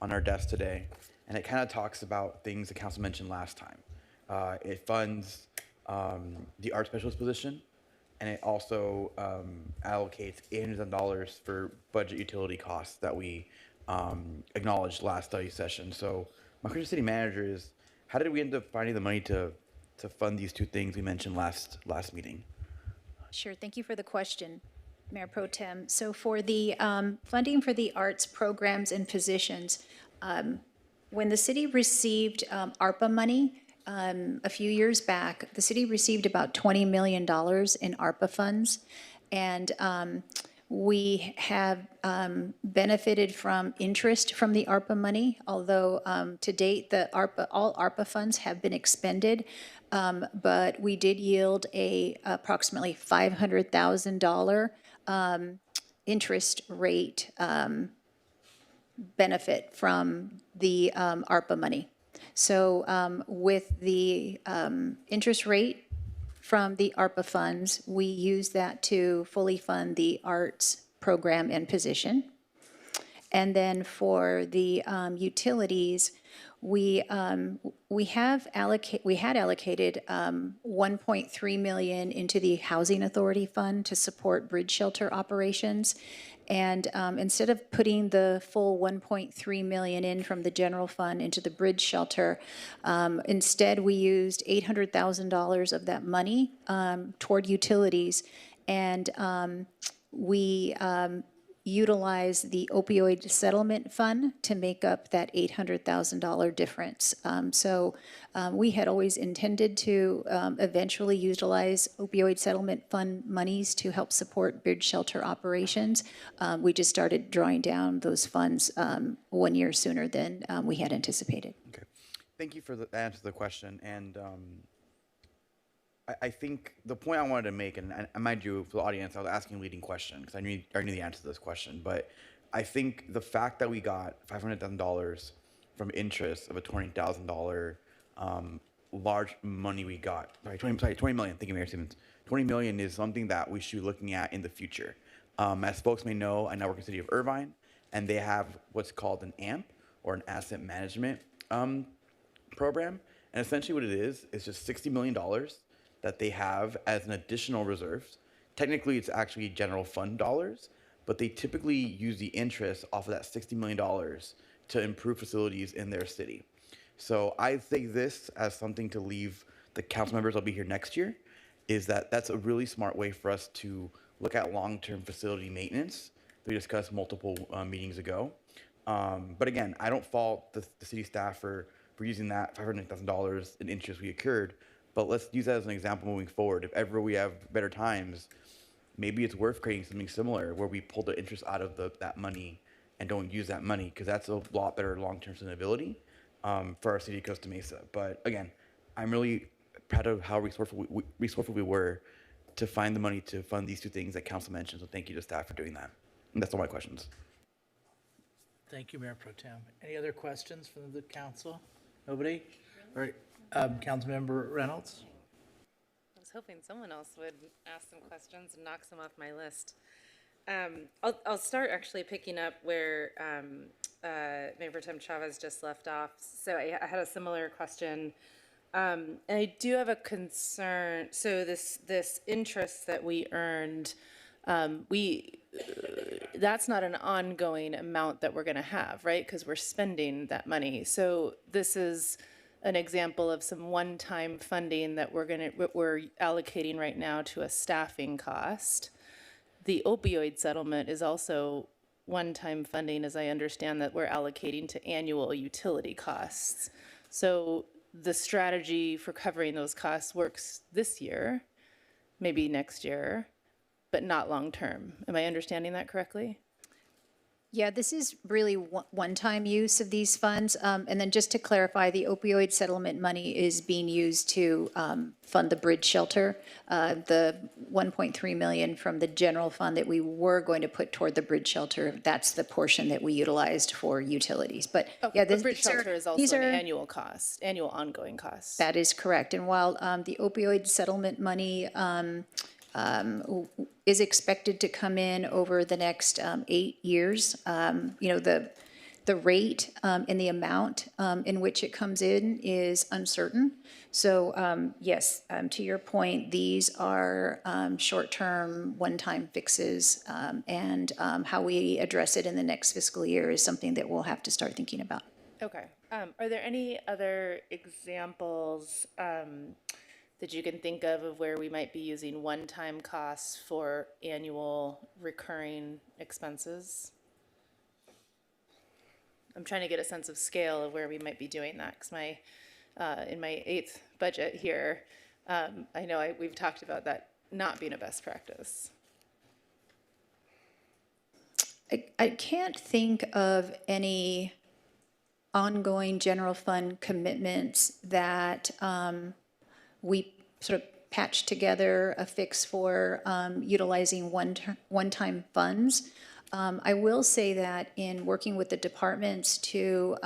on our desk today, and it kind of talks about things the council mentioned last time. It funds the art specialist position, and it also allocates $800,000 for budget utility costs that we acknowledged last study session. So my question to city manager is, how did we end up finding the money to fund these two things we mentioned last meeting? Sure, thank you for the question, Mayor Pro Tem. So for the funding for the arts programs and positions, when the city received ARPA money a few years back, the city received about $20 million in ARPA funds. And we have benefited from interest from the ARPA money, although to date, all ARPA funds have been expended. But we did yield a approximately $500,000 interest rate benefit from the ARPA money. So with the interest rate from the ARPA funds, we use that to fully fund the arts program and position. And then for the utilities, we had allocated $1.3 million into the Housing Authority Fund to support bridge shelter operations. And instead of putting the full $1.3 million in from the general fund into the bridge shelter, instead we used $800,000 of that money toward utilities, and we utilized the opioid settlement fund to make up that $800,000 difference. So we had always intended to eventually utilize opioid settlement fund monies to help support bridge shelter operations. We just started drawing down those funds 1 year sooner than we had anticipated. Okay. Thank you for the answer to the question. And I think the point I wanted to make, and mind you, for the audience, I was asking a leading question because I knew the answer to this question. But I think the fact that we got $500,000 from interest of a $20,000 large money we got, 20 million, thank you, Mayor Stevens. 20 million is something that we should be looking at in the future. As folks may know, I now work in the city of Irvine, and they have what's called an AMP, or an asset management program. And essentially what it is just $60 million that they have as an additional reserves. Technically, it's actually general fund dollars, but they typically use the interest off of that $60 million to improve facilities in their city. So I think this as something to leave the council members, I'll be here next year, is that's a really smart way for us to look at long-term facility maintenance. We discussed multiple meetings ago. But again, I don't fault the city staff for using that $500,000 in interest we accrued. But let's use that as an example moving forward. If ever we have better times, maybe it's worth creating something similar where we pull the interest out of that money and don't use that money, because that's a lot better long-term sustainability for our city of Costa Mesa. But again, I'm really proud of how resourceful we were to find the money to fund these two things that council mentioned. So thank you to staff for doing that. And that's all my questions. Thank you, Mayor Pro Tem. Any other questions from the council? Nobody? All right. Councilmember Reynolds? I was hoping someone else would ask some questions and knock some off my list. I'll start actually picking up where Mayor Pro Tem Chavez just left off. So I had a similar question. And I do have a concern. So this interest that we earned, that's not an ongoing amount that we're going to have, right? Because we're spending that money. So this is an example of some one-time funding that we're allocating right now to a staffing cost. The opioid settlement is also one-time funding, as I understand, that we're allocating to annual utility costs. So the strategy for covering those costs works this year, maybe next year, but not long-term. Am I understanding that correctly? Yeah, this is really one-time use of these funds. And then just to clarify, the opioid settlement money is being used to fund the bridge shelter. The 1.3 million from the general fund that we were going to put toward the bridge shelter, that's the portion that we utilized for utilities. But yeah, The bridge shelter is also an annual cost, annual ongoing cost. that is correct. And while the opioid settlement money is expected to come in over the next 8 years. The rate and the amount in which it comes in is uncertain. So yes, to your point, these are short-term, one-time fixes, and how we address it in the next fiscal year is something that we'll have to start thinking about. Okay. Are there any other examples that you can think of where we might be using one-time costs for annual recurring expenses? I'm trying to get a sense of scale of where we might be doing that, because in my 8th budget here, I know we've talked about that not being a best practice. I can't think of any ongoing general fund commitments that we sort of patched together a fix for utilizing one-time funds. I will say that in working with the departments to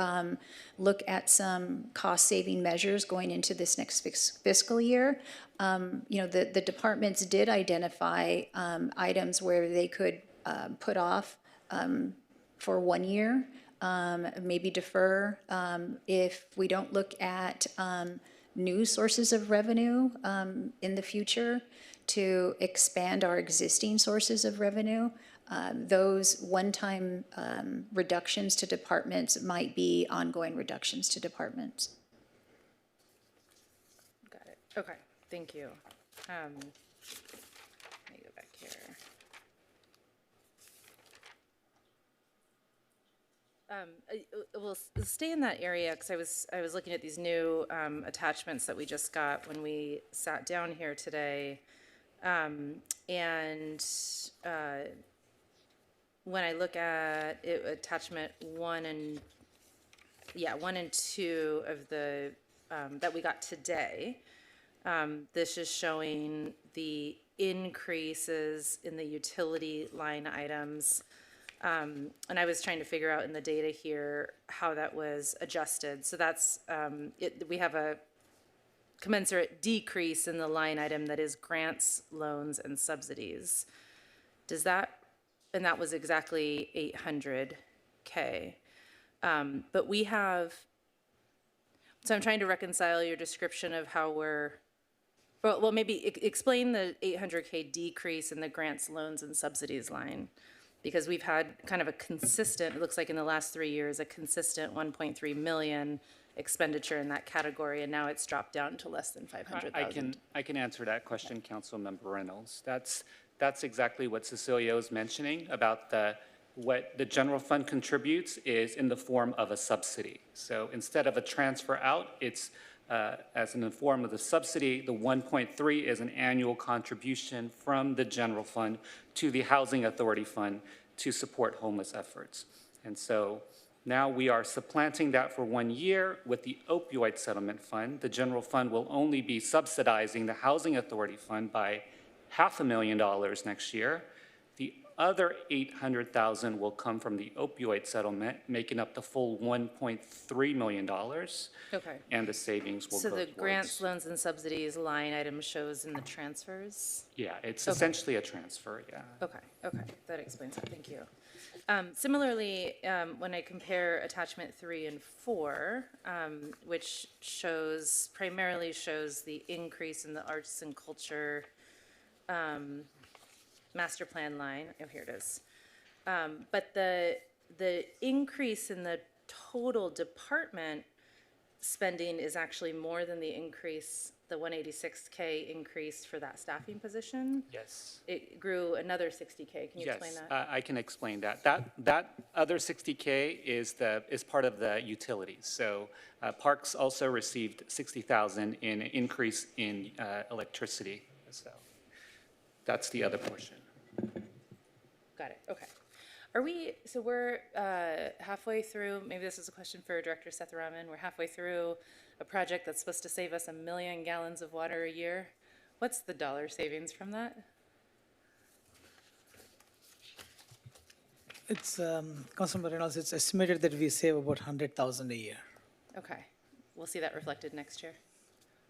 look at some cost-saving measures going into this next fiscal year, the departments did identify items where they could put off for 1 year, maybe defer if we don't look at new sources of revenue in the future to expand our existing sources of revenue. Those one-time reductions to departments might be ongoing reductions to departments. Got it. Okay. Thank you. Let me go back here. We'll stay in that area because I was looking at these new attachments that we just got when we sat down here today, and when I look at it, attachment 1 and 2 of the that we got today, this is showing the increases in the utility line items. And I was trying to figure out in the data here how that was adjusted. So that's, we have a commensurate decrease in the line item that is grants, loans, and subsidies. Does that, and that was exactly 800K. But we have, so I'm trying to reconcile your description of how well, maybe explain the 800K decrease in the grants, loans, and subsidies line. Because we've had kind of a consistent, it looks like in the last 3 years, a consistent 1.3 million expenditure in that category, and now it's dropped down to less than 500,000. I can answer that question, Councilmember Reynolds. That's exactly what Cecilia was mentioning about what the general fund contributes is in the form of a subsidy. So instead of a transfer out, it's as in the form of the subsidy. The 1.3 is an annual contribution from the general fund to the Housing Authority Fund to support homeless efforts. And so now we are supplanting that for 1 year with the opioid settlement fund. The general fund will only be subsidizing the Housing Authority Fund by $500,000 next year. The other $800,000 will come from the opioid settlement, making up the full $1.3 million. Okay. And the savings will go So the towards, grants, loans, and subsidies line item shows in the transfers? Yeah, it's essentially a transfer, yeah. Okay, that explains it, thank you. Similarly, when I compare attachment 3 and 4, which primarily shows the increase in the arts and culture master plan line, oh, here it is. But the increase in the total department spending is actually more than the increase the 186K increase for that staffing position. Yes. It grew another 60K. Can you explain Yes, that? I can explain that. That other 60K is part of the utilities. So Parks also received 60,000 in increase in electricity. So that's the other portion. Got it, okay. So we're halfway through, maybe this is a question for Director Sethuraman, we're halfway through a project that's supposed to save us 1 million gallons of water a year. What's the dollar savings from that? It's, Councilmember Reynolds, it's estimated that we save about 100,000 a year. Okay, we'll see that reflected next year.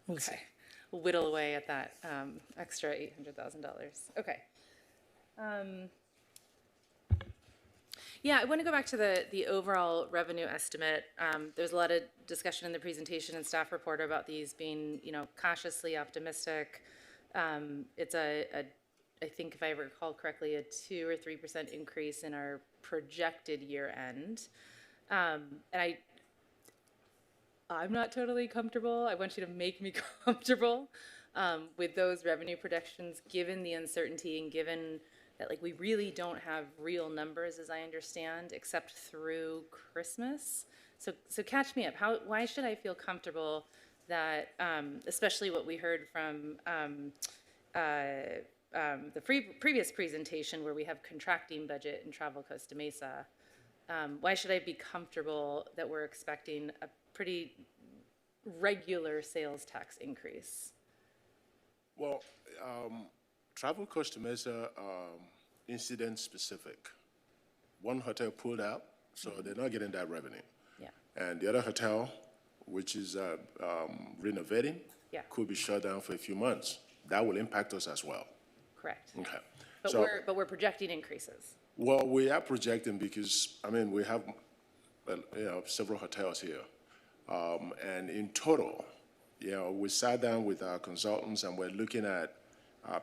We'll see. Okay, we'll whittle away at that extra $800,000. Okay. Yeah, I want to go back to the overall revenue estimate. There's a lot of discussion in the presentation and staff report about these being, cautiously optimistic. It's I think if I recall correctly, a 2 or 3% increase in our projected year end. And I'm not totally comfortable. I want you to make me comfortable with those revenue projections, given the uncertainty and given that we really don't have real numbers, as I understand, except through Christmas. So catch me up. Why should I feel comfortable that, especially what we heard from the previous presentation where we have contracting budget and travel Costa Mesa, why should I be comfortable that we're expecting a pretty regular sales tax increase? Well, Travel Costa Mesa, incident specific. One hotel pulled out, so they're not getting that revenue. Yeah. And the other hotel, which is renovating, could be shut down for a few months. That will impact us as well. Correct. Okay. But we're projecting increases. Well, we are projecting because, we have several hotels here. And in total, we sat down with our consultants and we're looking at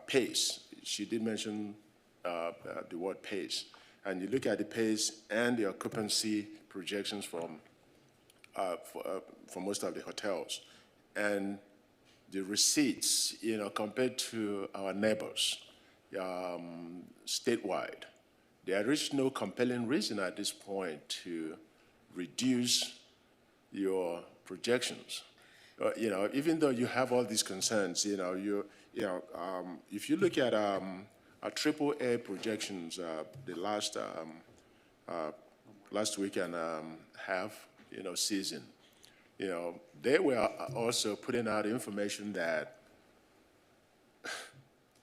pace. She did mention the word pace. And you look at the pace and the occupancy projections for most of the hotels. And the receipts, compared to our neighbors statewide, there is no compelling reason at this point to reduce your projections. Even though you have all these concerns, if you look at our AAA projections, the last week and half, season, they were also putting out information that,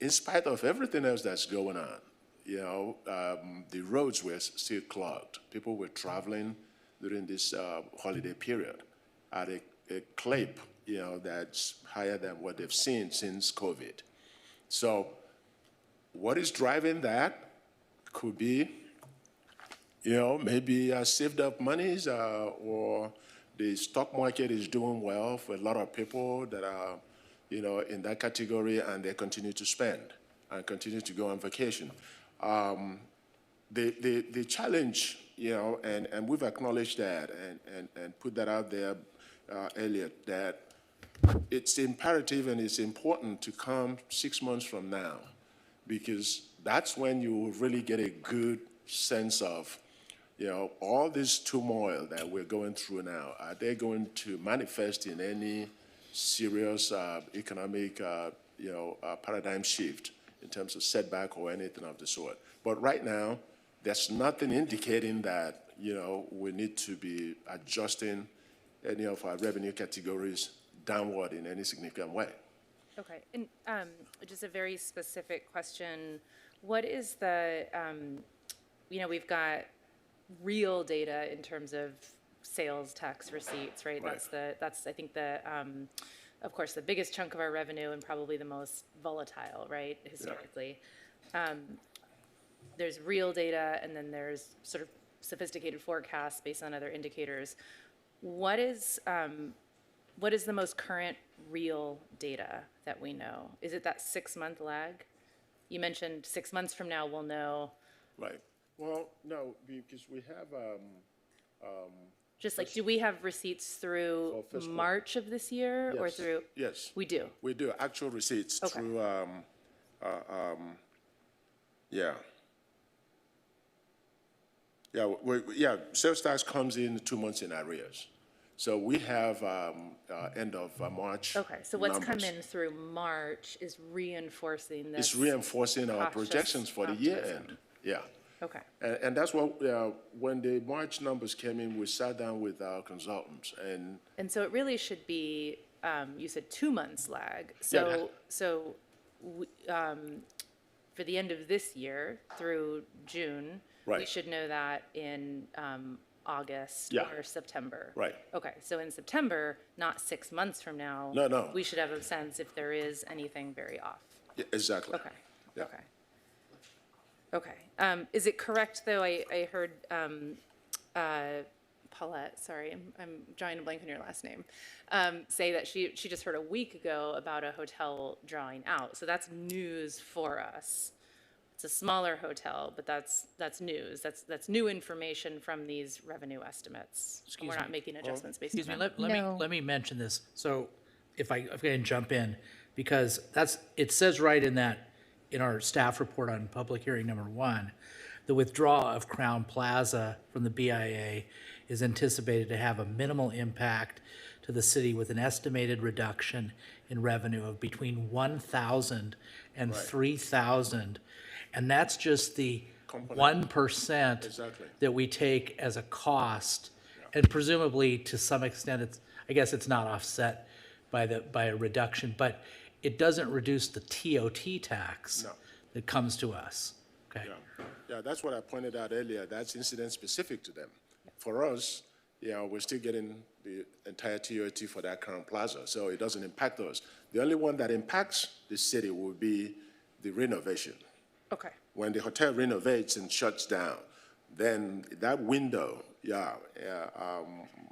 in spite of everything else that's going on, the roads were still clogged. People were traveling during this holiday period at a clip, that's higher than what they've seen since COVID. So what is driving that could be, maybe saved up monies or the stock market is doing well for a lot of people that are, in that category, and they continue to spend and continue to go on vacation. The challenge, and we've acknowledged that and put that out there earlier, that it's imperative and it's important to come 6 months from now, because that's when you will really get a good sense of, all this turmoil that we're going through now. Are they going to manifest in any serious economic, paradigm shift in terms of setback or anything of the sort? But right now, there's nothing indicating that, we need to be adjusting any of our revenue categories downward in any significant way. Okay, and just a very specific question. What is the, we've got real data in terms of sales tax receipts, right? Right. That's I think of course, the biggest chunk of our revenue and probably the most volatile, right, historically. Yeah. There's real data, and then there's sort of sophisticated forecasts based on other indicators. What is the most current real data that we know? Is it that 6-month lag? You mentioned 6 months from now we'll know. Right. Well, no, because we have Just like, do we have receipts through For fiscal- March of this year or Yes. through? Yes. We do. We do, actual receipts Okay. through, yeah. Yeah, sales tax comes in 2 months in arrears. So we have end of March. Okay, so what's come numbers. in through March is reinforcing this. It's reinforcing our cautious projections for the year optimism. end. Yeah. Okay, And that's what, when the March numbers came in, we sat down with our consultants and and so it really should be, you said 2 months lag. Yeah. For the end of this year through June, we Right. should know that in August Yeah. or September. Right. Okay, so in September, not 6 months from now. No. We should have a sense if there is anything very off. Yeah, exactly. Okay. Yeah. Okay. Okay. Is it correct, though, I heard Paulette, sorry, I'm drawing a blank on your last name, say that she just heard a week ago about a hotel drawing out. So that's news for us. It's a smaller hotel, but that's news. That's new information from these revenue estimates. Excuse We're me. not making adjustments based Excuse me, on that. let me mention this. So if I can jump in, because it says right in our staff report on public hearing number 1, the withdrawal of Crown Plaza from the BIA is anticipated to have a minimal impact to the city with an estimated reduction in revenue of between 1,000 and 3,000. And that's just the 1% Exactly. that we take as a cost. And presumably, to some extent, I guess it's not offset by a reduction, but it doesn't reduce the TOT tax that comes to us. Okay. Yeah, that's what I pointed out earlier. That's incident specific to them. For us, we're still getting the entire TOT for that current plaza, so it doesn't impact us. The only one that impacts the city will be the renovation. Okay. When the hotel renovates and shuts down, then that window,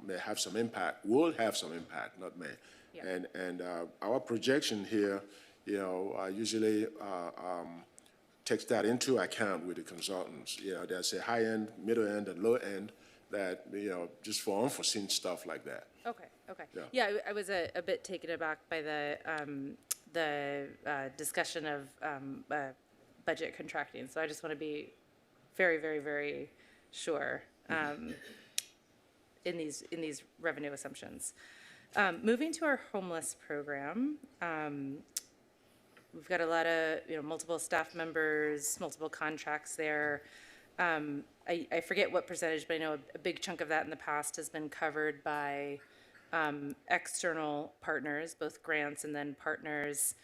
may have some impact, will have some impact, not may. Yeah. And our projection here, I usually takes that into account with the consultants. There's a high end, middle end, and low end that, just for unforeseen stuff like that. Okay. Yeah. Yeah, I was a bit taken aback by the discussion of budget contracting. So I just want to be very, very, very sure in these revenue assumptions. Moving to our homeless program, we've got a lot of multiple staff members, multiple contracts there. I forget what percentage, but I know a big chunk of that in the past has been covered by external partners, both grants and then partners.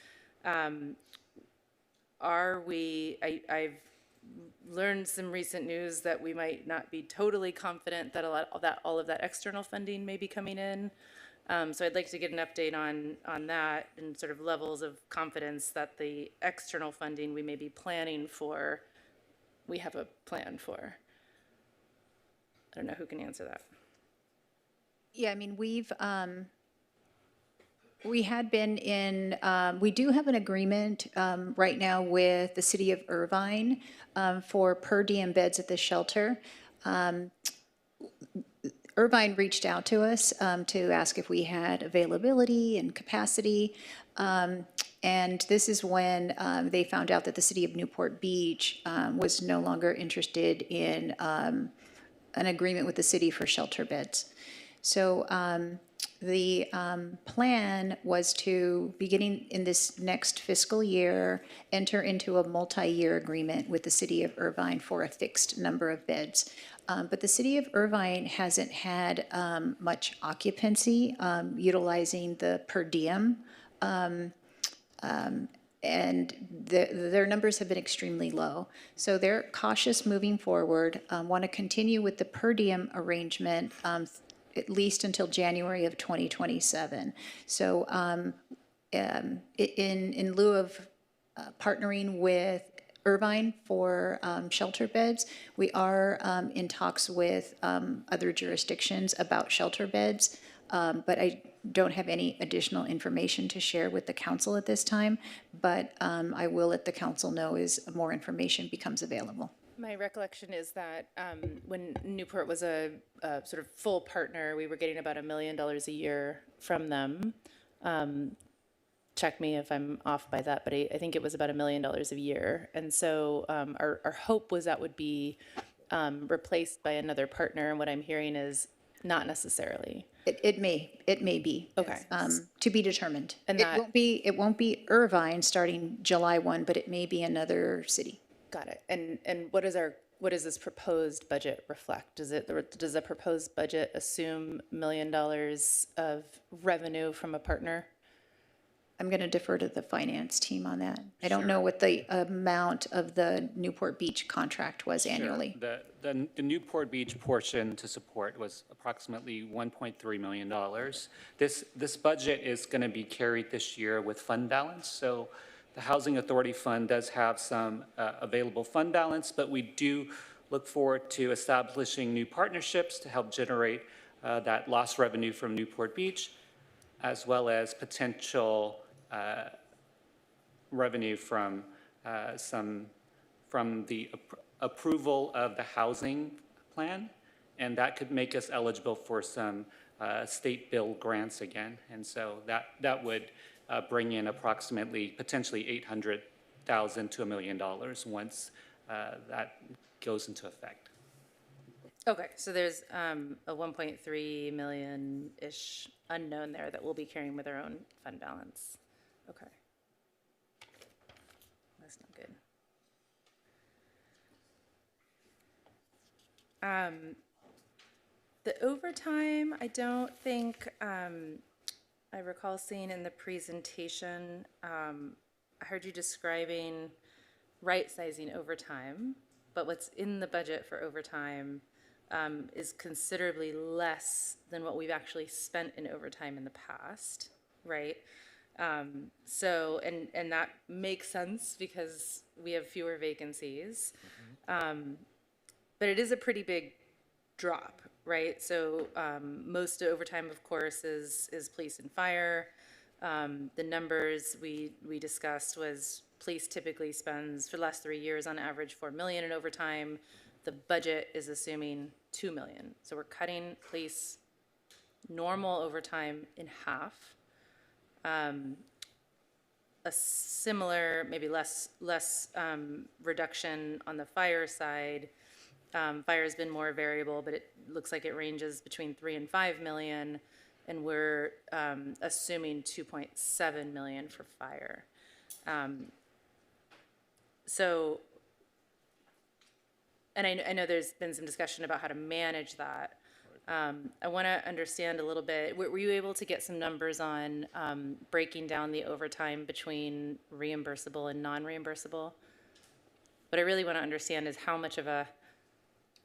I've learned some recent news that we might not be totally confident that all of that external funding may be coming in. So I'd like to get an update on that and sort of levels of confidence that the external funding we may be planning for, we have a plan for. I don't know who can answer that. Yeah, I mean, we had been in, we do have an agreement right now with the city of Irvine for per diem beds at the shelter. Irvine reached out to us to ask if we had availability and capacity. And this is when they found out that the city of Newport Beach was no longer interested in an agreement with the city for shelter beds. So the plan was to, beginning in this next fiscal year, enter into a multi-year agreement with the city of Irvine for a fixed number of beds. But the city of Irvine hasn't had much occupancy utilizing the per diem. And their numbers have been extremely low. So they're cautious moving forward, want to continue with the per diem arrangement at least until January of 2027. So in lieu of partnering with Irvine for shelter beds, we are in talks with other jurisdictions about shelter beds, but I don't have any additional information to share with the council at this time, but I will let the council know as more information becomes available. My recollection is that when Newport was a sort of full partner, we were getting about $1 million a year from them. Check me if I'm off by that, but I think it was about $1 million a year. And so our hope was that would be replaced by another partner. And what I'm hearing is not necessarily. It may be. Okay. To be determined. And It won't be Irvine starting July 1, but it may be another city. Got it. And what does this proposed budget reflect? Does the proposed budget assume $1 million of revenue from a partner? I'm going to defer to the finance team on that. I don't know what the amount of the Newport Beach contract was annually. Sure. The Newport Beach portion to support was approximately $1.3 million. This budget is going to be carried this year with fund balance. So the Housing Authority Fund does have some available fund balance, but we do look forward to establishing new partnerships to help generate that lost revenue from Newport Beach, as well as potential revenue from the approval of the housing plan, and that could make us eligible for some state bill grants again. And so that would bring in approximately potentially $800,000 to $1 million once that goes into effect. Okay, so there's a 1.3 million-ish unknown there that we'll be carrying with our own fund balance. Okay. That's not good. The overtime, I don't think I recall seeing in the presentation. I heard you describing right-sizing overtime, but what's in the budget for overtime is considerably less than what we've actually spent in overtime in the past, right? So, and that makes sense because we have fewer vacancies. But it is a pretty big drop, right? So most overtime, of course, is police and fire. The numbers we discussed was police typically spends, for the last 3 years, on average, $4 million in overtime. The budget is assuming $2 million. So we're cutting police normal overtime in half. A similar, maybe less reduction on the fire side. Fire has been more variable, but it looks like it ranges between 3 and 5 million, and we're assuming 2.7 million for fire. So, and I know there's been some discussion about how to manage that. I want to understand a little bit, were you able to get some numbers on breaking down the overtime between reimbursable and non-reimbursable? What I really want to understand is how much of a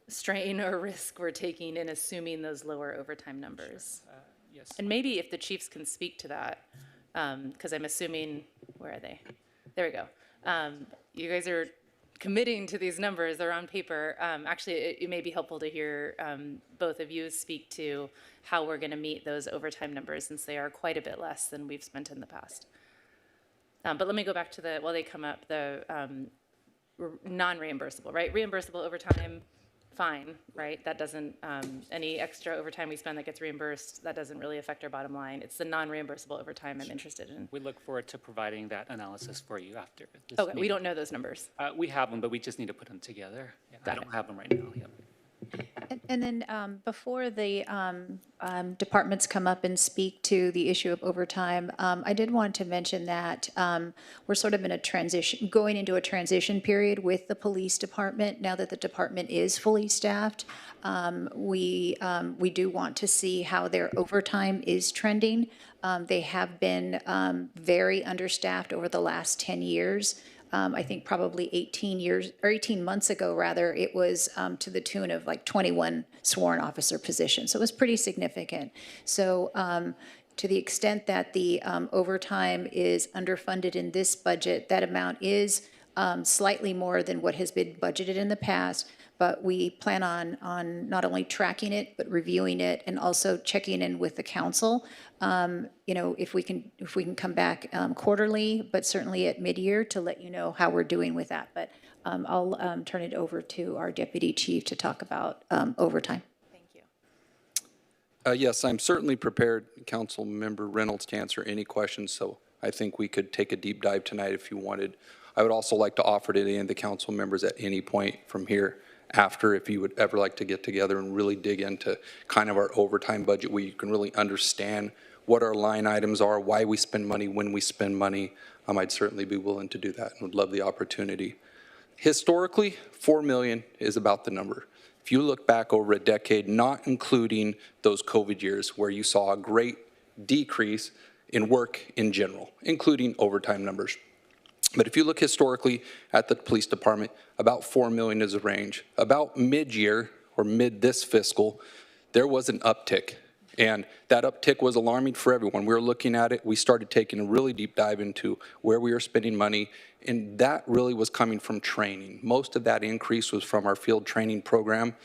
strain or risk we're taking in assuming those lower overtime numbers. Sure. Yes. And maybe if the chiefs can speak to that, because I'm assuming, where are they? There we go. You guys are committing to these numbers, they're on paper. Actually, it may be helpful to hear both of you speak to how we're going to meet those overtime numbers, since they are quite a bit less than we've spent in the past. But let me go back to while they come up, the non-reimbursable, right? Reimbursable overtime, fine, right? That doesn't, any extra overtime we spend that gets reimbursed, that doesn't really affect our bottom line. It's the non-reimbursable overtime I'm interested in. We look forward to providing that analysis for you after this Okay, meeting. we don't know those numbers. We have them, but we just need to put them together. Yeah, I don't have them right now. Yep. And then before the departments come up and speak to the issue of overtime, I did want to mention that we're sort of in a transition, going into a transition period with the police department. Now that the department is fully staffed, we do want to see how their overtime is trending. They have been very understaffed over the last 10 years. I think probably 18 months ago, rather, it was to the tune of like 21 sworn officer positions. So it was pretty significant. So to the extent that the overtime is underfunded in this budget, that amount is slightly more than what has been budgeted in the past. but we plan on not only tracking it, but reviewing it and also checking in with the council. If we can come back quarterly, but certainly at mid-year to let you know how we're doing with that. But I'll turn it over to our deputy chief to talk about overtime. Yes, I'm certainly prepared, Council Member Reynolds, to answer any questions, so I think we could take a deep dive tonight if you wanted. I would also like to offer to any of the council members at any point from here after, if you would ever like to get together and really dig into kind of our overtime budget, where you can really understand what our line items are, why we spend money, when we spend money. I'd certainly be willing to do that and would love the opportunity. Historically, 4 million is about the number. If you look back over a decade, not including those COVID years where you saw a great decrease in work in general, including overtime numbers. But if you look historically at the police department, about 4 million is a range. About mid-year or mid this fiscal, there was an uptick. And that uptick was alarming for everyone. We were looking at it. We started taking a really deep dive into where we were spending money. And that really was coming from training. Most of that increase was from our field training program.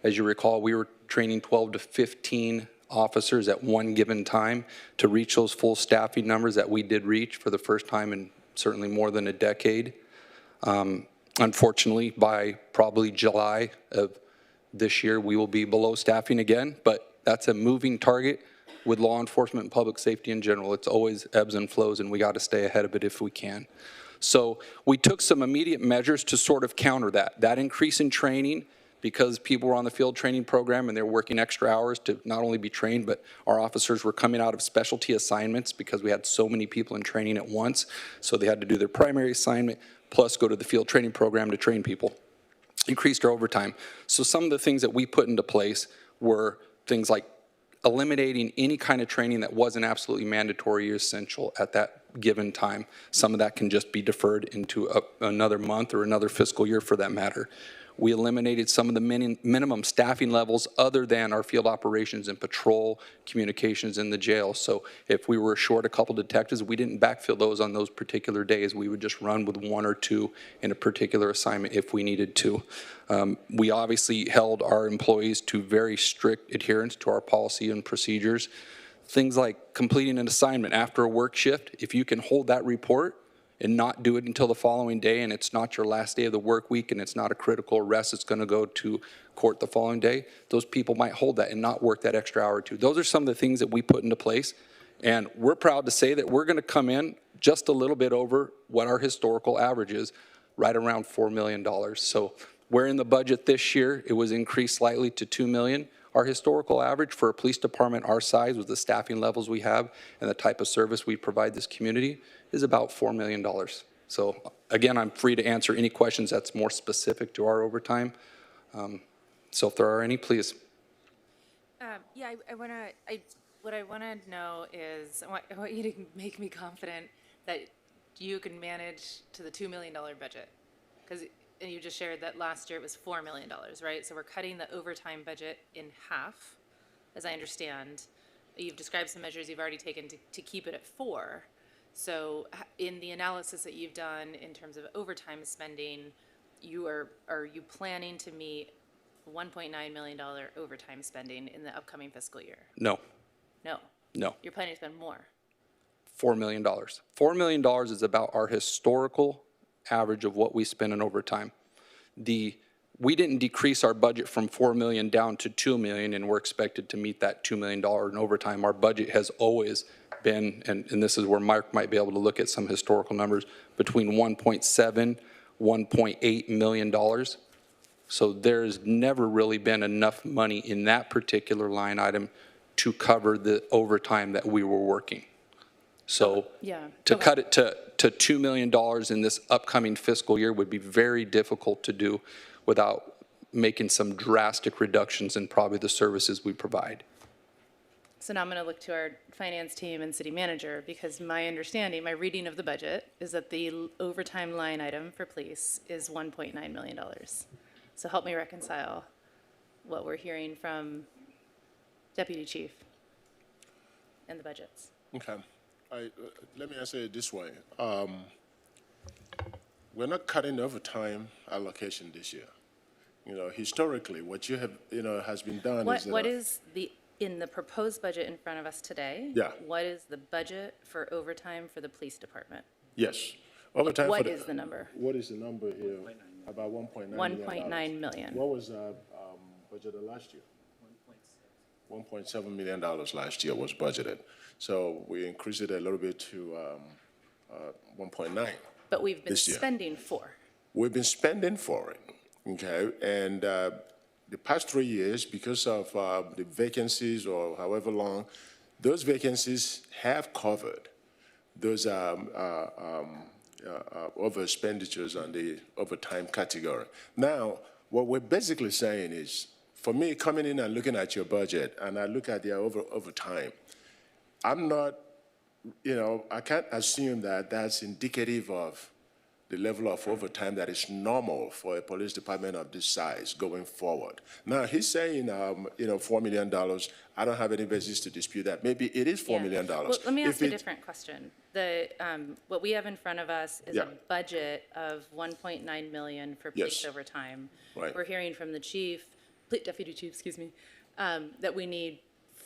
As you recall, we were training 12 to 15 officers at one given time to reach those full staffing numbers that we did reach for the first time in certainly more than a decade. Unfortunately, by probably July of this year, we will be below staffing again, but that's a moving target with law enforcement and public safety in general. It's always ebbs and flows, and we got to stay ahead of it if we can. So we took some immediate measures to sort of counter that. That increase in training, because people were on the field training program and they're working extra hours to not only be trained, but our officers were coming out of specialty assignments because we had so many people in training at once. So they had to do their primary assignment plus go to the field training program to train people. Increased our overtime. So some of the things that we put into place were things like eliminating any kind of training that wasn't absolutely mandatory or essential at that given time. Some of that can just be deferred into another month or another fiscal year for that matter. We eliminated some of the minimum staffing levels other than our field operations and patrol communications in the jail. So if we were short a couple detectives, we didn't backfill those on those particular days. We would just run with 1 or 2 in a particular assignment if we needed to. We obviously held our employees to very strict adherence to our policy and procedures. Things like completing an assignment after a work shift, if you can hold that report and not do it until the following day, and it's not your last day of the work week, and it's not a critical arrest, it's going to go to court the following day, those people might hold that and not work that extra hour or 2. Those are some of the things that we put into place, and we're proud to say that we're going to come in just a little bit over what our historical average is, right around $4 million. So where in the budget this year, it was increased slightly to $2 million. Our historical average for a police department our size with the staffing levels we have and the type of service we provide this community is about $4 million. So again, I'm free to answer any questions that's more specific to our overtime. So if there are any, please. Yeah, what I want to know is, I want you to make me confident that you can manage to the $2 million budget. Because you just shared that last year it was $4 million, right? So we're cutting the overtime budget in half, as I understand. You've described some measures you've already taken to keep it at 4. So in the analysis that you've done in terms of overtime spending, are you planning to meet $1.9 million overtime spending in the upcoming fiscal year? No. No. No. You're planning to spend more? $4 million. $4 million is about our historical average of what we spend in overtime. We didn't decrease our budget from $4 million down to $2 million, and we're expected to meet that $2 million in overtime. Our budget has always been, and this is where Mark might be able to look at some historical numbers, between $1.7, $1.8 million. So there's never really been enough money in that particular line item to cover the overtime that we were working. So to cut it to $2 million in this upcoming fiscal year would be very difficult to do without making some drastic reductions in probably the services we provide. So now I'm going to look to our finance team and city manager, because my understanding, my reading of the budget is that the overtime line item for police is $1.9 million. So help me reconcile what we're hearing from Deputy Chief and the budgets. Okay. Let me answer it this way. We're not cutting overtime allocation this year. historically, what you have, has been done is that. What is in the proposed budget in front of us today? Yeah. What is the budget for overtime for the police department? Yes. Overtime. What is the number? What is the number here? About $1.9 million. 1.9 million. What was budgeted last year? $1.7 million last year was budgeted. So we increased it a little bit to 1.9. But we've been spending for. We've been spending for it, okay? And the past 3 years, because of the vacancies or however long, those vacancies have covered those over expenditures on the overtime category. Now, what we're basically saying is, for me, coming in and looking at your budget, and I look at the overtime, I'm not, I can't assume that that's indicative of the level of overtime that is normal for a police department of this size going forward. Now, he's saying, $4 million. I don't have any basis to dispute that. Maybe it is $4 million. Well, let me ask a different question. What we have in front of us is a budget of $1.9 million for police overtime. Right. We're hearing from the deputy chief, excuse me, that we need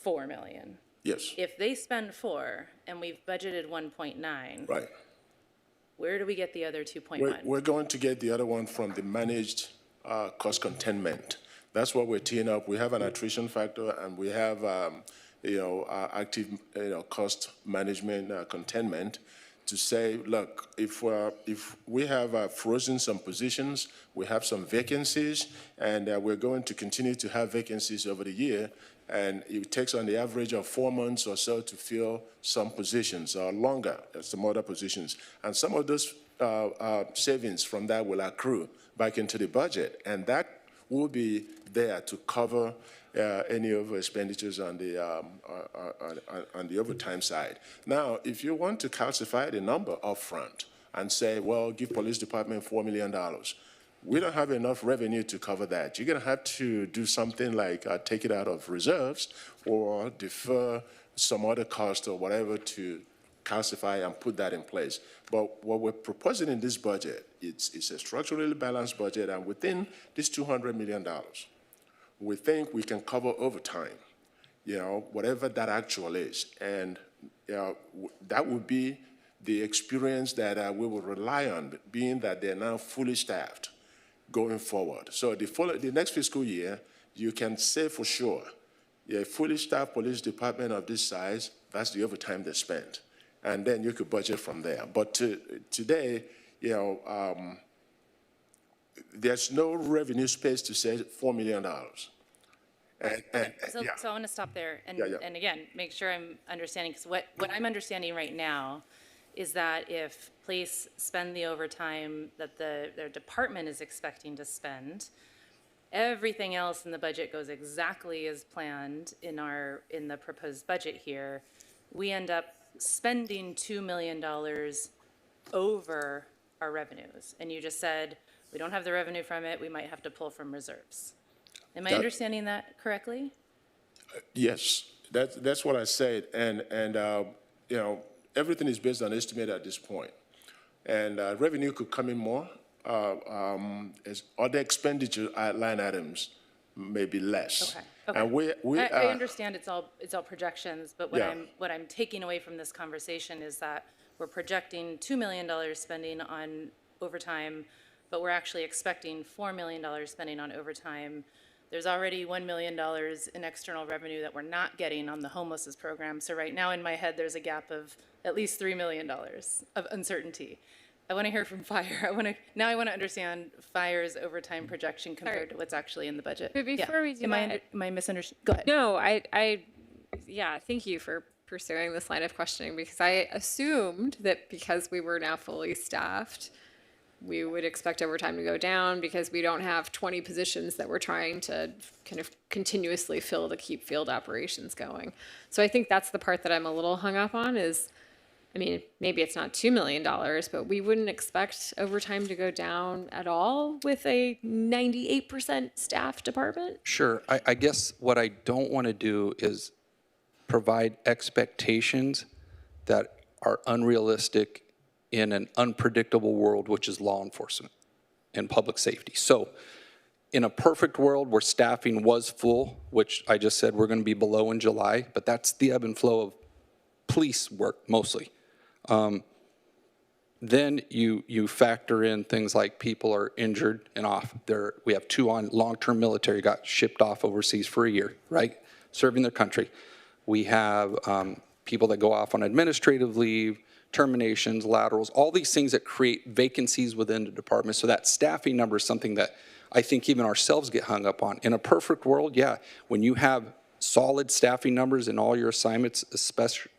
$4 million. Yes. If they spend 4 and we've budgeted 1.9. Right. Where do we get the other 2.1? We're going to get the other one from the managed cost containment. That's what we're teeing up. We have an attrition factor, and we have, active, cost management containment to say, look, if we have frozen some positions, we have some vacancies, and we're going to continue to have vacancies over the year, and it takes on the average of 4 months or so to fill some positions, or longer, some other positions. And some of those savings from that will accrue back into the budget, and that will be there to cover any over expenditures on the overtime side. Now, if you want to calcify the number up front and say, well, give police department $4 million, we don't have enough revenue to cover that. You're going to have to do something like take it out of reserves or defer some other cost or whatever to calcify and put that in place. But what we're proposing in this budget, it's a structurally balanced budget, and within this $200 million, we think we can cover overtime, whatever that actual is. And that would be the experience that we will rely on, being that they're now fully staffed going forward. So the next fiscal year, you can say for sure, a fully staffed police department of this size, that's the overtime they spend. And then you could budget from there. But today, there's no revenue space to say $4 million. So I want to stop there and again, make sure I'm understanding, because what I'm understanding right now is that if police spend the overtime that their department is expecting to spend, everything else in the budget goes exactly as planned in the proposed budget here. We end up spending $2 million over our revenues. And you just said, we don't have the revenue from it, we might have to pull from reserves. Am I understanding that correctly? Yes, that's what I said. And everything is based on estimate at this point. And revenue could come in more, as other expenditure line items may be less. Okay. And I understand it's all projections, but what I'm taking away from this conversation is that we're projecting $2 million spending on overtime, but we're actually expecting $4 million spending on overtime. There's already $1 million in external revenue that we're not getting on the homelessness program. So right now in my head, there's a gap of at least $3 million of uncertainty. I want to hear from fire. I want to understand fire's overtime projection compared to what's actually in the budget. But before we do that, am I misunderstanding? Go ahead. No, thank you for pursuing this line of questioning, because I assumed that because we were now fully staffed, we would expect overtime to go down because we don't have 20 positions that we're trying to kind of continuously fill to keep field operations going. So I think that's the part that I'm a little hung up on is, maybe it's not $2 million, but we wouldn't expect overtime to go down at all with a 98% staff department? Sure. I guess what I don't want to do is provide expectations that are unrealistic in an unpredictable world, which is law enforcement and public safety. So in a perfect world where staffing was full, which I just said we're going to be below in July, but that's the ebb and flow of police work mostly. Then you factor in things like people are injured and off. We have 2 on long-term military got shipped off overseas for a year, right? Serving their country. We have people that go off on administrative leave, terminations, laterals, all these things that create vacancies within the department. So that staffing number is something that I think even ourselves get hung up on. In a perfect world, yeah, when you have solid staffing numbers in all your assignments,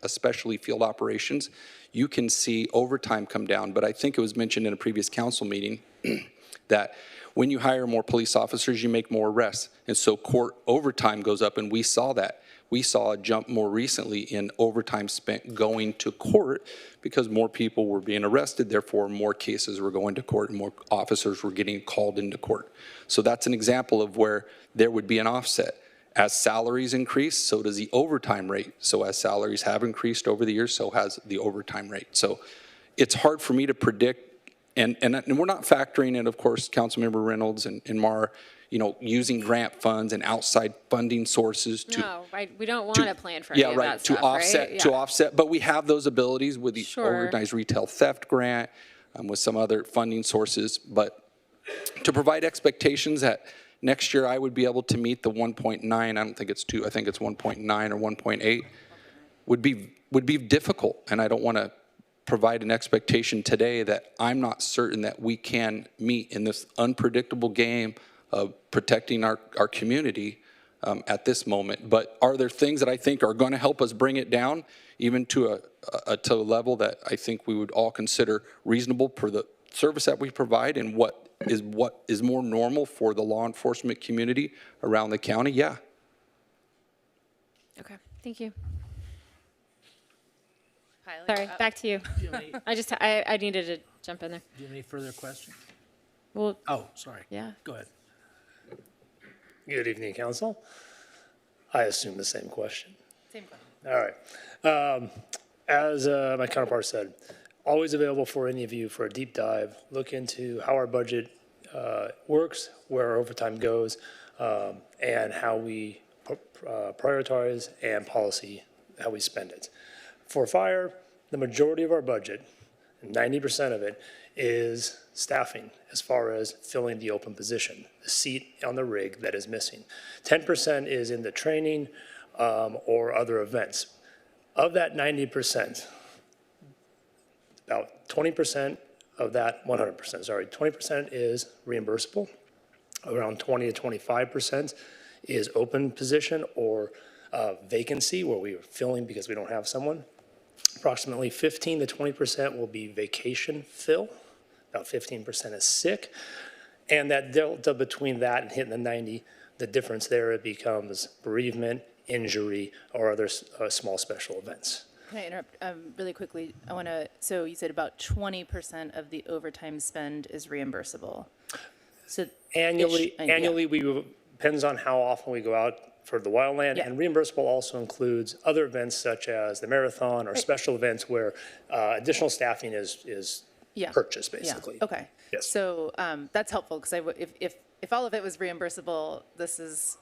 especially field operations, you can see overtime come down. But I think it was mentioned in a previous council meeting that when you hire more police officers, you make more arrests. And so court overtime goes up, and we saw that. We saw a jump more recently in overtime spent going to court because more people were being arrested, therefore more cases were going to court and more officers were getting called into court. So that's an example of where there would be an offset. As salaries increase, so does the overtime rate. So as salaries have increased over the years, so has the overtime rate. So it's hard for me to predict, and we're not factoring in, of course, Councilmember Reynolds and Mar, using grant funds and outside funding sources to. No, we don't want to plan for any of that to stuff, offset, right? to offset, but we have those abilities with the Sure. organized retail theft grant, with some other funding sources, but to provide expectations that next year I would be able to meet the 1.9, I don't think it's 2, I think it's 1.9 or 1.8, would be difficult, and I don't want to provide an expectation today that I'm not certain that we can meet in this unpredictable game of protecting our community at this moment. But are there things that I think are going to help us bring it down even to a level that I think we would all consider reasonable for the service that we provide and what is more normal for the law enforcement community around the county? Yeah. Okay, thank you. Sorry, back to you. I needed to jump in there. Do you have any further questions? Well, Oh, sorry. yeah. Go ahead. Good evening, council. I assume the same question. Same question. All right. As my counterpart said, always available for any of you for a deep dive, look into how our budget works, where our overtime goes, and how we prioritize and policy how we spend it. For fire, the majority of our budget, 90% of it, is staffing as far as filling the open position, the seat on the rig that is missing. 10% is in the training or other events. Of that 90%, about 20% of that, 100%, sorry, 20% is reimbursable. Around 20 to 25% is open position or vacancy where we are filling because we don't have someone. Approximately 15 to 20% will be vacation fill. About 15% is sick. And that delta between that and hitting the 90, the difference there, it becomes bereavement, injury, or other small special events. Can I interrupt really quickly? So you said about 20% of the overtime spend is reimbursable. So Annually, depends on how often we go out for the wildland, Yeah. and reimbursable also includes other events such as the marathon or special events where additional staffing is purchased, basically. Yeah. Okay. Yes. So that's helpful because if all of it was reimbursable, this is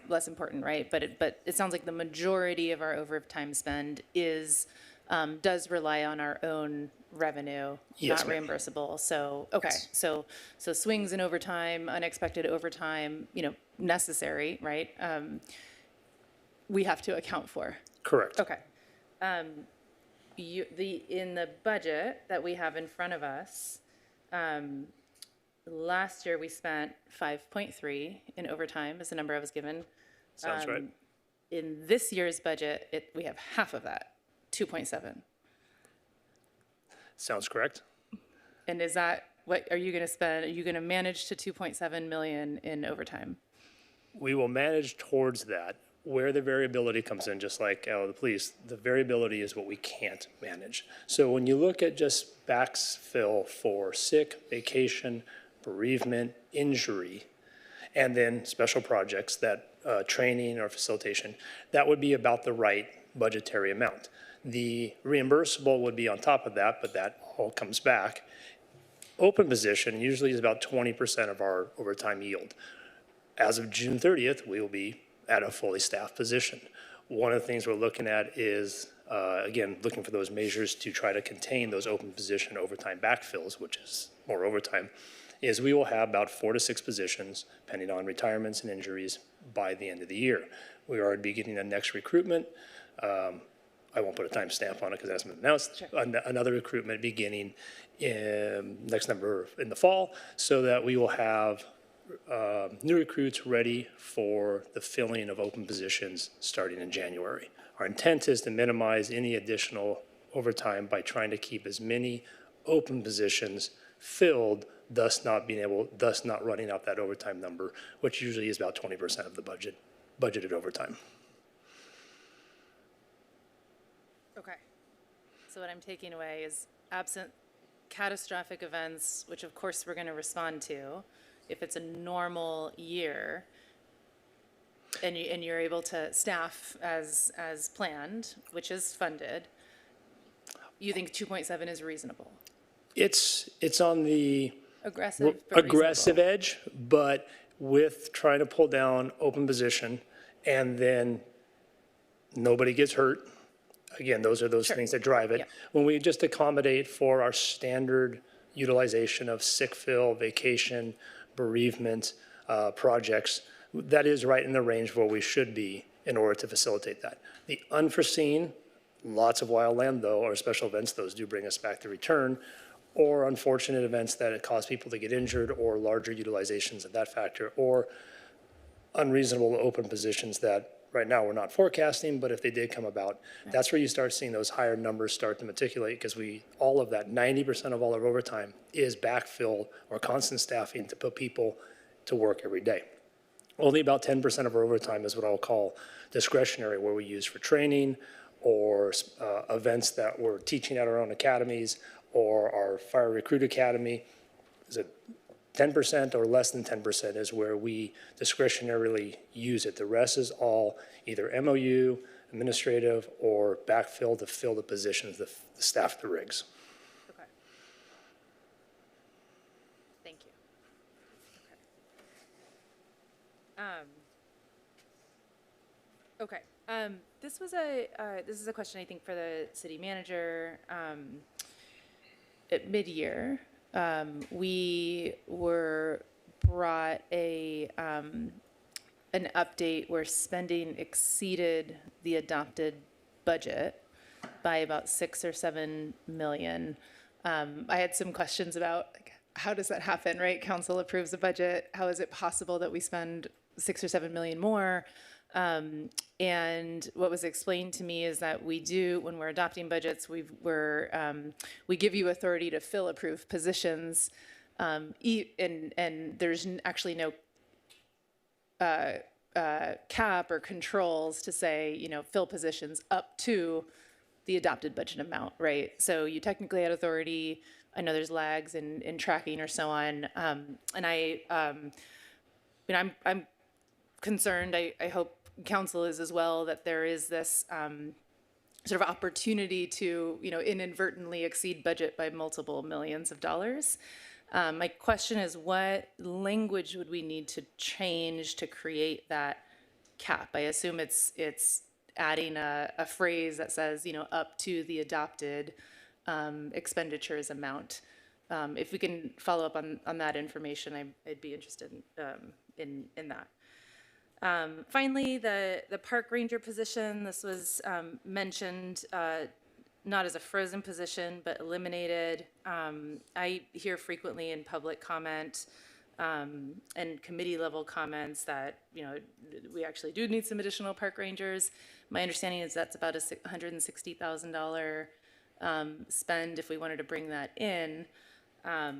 less important, right? But it sounds like the majority of our overtime spend does rely on our own revenue, Yes, not ma'am. reimbursable. So okay, so swings in overtime, unexpected overtime, necessary, right? We have to account for. Correct. Okay. In the budget that we have in front of us, last year we spent 5.3 in overtime is the number I was given. Sounds right. In this year's budget, we have half of that, 2.7. Sounds correct. And is that, what are you going to spend? Are you going to manage to 2.7 million in overtime? We will manage towards that. Where the variability comes in, just like the police, the variability is what we can't manage. So when you look at just backfill for sick, vacation, bereavement, injury, and then special projects that training or facilitation, that would be about the right budgetary amount. The reimbursable would be on top of that, but that all comes back. open position usually is about 20% of our overtime yield. As of June 30th, we will be at a fully staffed position. One of the things we're looking at is, again, looking for those measures to try to contain those open position overtime backfills, which is more overtime, is we will have about 4 to 6 positions, depending on retirements and injuries, by the end of the year. We are beginning the next recruitment. I won't put a timestamp on it because it hasn't been announced. Sure. Another recruitment beginning in next number in the fall, so that we will have new recruits ready for the filling of open positions starting in January. Our intent is to minimize any additional overtime by trying to keep as many open positions filled, thus not running out that overtime number, which usually is about 20% of the budgeted overtime. Okay. So what I'm taking away is absent catastrophic events, which of course we're going to respond to, if it's a normal year and you're able to staff as planned, which is funded, you think 2.7 is reasonable? It's on the aggressive edge, but with trying to pull down open position and then nobody gets hurt. Again, those are those things that drive it. Yeah. When we just accommodate for our standard utilization of sick fill, vacation, bereavement projects, that is right in the range where we should be in order to facilitate that. The unforeseen, lots of wildland though, or special events, those do bring us back to return, or unfortunate events that cause people to get injured, or larger utilizations of that factor, or unreasonable open positions that right now we're not forecasting, but if they did come about, that's where you start seeing those higher numbers start to matriculate, because all of that, 90% of all our overtime is backfill or constant staffing to put people to work every day. Only about 10% of our overtime is what I'll call discretionary, where we use for training or events that we're teaching at our own academies or our fire recruit academy. Is it 10% or less than 10% is where we discretionarily use it. The rest is all either MOU, administrative, or backfill to fill the positions, the staff, the rigs. Okay. Thank you. Okay. This is a question I think for the city manager. At mid-year, we were brought an update where spending exceeded the adopted budget by about 6 or 7 million. I had some questions about how does that happen, right? Council approves a budget. How is it possible that we spend 6 or 7 million more? And what was explained to me is that we do, when we're adopting budgets, we give you authority to fill approved positions, and there's actually no cap or controls to say, fill positions up to the adopted budget amount, right? So you technically had authority. I know there's lags in tracking or so on, and I'm concerned. I hope council is as well, that there is this sort of opportunity to inadvertently exceed budget by multiple millions of dollars. My question is, what language would we need to change to create that cap? I assume it's adding a phrase that says up to the adopted expenditures amount. If we can follow up on that information, I'd be interested in that. Finally, the park ranger position, this was mentioned not as a frozen position, but eliminated. I hear frequently in public comment and committee level comments that we actually do need some additional park rangers. My understanding is that's about a $160,000 spend if we wanted to bring that in. Are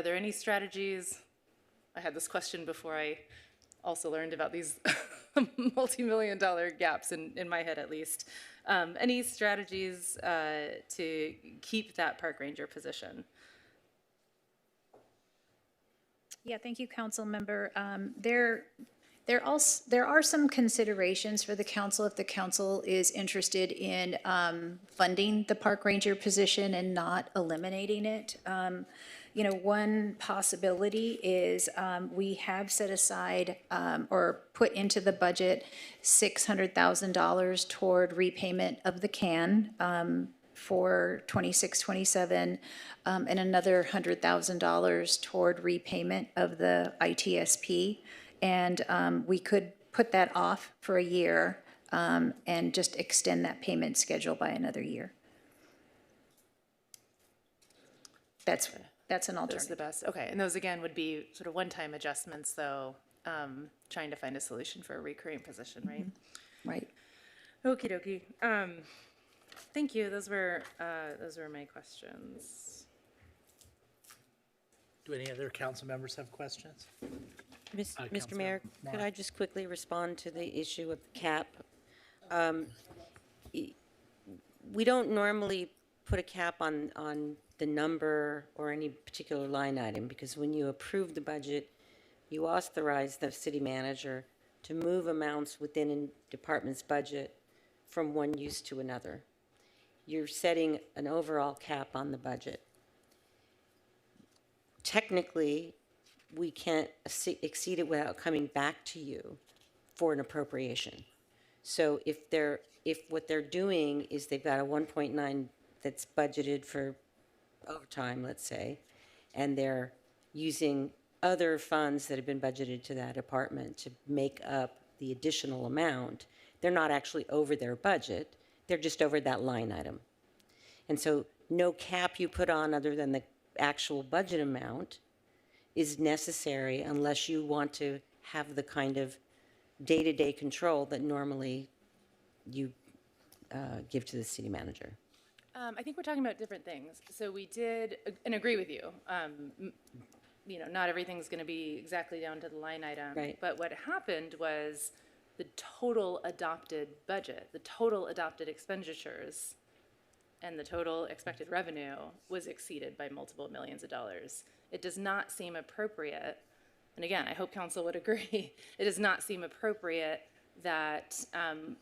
there any strategies? I had this question before I also learned about these multi-million-dollar gaps in my head, at least. Any strategies to keep that park ranger position? Yeah, thank you, council member. There There are some considerations for the council if the council is interested in funding the park ranger position and not eliminating it. You know, one possibility is we have set aside or put into the budget $600,000 toward repayment of the can for 26, 27, and another $100,000 toward repayment of the ITSP. And we could put that off for a year and just extend that payment schedule by another year. That's an Those are alternative. the best. Okay, and those again would be sort of one-time adjustments, though, trying to find a solution for a recurring position, right? Right. Okie dokie. Thank you. Those were my questions. Do any other council members have questions? Mr. Mayor, could I just quickly respond to the issue of the cap? We don't normally put a cap on the number or any particular line item, because when you approve the budget, you authorize the city manager to move amounts within a department's budget from one use to another. You're setting an overall cap on the budget. Technically, we can't exceed it without coming back to you for an appropriation. So if what they're doing is they've got a 1.9 that's budgeted for overtime, let's say, and they're using other funds that have been budgeted to that department to make up the additional amount, they're not actually over their budget, they're just over that line item. And so no cap you put on other than the actual budget amount is necessary unless you want to have the kind of day-to-day control that normally you give to the city manager. I think we're talking about different things. So we did, and agree with you, you know, not everything's going to be exactly down to the line item. Right. But what happened was the total adopted budget, the total adopted expenditures, and the total expected revenue was exceeded by multiple millions of dollars. It does not seem appropriate, and again, I hope council would agree, it does not seem appropriate that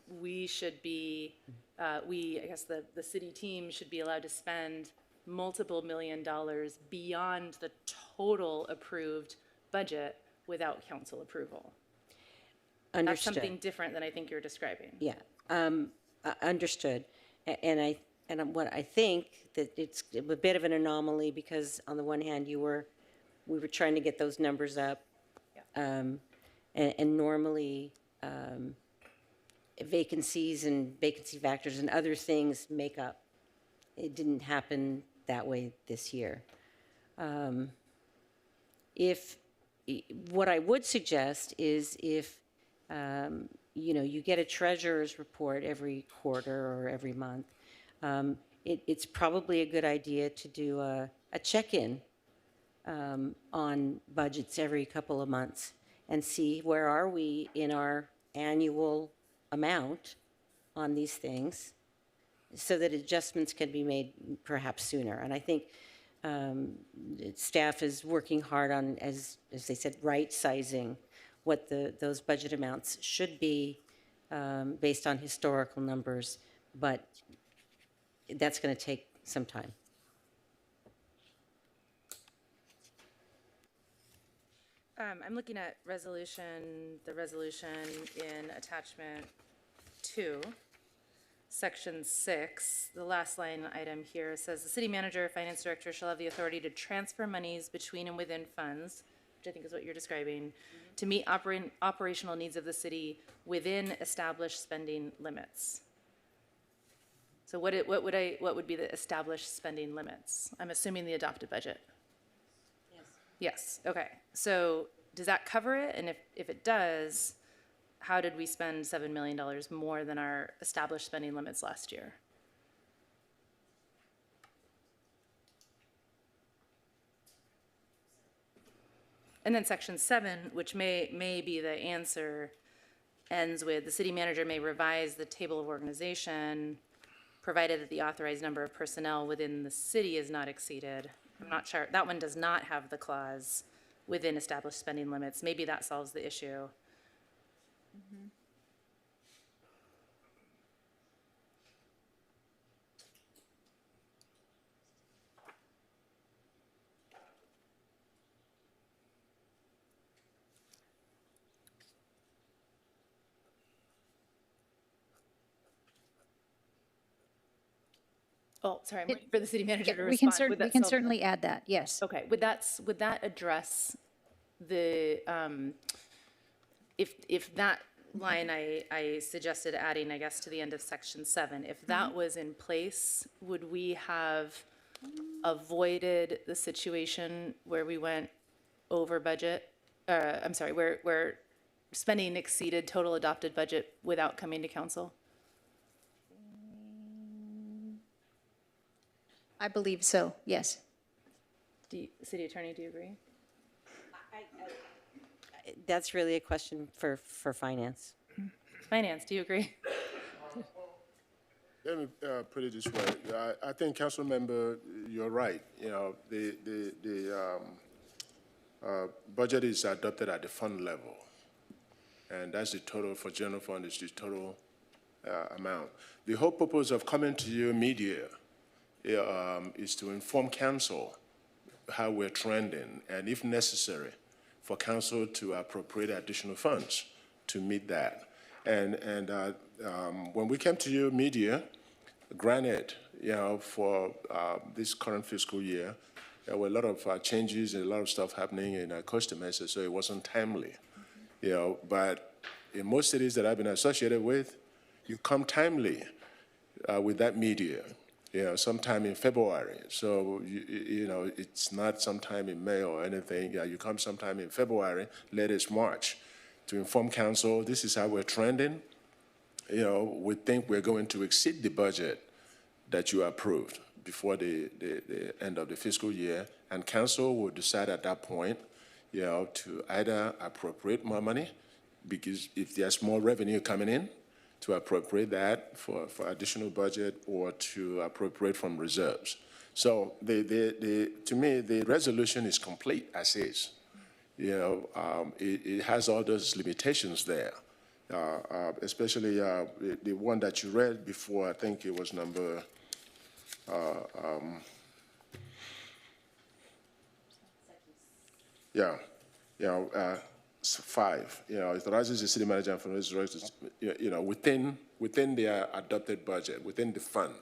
we should be, I guess the city team should be allowed to spend multiple $1 million beyond the total approved budget without council approval. Understood. That's something different than I think you're describing. Yeah, understood. And what I think that it's a bit of an anomaly, because on the one hand, we were trying to get those numbers up. Yeah. And normally vacancies and vacancy factors and other things make up. It didn't happen that way this year. What I would suggest is if you know, you get a treasurer's report every quarter or every month, it's probably a good idea to do a check-in on budgets every couple of months and see where are we in our annual amount on these things, so that adjustments can be made perhaps sooner. And I think staff is working hard on, as they said, right-sizing what those budget amounts should be based on historical numbers, but that's going to take some time. I'm looking at the resolution in attachment 2, section 6. The last line item here says the city manager or finance director shall have the authority to transfer monies between and within funds, which I think is what you're describing, to meet operational needs of the city within established spending limits. So what would be the established spending limits? I'm assuming the adopted budget. Yes, okay. So does that cover it? And if it does, how did we spend $7 million more than our established spending limits last year? And then section 7, which may be the answer, ends with the city manager may revise the table of organization, provided that the authorized number of personnel within the city is not exceeded. I'm not sure, that one does not have the clause within established spending limits. Maybe that solves the issue. Oh, sorry, I'm waiting for the city manager to We can respond. Would that we can solve- certainly add that, yes. Okay, would that address the, if that line I suggested adding, I guess, to the end of section 7, if that was in place, would we have avoided the situation where we went over budget? I'm sorry, where spending exceeded total adopted budget without coming to council? I believe so, yes. City attorney, do you agree? That's really a question for finance. Finance, do you agree? Let me put it this way. I think, council member, you're right. You know, the budget is adopted at the fund level, and that's the total for general fund is the total amount. The whole purpose of coming to you media is to inform council how we're trending, and if necessary, for council to appropriate additional funds to meet that. And when we came to you media, granted, you know, for this current fiscal year, there were a lot of changes and a lot of stuff happening in COSTA MESA, so it wasn't timely, you know. But in most cities that I've been associated with, you come timely with that media, you know, sometime in February. So, you know, it's not sometime in May or anything. Yeah, you come sometime in February, latest March, to inform council, this is how we're trending. You know, we think we're going to exceed the budget that you approved before the end of the fiscal year, and council will decide at that point, you know, to either appropriate more money, because if there's more revenue coming in, to appropriate that for additional budget, or to appropriate from reserves. So to me, the resolution is complete as is. You know, it has all those limitations there, especially the one that you read before. I think it was number, yeah, you know, 5. You know, it authorizes the city manager and finance director, you know, within their adopted budget, within the fund.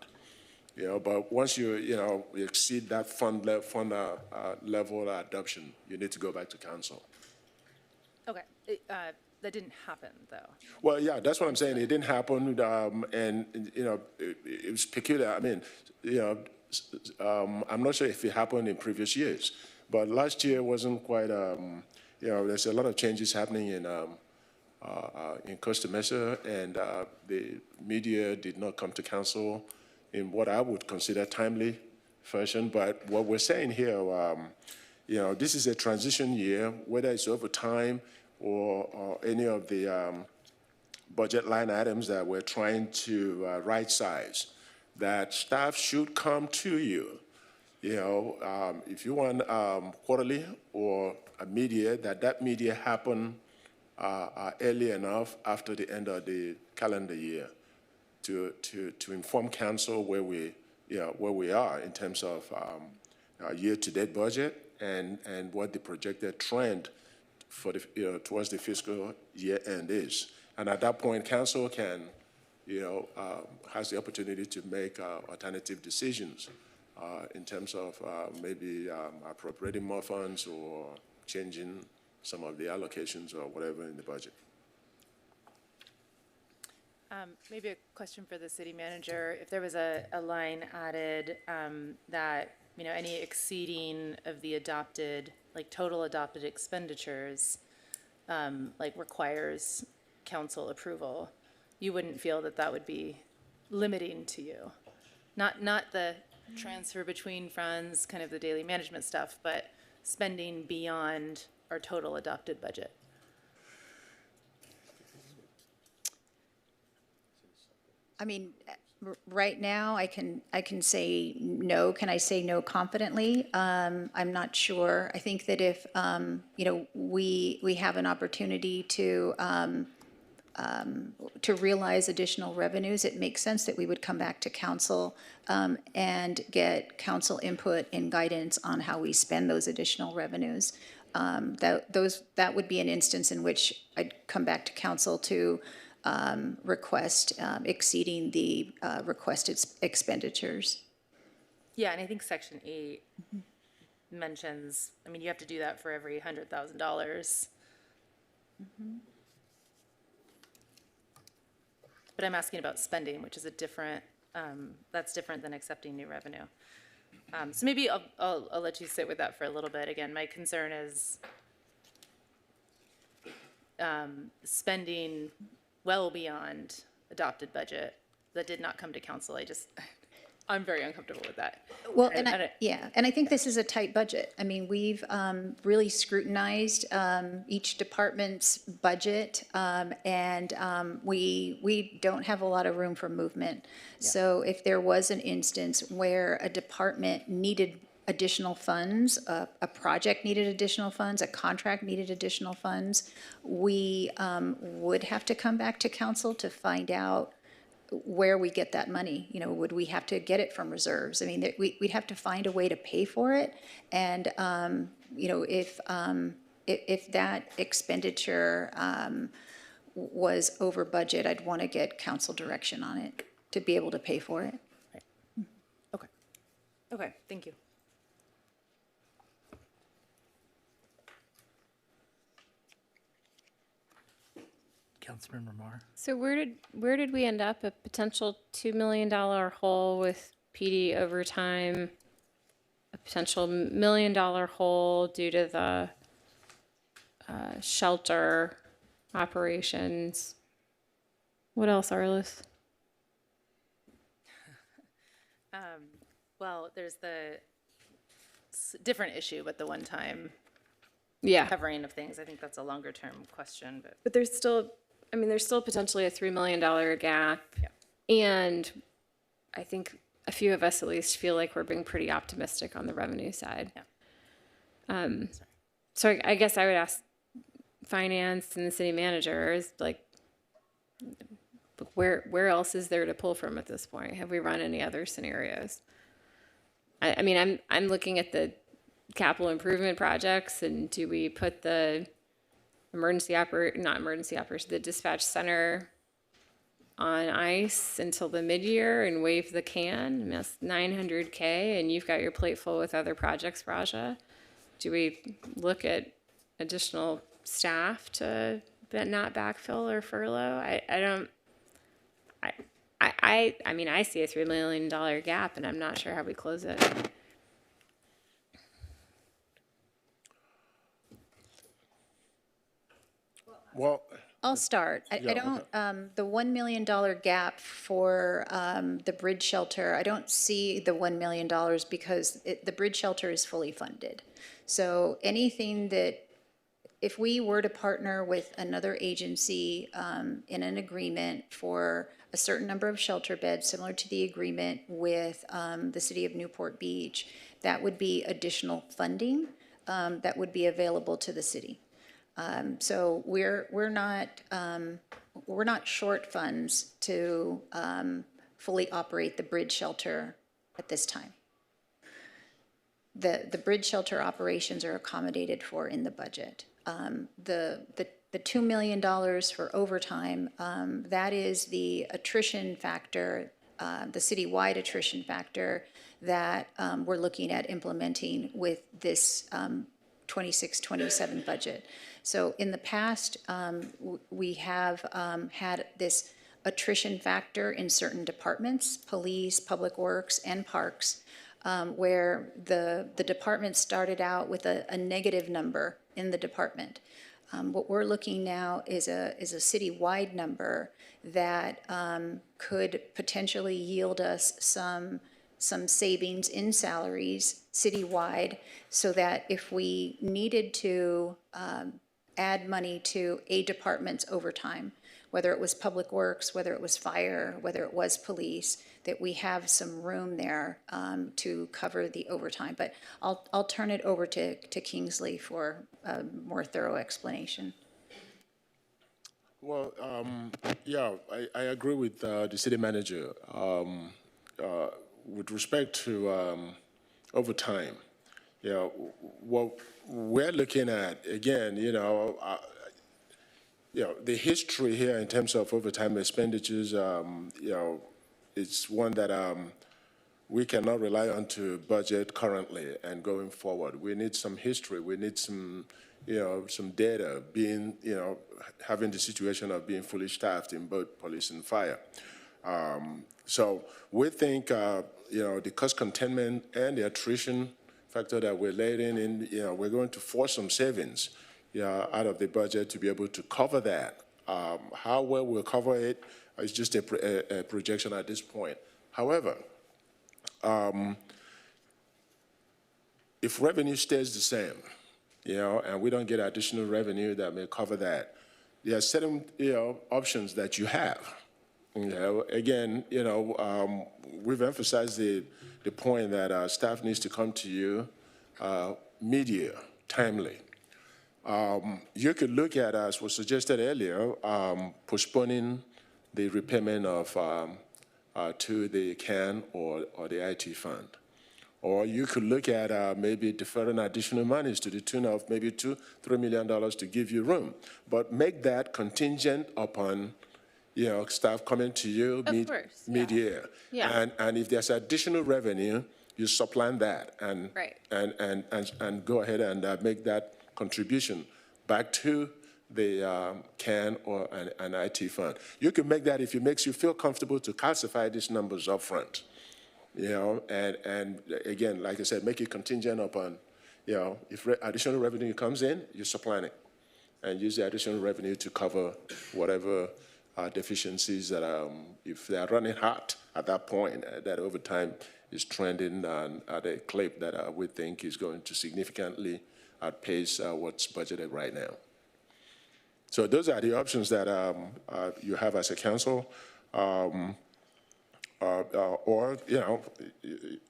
You know, but once you know, you exceed that fund level adoption, you need to go back to council. Okay, that didn't happen, though. Well, yeah, that's what I'm saying. It didn't happen, and you know, it was peculiar. I mean, you know, I'm not sure if it happened in previous years, but last year wasn't quite. You know, there's a lot of changes happening in COSTA MESA, and the media did not come to council in what I would consider timely fashion. But what we're saying here, you know, this is a transition year, whether it's over time or any of the budget line items that we're trying to right size, that staff should come to you. You know, if you want quarterly or a media, that media happen early enough after the end of the calendar year to inform council where we are in terms of year-to-date budget and what the projected trend for the, you know, towards the fiscal year end is. And at that point, council can, you know, has the opportunity to make alternative decisions in terms of maybe appropriating more funds or changing some of the allocations or whatever in the budget. Maybe a question for the city manager. If there was a line added that, you know, any exceeding of the adopted, like total adopted expenditures, like requires council approval, you wouldn't feel that that would be limiting to you? Not the transfer between funds, kind of the daily management stuff, but spending beyond our total adopted budget. I mean, right now, I can say no. Can I say no confidently? I'm not sure. I think that if, you know, we have an opportunity to to realize additional revenues, it makes sense that we would come back to council and get council input and guidance on how we spend those additional revenues. That would be an instance in which I'd come back to council to request exceeding the requested expenditures. Yeah, and I think Section 8 mentions, I mean, you have to do that for every $100,000. But I'm asking about spending, which is a different, that's different than accepting new revenue. So maybe I'll let you sit with that for a little bit. Again, my concern is spending well beyond adopted budget that did not come to council. I'm very uncomfortable with that. Well, and I think this is a tight budget. I mean, we've really scrutinized each department's budget, and we don't have a lot of room for movement. So if there was an instance where a department needed additional funds, a project needed additional funds, a contract needed additional funds, we would have to come back to council to find out where we get that money. You know, would we have to get it from reserves? I mean, we'd have to find a way to pay for it. And, you know, if that expenditure was over budget, I'd want to get council direction on it to be able to pay for it. Okay, thank you. Councilmember Marr. So where did we end up? A potential $2 million hole with PD overtime, a potential $1 million hole due to the shelter operations. What else, Arliss? Well, there's the different issue with the one-time covering of things. I think that's a longer-term question, But there's still, I mean, there's still potentially a $3 million gap. And I think a few of us at least feel like we're being pretty optimistic on the revenue side. So I guess I would ask finance and the city managers, like, where else is there to pull from at this point? Have we run any other scenarios? I mean, I'm looking at the capital improvement projects, and do we put the the dispatch center on ice until the mid-year and wave the can? I mean, that's $900K, and you've got your plate full with other projects, Raja. Do we look at additional staff to not backfill or furlough? I mean, I see a $3 million gap, and I'm not sure how we close it. Well, I'll start. I don't, the $1 million gap for the bridge shelter, I don't see the $1 million because the bridge shelter is fully funded. So anything that, if we were to partner with another agency in an agreement for a certain number of shelter beds, similar to the agreement with the city of Newport Beach, that would be additional funding that would be available to the city. So we're not short funds to fully operate the bridge shelter at this time. The bridge shelter operations are accommodated for in the budget. The $2 million for overtime, that is the attrition factor, the citywide attrition factor that we're looking at implementing with this 26-27 budget. So in the past, we have had this attrition factor in certain departments, police, public works, and parks, where the department started out with a negative number in the department. What we're looking now is a citywide number that could potentially yield us some savings in salaries citywide, so that if we needed to add money to a department's overtime, whether it was public works, whether it was fire, whether it was police, that we have some room there to cover the overtime. But I'll turn it over to Kingsley for a more thorough explanation. Well, yeah, I agree with the city manager. With respect to overtime, what we're looking at, again, the history here in terms of overtime expenditures, it's one that we cannot rely on to budget currently and going forward. We need some history. We need some, some data being, having the situation of being fully staffed in both police and fire. So we think, the cost containment and the attrition factor that we're laying in, we're going to force some savings out of the budget to be able to cover that. How well we'll cover it is just a projection at this point. However, if revenue stays the same, and we don't get additional revenue that may cover that, there are certain, options that you have. Again, we've emphasized the point that staff needs to come to you mid-year, timely. You could look at, as was suggested earlier, postponing the repayment of to the CAN or the IT fund. Or you could look at maybe deferring additional monies to the tune of maybe $2-3 million to give you room. But make that contingent upon, staff coming to you mid-year. Yeah. And if there's additional revenue, you supplant that and and go ahead and make that contribution back to the CAN or an IT fund. You can make that if it makes you feel comfortable to classify these numbers up front. And again, like I said, make it contingent upon, if additional revenue comes in, you supplant it and use the additional revenue to cover whatever deficiencies that if they are running hot at that point, that overtime is trending at a clip that we think is going to significantly outpace what's budgeted right now. So those are the options that you have as a council. Or,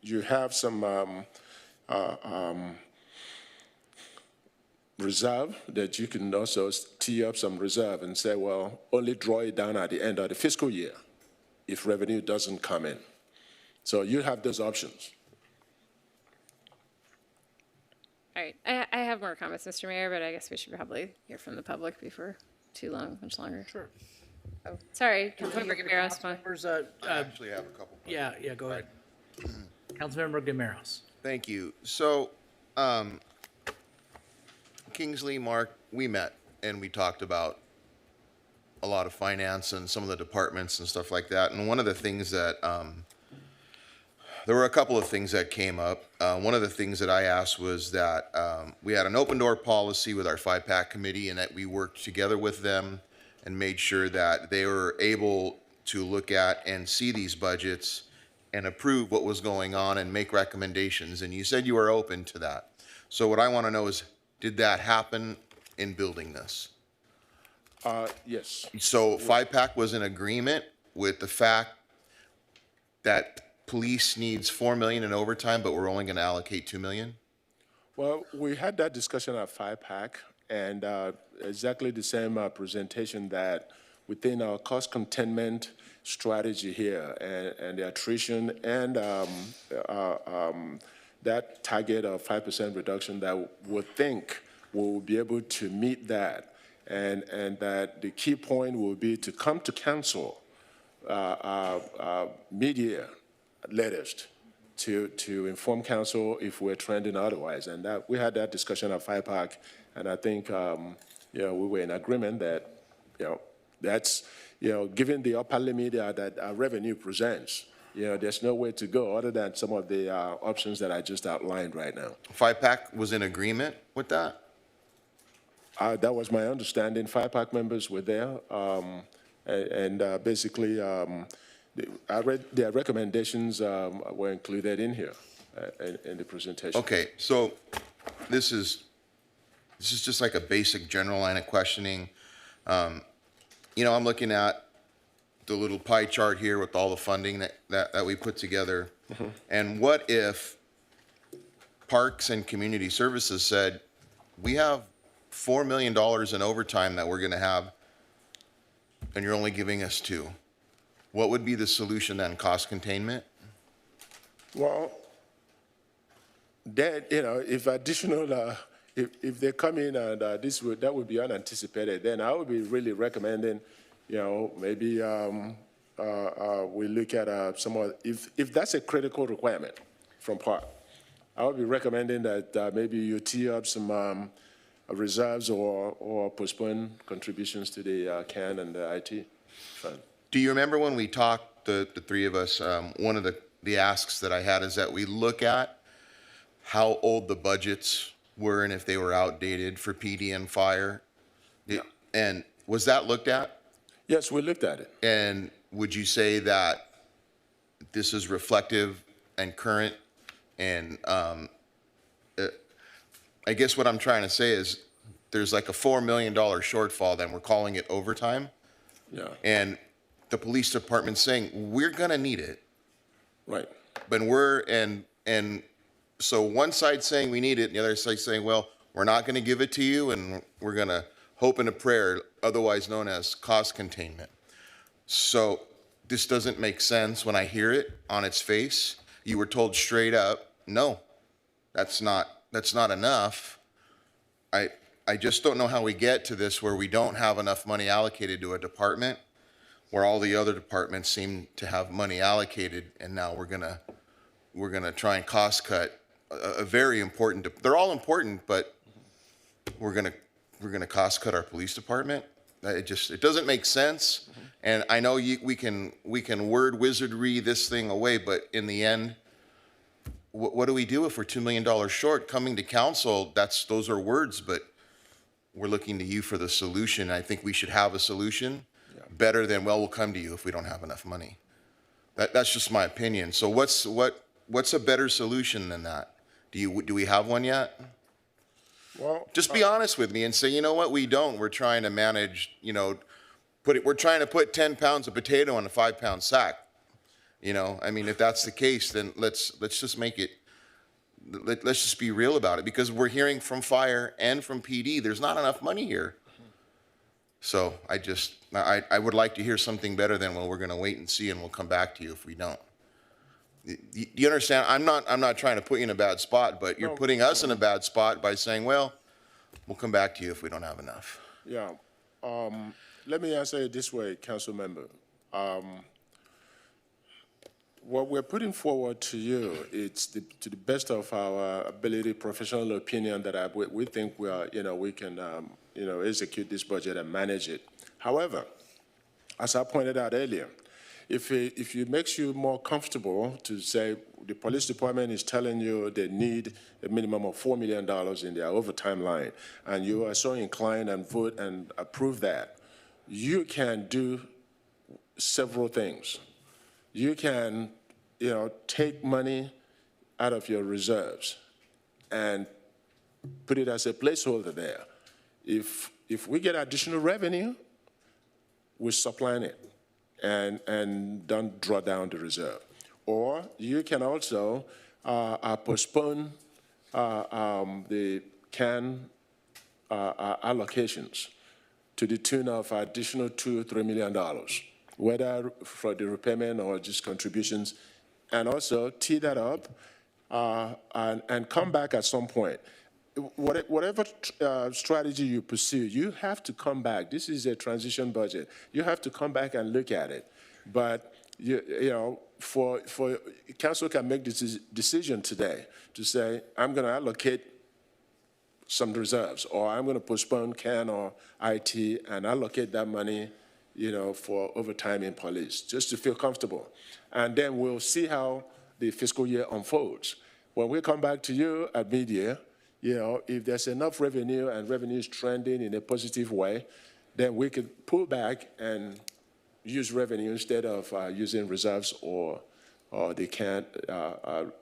you have some reserve that you can also tee up some reserve and say, well, only draw it down at the end of the fiscal year if revenue doesn't come in. So you have those options. All right, I have more comments, Mr. Mayor, but I guess we should probably hear from the public before too long, much longer. Sure. Oh, sorry, Councilmember Guimeros. I actually have a couple. Yeah, go ahead. Councilmember Guimeros. Thank you. So, Kingsley, Mark, we met and we talked about a lot of finance and some of the departments and stuff like that. And one of the things that, there were a couple of things that came up. One of the things that I asked was that we had an open door policy with our 5-PAC committee and that we worked together with them and made sure that they were able to look at and see these budgets and approve what was going on and make recommendations. And you said you were open to that. So what I want to know is, did that happen in building this? Yes. So 5-PAC was in agreement with the fact that police needs $4 million in overtime, but we're only going to allocate $2 million? Well, we had that discussion at 5-PAC, and exactly the same presentation that within our cost containment strategy here and the attrition and that target of 5% reduction that we think we'll be able to meet that. And that the key point will be to come to council mid-year latest to inform council if we're trending otherwise. And that we had that discussion at 5-PAC, and I think we were in agreement that that's given the upper limit that our revenue presents, there's no way to go other than some of the options that I just outlined right now. 5-PAC was in agreement with that? That was my understanding. 5-PAC members were there, and basically, I read their recommendations were included in here in the presentation. Okay, so this is just like a basic general line of questioning. I'm looking at the little pie chart here with all the funding that we put together. Mm-hmm. And what if Parks and Community Services said, we have $4 million in overtime that we're going to have and you're only giving us 2. What would be the solution then? Cost containment? Well, then, if additional, if they come in and that would be unanticipated, then I would be really recommending, maybe we look at some of, if that's a critical requirement from Park, I would be recommending that maybe you tee up some reserves or postpone contributions to the CAN and the IT fund. Do you remember when we talked, the 3 of us, one of the asks that I had is that we look at how old the budgets were and if they were outdated for PD and fire? Yeah. And was that looked at? Yes, we looked at it. And would you say that this is reflective and current? And I guess what I'm trying to say is there's like a $4 million shortfall, then we're calling it overtime. Yeah. And the police department's saying, we're gonna need it. Right. But and so one side's saying we need it, and the other side's saying, well, we're not gonna give it to you, and we're gonna hope in a prayer, otherwise known as cost containment. So this doesn't make sense when I hear it on its face. You were told straight up, no, that's not enough. I just don't know how we get to this where we don't have enough money allocated to a department where all the other departments seem to have money allocated, and now we're gonna try and cost cut a very important. They're all important, but we're gonna cost cut our police department. It doesn't make sense. And I know we can word wizardry this thing away, but in the end, what do we do if we're $2 million short? Coming to council, those are words, but we're looking to you for the solution. I think we should have a solution better than, well, we'll come to you if we don't have enough money. That's just my opinion. So what's a better solution than that? Do we have one yet? Well, just be honest with me and say, you know what, we don't. We're trying to manage, we're trying to put 10 pounds of potato in a 5-pound sack. I mean, if that's the case, then let's just make it, let's just be real about it, because we're hearing from fire and from PD, there's not enough money here. So I would like to hear something better than, well, we're going to wait and see and we'll come back to you if we don't. Do you understand? I'm not trying to put you in a bad spot, but you're putting us in a bad spot by saying, well, we'll come back to you if we don't have enough. Yeah. Let me answer it this way, Council Member. What we're putting forward to you, it's to the best of our ability, professional opinion, that we think we can execute this budget and manage it. However, as I pointed out earlier, if it makes you more comfortable to say the police department is telling you they need a minimum of $4 million in their overtime line, and you are so inclined and vote and approve that, you can do several things. You can, take money out of your reserves and put it as a placeholder there. If we get additional revenue, we supplant it and don't draw down the reserve. Or you can also postpone the CAN allocations to the tune of additional $2 or $3 million, whether for the repayment or just contributions, and also tee that up and come back at some point. Whatever strategy you pursue, you have to come back. This is a transition budget. You have to come back and look at it. But for council can make this decision today to say, I'm going to allocate some reserves, or I'm going to postpone CAN or IT and allocate that money, for overtime in police, just to feel comfortable. And then we'll see how the fiscal year unfolds. When we come back to you at mid-year, if there's enough revenue and revenue is trending in a positive way, then we could pull back and use revenue instead of using reserves or the CAN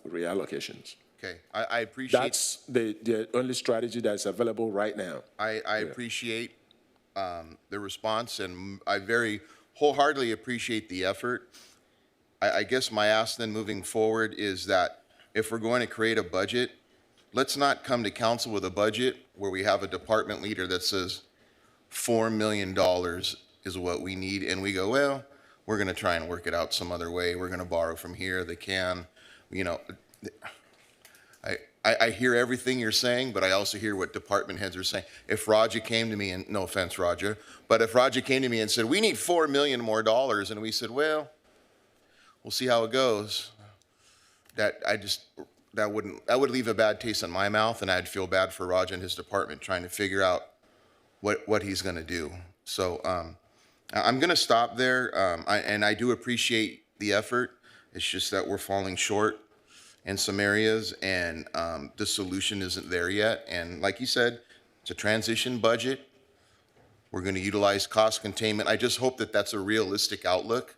reallocations. Okay, I appreciate. That's the only strategy that's available right now. I appreciate the response, and I very wholeheartedly appreciate the effort. I guess my ask then moving forward is that if we're going to create a budget, let's not come to council with a budget where we have a department leader that says $4 million is what we need. And we go, well, we're going to try and work it out some other way. We're going to borrow from here. They can, you know, I hear everything you're saying, but I also hear what department heads are saying. If Raja came to me, and no offense, Raja, but if Raja came to me and said, we need $4 million more, and we said, well, we'll see how it goes, that would leave a bad taste in my mouth, and I'd feel bad for Raja and his department trying to figure out what he's going to do. So I'm going to stop there, and I do appreciate the effort. It's just that we're falling short in some areas, and the solution isn't there yet. And like you said, it's a transition budget. We're going to utilize cost containment. I just hope that that's a realistic outlook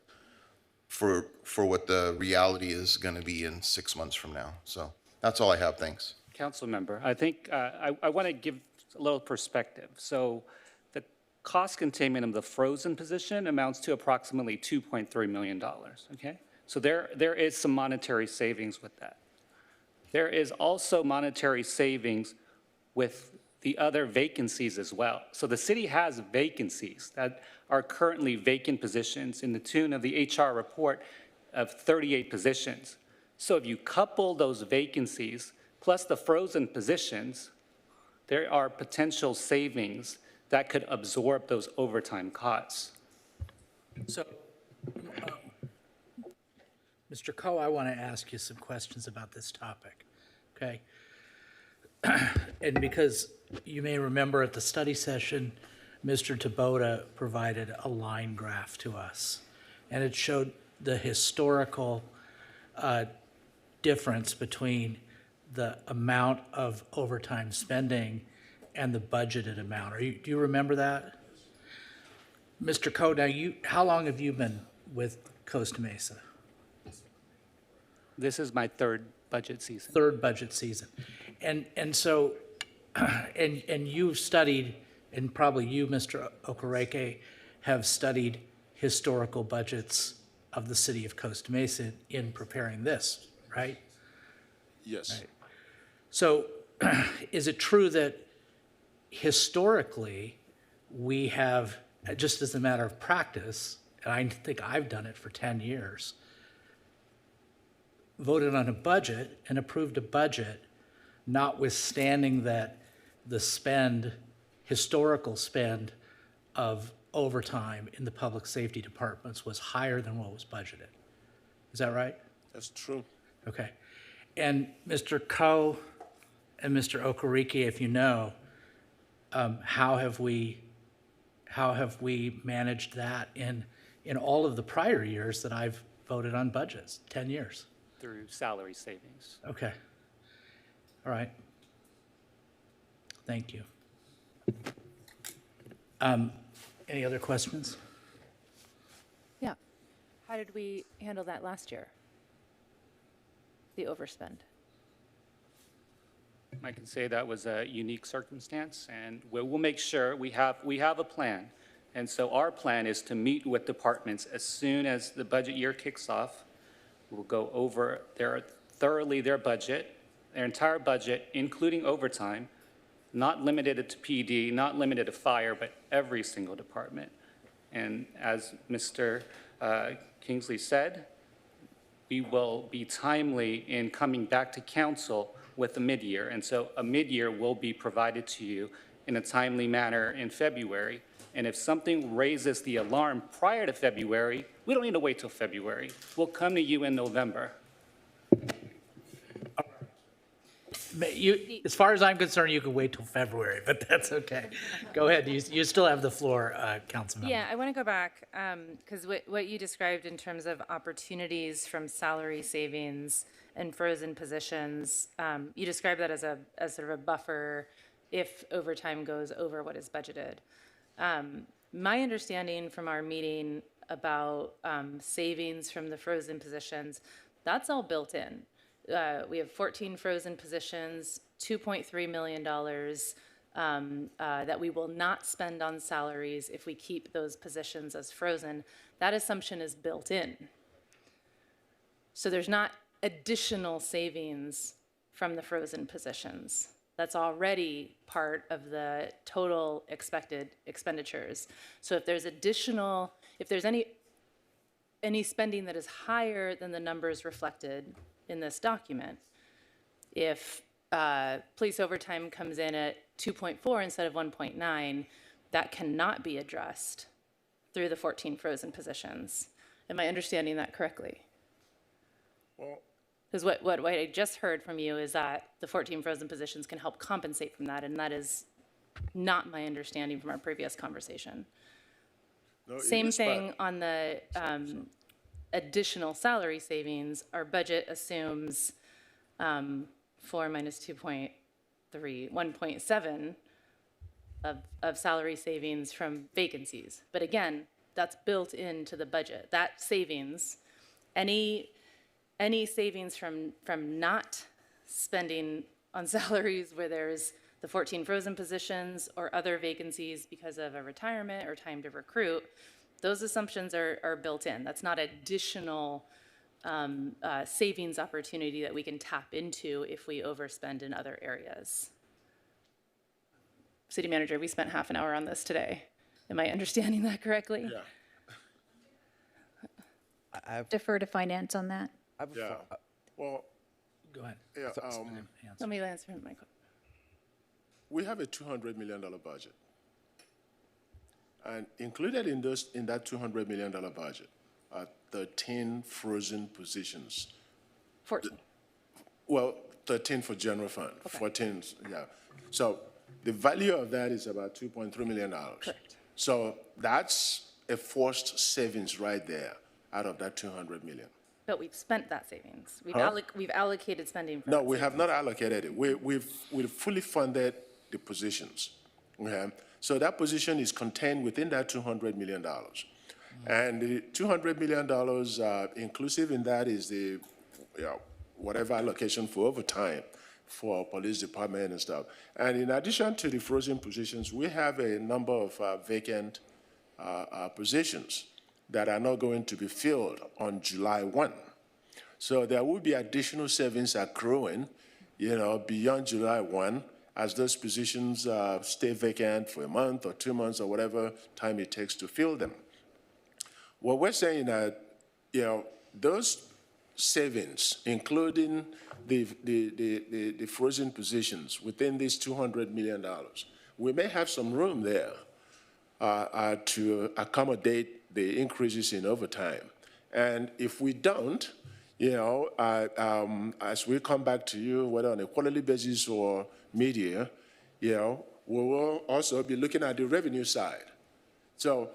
for what the reality is going to be in 6 months from now. So that's all I have. Thanks. Council member, I think I want to give a little perspective. So the cost containment of the frozen position amounts to approximately $2.3 million, okay? So there is some monetary savings with that. There is also monetary savings with the other vacancies as well. So the city has vacancies that are currently vacant positions in the tune of the HR report of 38 positions. So if you couple those vacancies plus the frozen positions, there are potential savings that could absorb those overtime costs. So, Mr. Coe, I want to ask you some questions about this topic, okay? And because you may remember at the study session, Mr. Taboda provided a line graph to us, and it showed the historical difference between the amount of overtime spending and the budgeted amount. Do you remember that? Mr. Coe, now how long have you been with Costa Mesa? This is my third budget season. Third budget season. And so, and you've studied, and probably you, Mr. Okereke, have studied historical budgets of the city of Costa Mesa in preparing this, right? Yes. Right. So is it true that historically we have, just as a matter of practice, and I think I've done it for 10 years, voted on a budget and approved a budget, notwithstanding that the historical spend of overtime in the public safety departments was higher than what was budgeted. Is that right? That's true. Okay. And Mr. Coe and Mr. Okereke, if you know, how have we managed that in all of the prior years that I've voted on budgets, 10 years? Through salary savings. Okay. All right. Thank you. Any other questions? Yeah. How did we handle that last year? The overspend? I can say that was a unique circumstance, and we'll make sure we have a plan. And so our plan is to meet with departments as soon as the budget year kicks off. We'll go over thoroughly their budget, their entire budget, including overtime, not limited to PD, not limited to fire, but every single department. And as Mr. Kingsley said, we will be timely in coming back to council with a mid-year. And so a mid-year will be provided to you in a timely manner in February. And if something raises the alarm prior to February, we don't need to wait till February. We'll come to you in November. As far as I'm concerned, you can wait till February, but that's okay. Go ahead. You still have the floor, Councilmember. Yeah, I want to go back because what you described in terms of opportunities from salary savings and frozen positions, you described that as sort of a buffer if overtime goes over what is budgeted. My understanding from our meeting about savings from the frozen positions, that's all built in. We have 14 frozen positions, $2.3 million that we will not spend on salaries if we keep those positions as frozen. That assumption is built in. So there's not additional savings from the frozen positions. That's already part of the total expected expenditures. So if there's any spending that is higher than the numbers reflected in this document, if police overtime comes in at 2.4 instead of 1.9, that cannot be addressed through the 14 frozen positions. Am I understanding that correctly? Well, Because what I just heard from you is that the 14 frozen positions can help compensate from that, and that is not my understanding from our previous conversation. no, it Same is thing on the additional salary savings. Our budget assumes 4 minus 2.3, 1.7 of salary savings from vacancies. But again, that's built into the budget. That savings, any savings from not spending on salaries where there's the 14 frozen positions or other vacancies because of a retirement or time to recruit, those assumptions are built in. That's not additional savings opportunity that we can tap into if we overspend in other areas. City Manager, we spent half an hour on this today. Am I understanding that correctly? Yeah. Defer to finance on that. Yeah. Well, Go ahead. yeah, Let me answer my question. we have a $200 million budget. And included in that $200 million budget are 13 frozen positions. 14. Well, 13 for general fund, 14, yeah. So the value of that is about $2.3 million. Correct. So that's a forced savings right there out of that $200 million. But we've spent that savings. Huh? We've allocated spending for No, that we have savings. not allocated it. We've fully funded the positions. Okay? So that position is contained within that $200 million. And the $200 million inclusive in that is the, whatever allocation for overtime for police department and stuff. And in addition to the frozen positions, we have a number of vacant positions that are not going to be filled on July 1. So there will be additional savings accruing, beyond July 1 as those positions stay vacant for a month or 2 months or whatever time it takes to fill them. What we're saying that, those savings, including the frozen positions within these $200 million, we may have some room there to accommodate the increases in overtime. And if we don't, as we come back to you, whether on a quarterly basis or media, we will also be looking at the revenue side. So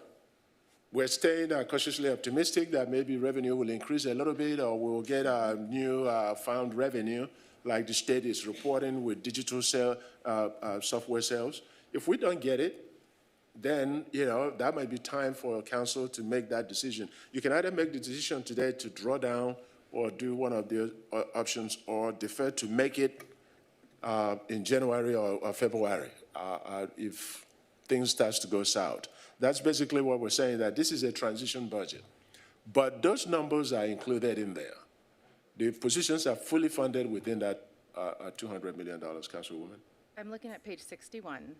we're staying cautiously optimistic that maybe revenue will increase a little bit, or we'll get a new found revenue, like the state is reporting with digital software sales. If we don't get it, then, that might be time for council to make that decision. You can either make the decision today to draw down or do one of the options, or defer to make it in January or February if things start to go south. That's basically what we're saying, that this is a transition budget. But those numbers are included in there. The positions are fully funded within that $200 million, Councilwoman. I'm looking at page 61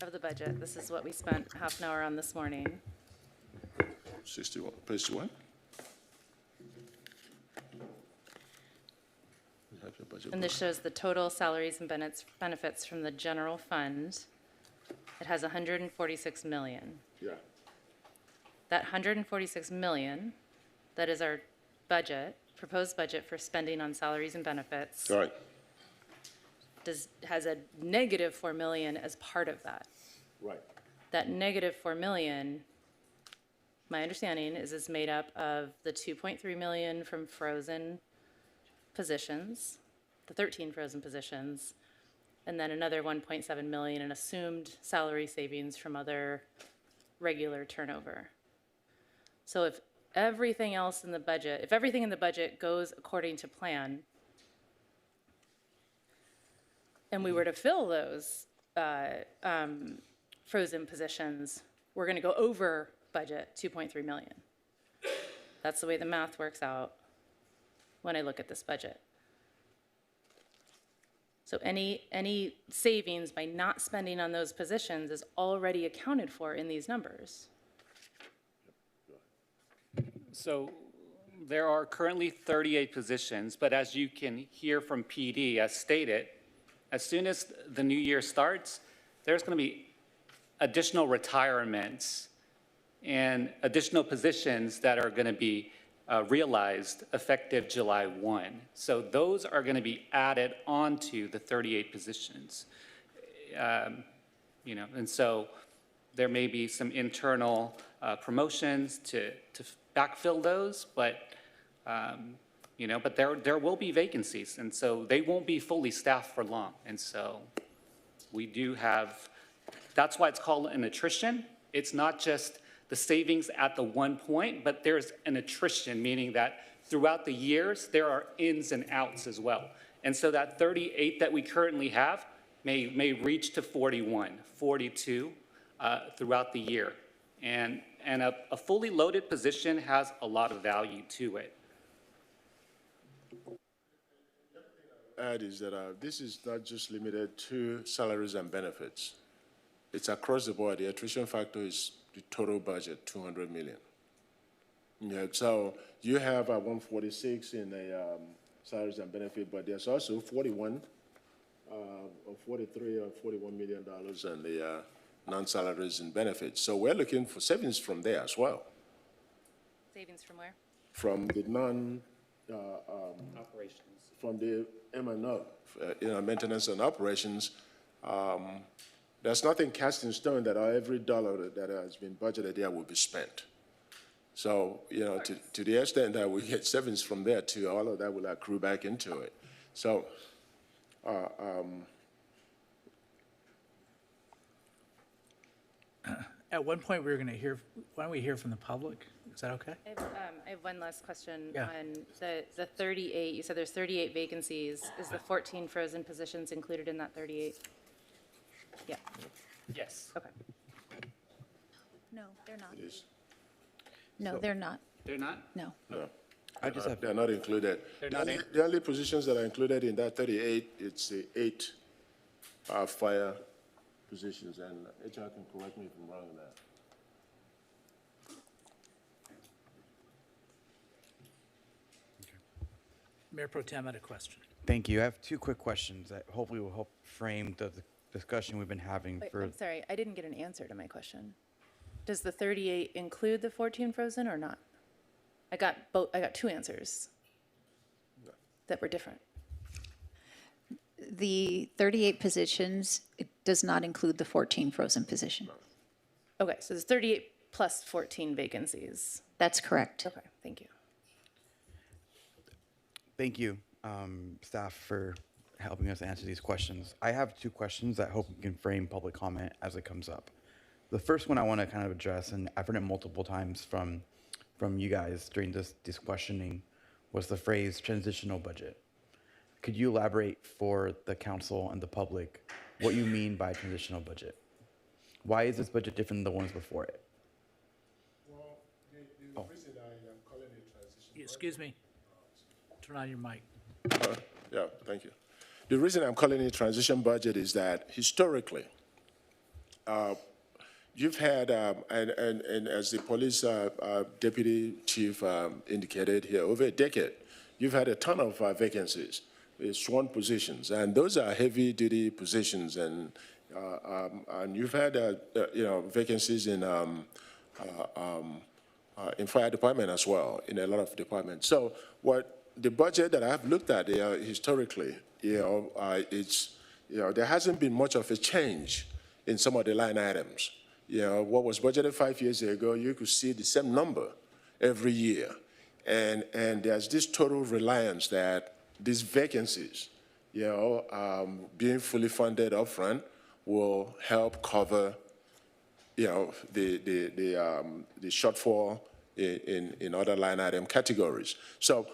of the budget. This is what we spent half an hour on this morning. 61, page 1. And this shows the total salaries and benefits from the general fund. It has 146 million. Yeah. That 146 million, that is our budget, proposed budget for spending on salaries and benefits. All right. Has a negative 4 million as part of that. Right. That negative 4 million, my understanding is made up of the 2.3 million from frozen positions, the 13 frozen positions, and then another 1.7 million in assumed salary savings from other regular turnover. So if everything else in the budget, if everything in the budget goes according to plan, and we were to fill those frozen positions, we're going to go over budget 2.3 million. That's the way the math works out when I look at this budget. So any savings by not spending on those positions is already accounted for in these numbers. So there are currently 38 positions, but as you can hear from PD, as stated, as soon as the new year starts, there's going to be additional retirements and additional positions that are going to be realized effective July 1. So those are going to be added onto the 38 positions. You know, and so there may be some internal promotions to backfill those, but you know, but there will be vacancies, and so they won't be fully staffed for long. And so we do have, that's why it's called an attrition. It's not just the savings at the one point, but there's an attrition, meaning that throughout the years, there are ins and outs as well. And so that 38 that we currently have may reach to 41, 42 throughout the year. And a fully loaded position has a lot of value to it. Add is that this is not just limited to salaries and benefits. It's across the board. The attrition factor is the total budget, 200 million. Yeah, so you have 146 in the salaries and benefit, but there's also 41 or 43 or 41 million dollars in the non-salaries and benefits. So we're looking for savings from there as well. Savings from where? From the Operations. From the M&O, maintenance and operations. There's nothing cast in stone that every dollar that has been budgeted there will be spent. So, to the extent that we get savings from there too, all of that will accrue back into it. So, At one point, we were going to hear, why don't we hear from the public? Is that okay? I have one last question Yeah. on the 38. You said there's 38 vacancies. Is the 14 frozen positions included in that 38? Yeah. Yes. Okay. No, they're not. it is. No, they're not. They're not? No. No. I just have- They're not included. They're not The only positions that are included in that 38, it's the 8 fire positions, and HR can correct me if I'm wrong on that. Mayor Pro Tem had a question. Thank you. I have two quick questions that hopefully will help frame the discussion we've been having Wait, for. I'm sorry, I didn't get an answer to my question. Does the 38 include the 14 frozen or not? I got two answers that were different. The 38 positions, it does not include the 14 frozen position. Okay, so there's 38 plus 14 vacancies. That's correct. Okay, thank you. Thank you, staff, for helping us answer these questions. I have two questions that I hope we can frame public comment as it comes up. The first one I want to kind of address, and I've heard it multiple times from you guys during this questioning, was the phrase transitional budget. Could you elaborate for the council and the public what you mean by transitional budget? Why is this budget different than the ones before it? Well, the reason I am calling it transition. Excuse me. Turn on your mic. Yeah, thank you. The reason I'm calling it transition budget is that historically, you've had, and as the police deputy chief indicated here, over a decade, you've had a ton of vacancies, sworn positions, and those are heavy-duty positions, and you've had, vacancies in fire department as well, in a lot of departments. So what the budget that I've looked at historically, it's, there hasn't been much of a change in some of the line items. What was budgeted 5 years ago, you could see the same number every year. And there's this total reliance that these vacancies, being fully funded upfront will help cover, the shortfall in other line item categories. So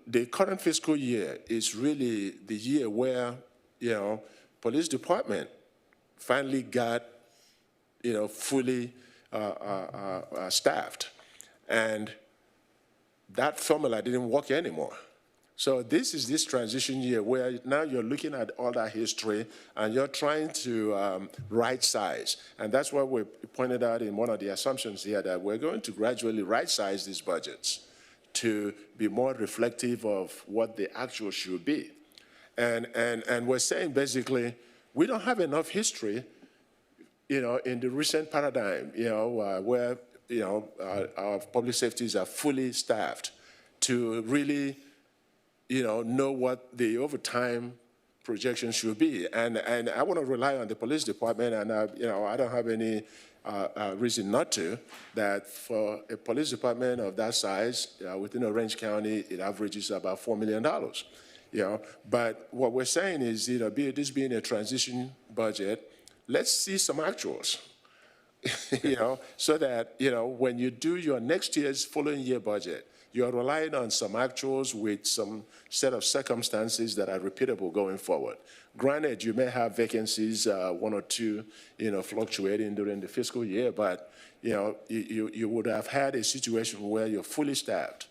the current fiscal year is really the year where, police department finally got, fully staffed. And that formula didn't work anymore. So this transition year where now you're looking at all that history and you're trying to right size. And that's why we pointed out in one of the assumptions here that we're going to gradually right size these budgets to be more reflective of what the actual should be. And we're saying basically, we don't have enough history, in the recent paradigm, where, our public safeties are fully staffed to really, know what the overtime projection should be. And I want to rely on the police department, and, I don't have any reason not to, that for a police department of that size, within Orange County, it averages about $4 million. But what we're saying is, this being a transition budget, let's see some actuals, so that, when you do your next year's following year budget, you're relying on some actuals with some set of circumstances that are repeatable going forward. Granted, you may have vacancies, one or two, fluctuating during the fiscal year, but, you would have had a situation where you're fully staffed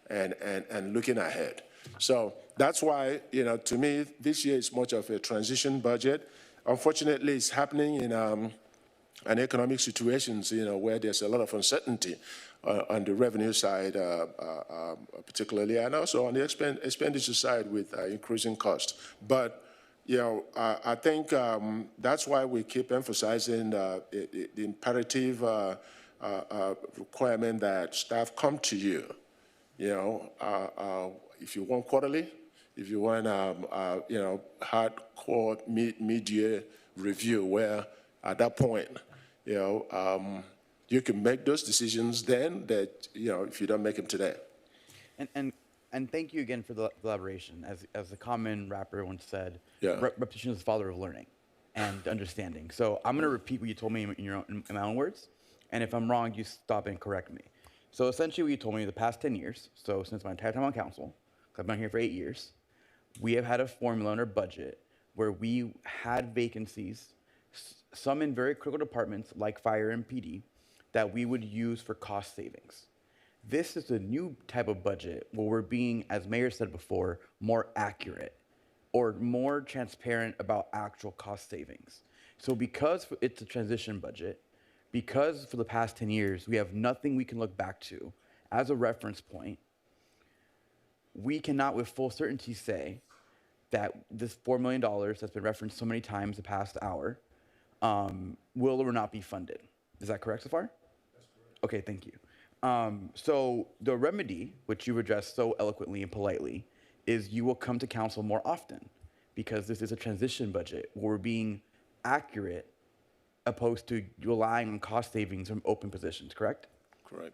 and looking ahead. So that's why, to me, this year is much of a transition budget. Unfortunately, it's happening in an economic situations, where there's a lot of uncertainty on the revenue side, particularly, and also on the expenditure side with increasing costs. But, I think that's why we keep emphasizing the imperative requirement that staff come to you, if you want quarterly, if you want, hardcore mid-year review, where at that point, you can make those decisions then that, if you don't make them today. And thank you again for the elaboration. As the common rapper once said, Yeah. Repetition is the father of learning and understanding. So I'm going to repeat what you told me in my own words. And if I'm wrong, you stop and correct me. So essentially what you told me the past 10 years, so since my entire time on council, I've been here for 8 years, we have had a formula in our budget where we had vacancies, some in very critical departments like fire and PD, that we would use for cost savings. This is a new type of budget where we're being, as Mayor said before, more accurate or more transparent about actual cost savings. So because it's a transition budget, because for the past 10 years, we have nothing we can look back to as a reference point, we cannot with full certainty say that this $4 million that's been referenced so many times the past hour will or not be funded. Is that correct so far? That's correct. Okay, thank you. So the remedy, which you addressed so eloquently and politely, is you will come to council more often because this is a transition budget where we're being accurate opposed to relying on cost savings from open positions, correct? Correct.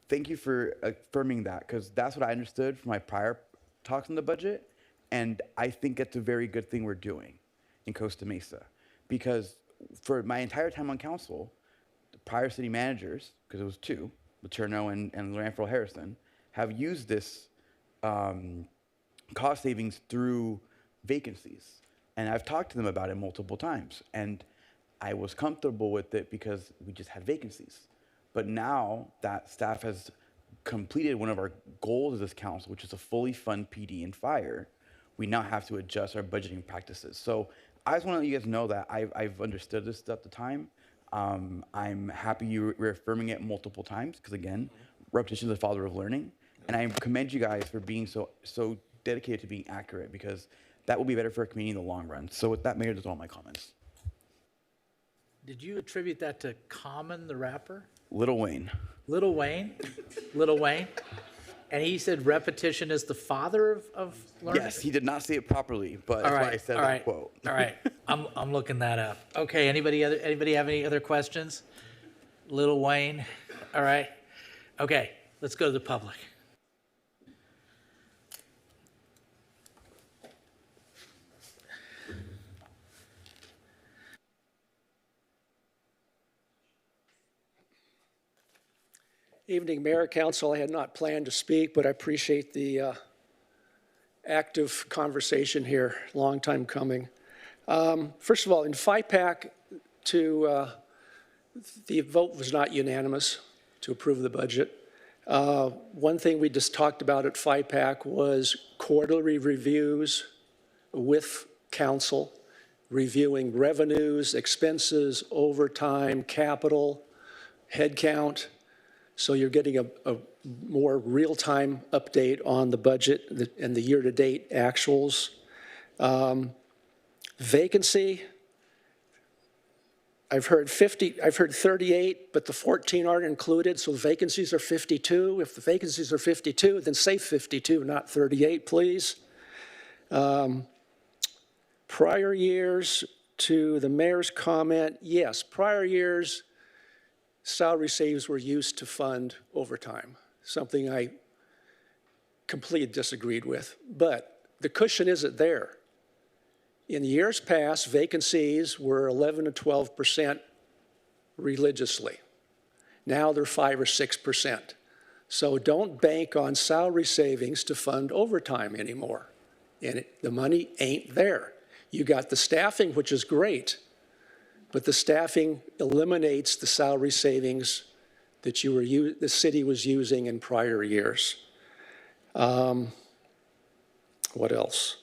Thank you for affirming that, because that's what I understood from my prior talks on the budget, and I think it's a very good thing we're doing in Costa Mesa, because for my entire time on council, the prior city managers, because it was two, Letourneau and Lorraine Farrell Harrison, have used this cost savings through vacancies, and I've talked to them about it multiple times, and I was comfortable with it because we just had vacancies. But now that staff has completed one of our goals of this council, which is to fully fund PD and fire, we now have to adjust our budgeting practices. So I just want to let you guys know that I've understood this at the time. I'm happy you're reaffirming it multiple times because, again, repetition is the father of learning. And I commend you guys for being so dedicated to being accurate, because that will be better for our community in the long run. So with that, Mayor, those are all my comments. Did you attribute that to Common, the rapper? Lil Wayne. Lil Wayne? Lil Wayne? And he said repetition is the father of learning? Yes, he did not say it properly, but that's why I said that quote. All right, I'm looking that up. Okay, anybody have any other questions? Lil Wayne? All right. Okay, let's go to the public. Evening, Mayor, Council. I had not planned to speak, but I appreciate the active conversation here. Long time coming. First of all, in FIPAC, the vote was not unanimous to approve the budget. One thing we just talked about at FIPAC was quarterly reviews with council, reviewing revenues, expenses, overtime, capital, headcount. So you're getting a more real-time update on the budget and the year-to-date actuals. Vacancy, I've heard 38, but the 14 aren't included, so vacancies are 52. If the vacancies are 52, then say 52, not 38, please. Prior years, to the mayor's comment, yes, prior years, salary saves were used to fund overtime, something I completely disagreed with. But the cushion isn't there. In years past, vacancies were 11 to 12% religiously. Now they're 5 or 6%. So don't bank on salary savings to fund overtime anymore. And the money ain't there. You got the staffing, which is great, but the staffing eliminates the salary savings that the city was using in prior years. What else?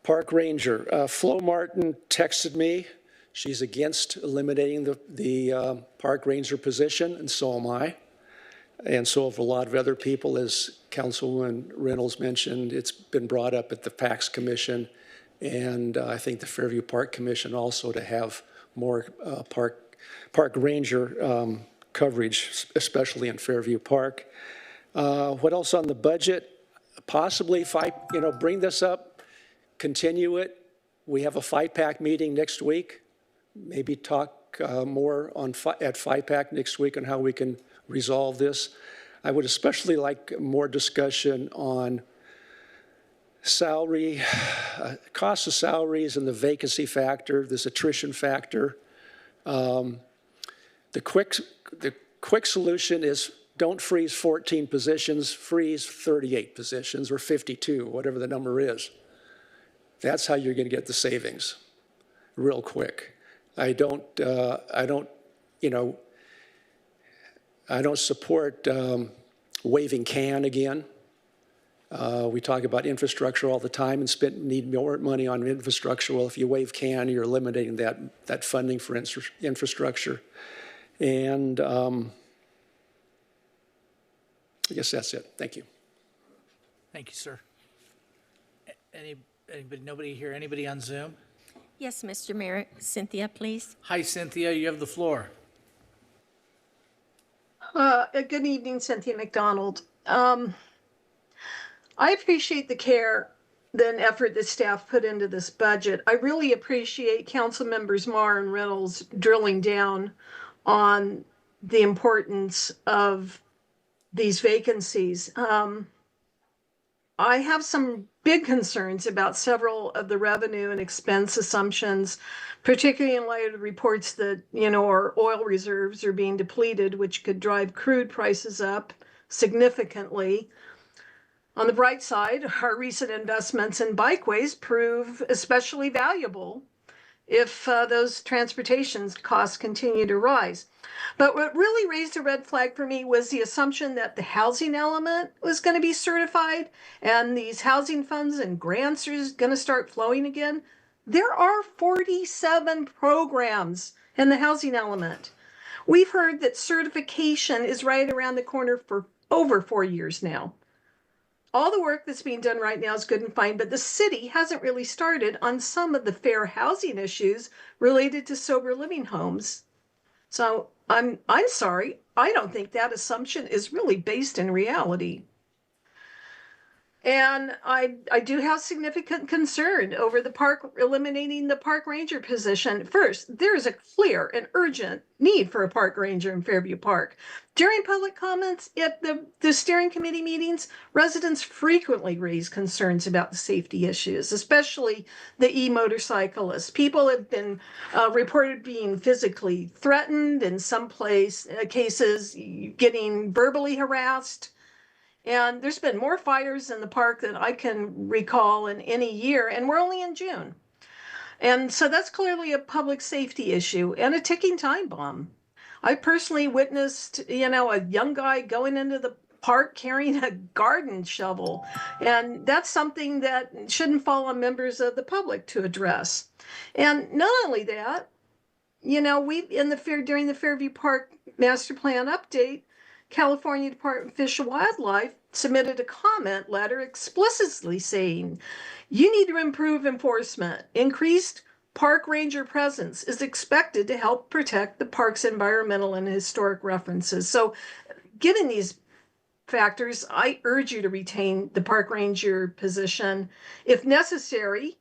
Park Ranger. Flo Martin texted me. She's against eliminating the Park Ranger position, and so am I. And so have a lot of other people, as Councilwoman Reynolds mentioned. It's been brought up at the PACS Commission, and I think the Fairview Park Commission also, to have more park ranger coverage, especially in Fairview Park. What else on the budget? Possibly, if I bring this up, continue it. We have a FIPAC meeting next week. Maybe talk more at FIPAC next week on how we can resolve this. I would especially like more discussion on salary, cost of salaries and the vacancy factor, this attrition factor. The quick solution is don't freeze 14 positions, freeze 38 positions or 52, whatever the number is. That's how you're going to get the savings real quick. I don't support waving can again. We talk about infrastructure all the time and need more money on infrastructure. Well, if you wave can, you're eliminating that funding for infrastructure. And I guess that's it. Thank you. Thank you, sir. Nobody here? Anybody on Zoom? Yes, Mr. Mayor. Cynthia, please. Hi, Cynthia. You have the floor. Good evening, Cynthia McDonald. I appreciate the care and effort that staff put into this budget. I really appreciate Council Members Marr and Reynolds drilling down on the importance of these vacancies. I have some big concerns about several of the revenue and expense assumptions, particularly in light of the reports that, our oil reserves are being depleted, which could drive crude prices up significantly. On the bright side, our recent investments in bikeways prove especially valuable if those transportation costs continue to rise. But what really raised a red flag for me was the assumption that the housing element was going to be certified and these housing funds and grants are going to start flowing again. There are 47 programs in the housing element. We've heard that certification is right around the corner for over 4 years now. All the work that's being done right now is good and fine, but the city hasn't really started on some of the fair housing issues related to sober living homes. So I'm sorry, I don't think that assumption is really based in reality. And I do have significant concern over eliminating the park ranger position. First, there is a clear and urgent need for a park ranger in Fairview Park. During public comments at the steering committee meetings, residents frequently raise concerns about the safety issues, especially the e-motorcyclists. People have been reported being physically threatened, in some cases getting verbally harassed. And there's been more fires in the park than I can recall in any year, and we're only in June. And so that's clearly a public safety issue and a ticking time bomb. I personally witnessed, a young guy going into the park carrying a garden shovel. And that's something that shouldn't fall on members of the public to address. And not only that, during the Fairview Park Master Plan update, California Department of Fish and Wildlife submitted a comment letter explicitly saying, you need to improve enforcement. Increased park ranger presence is expected to help protect the park's environmental and historic references. So, given these factors, I urge you to retain the park ranger position. If necessary,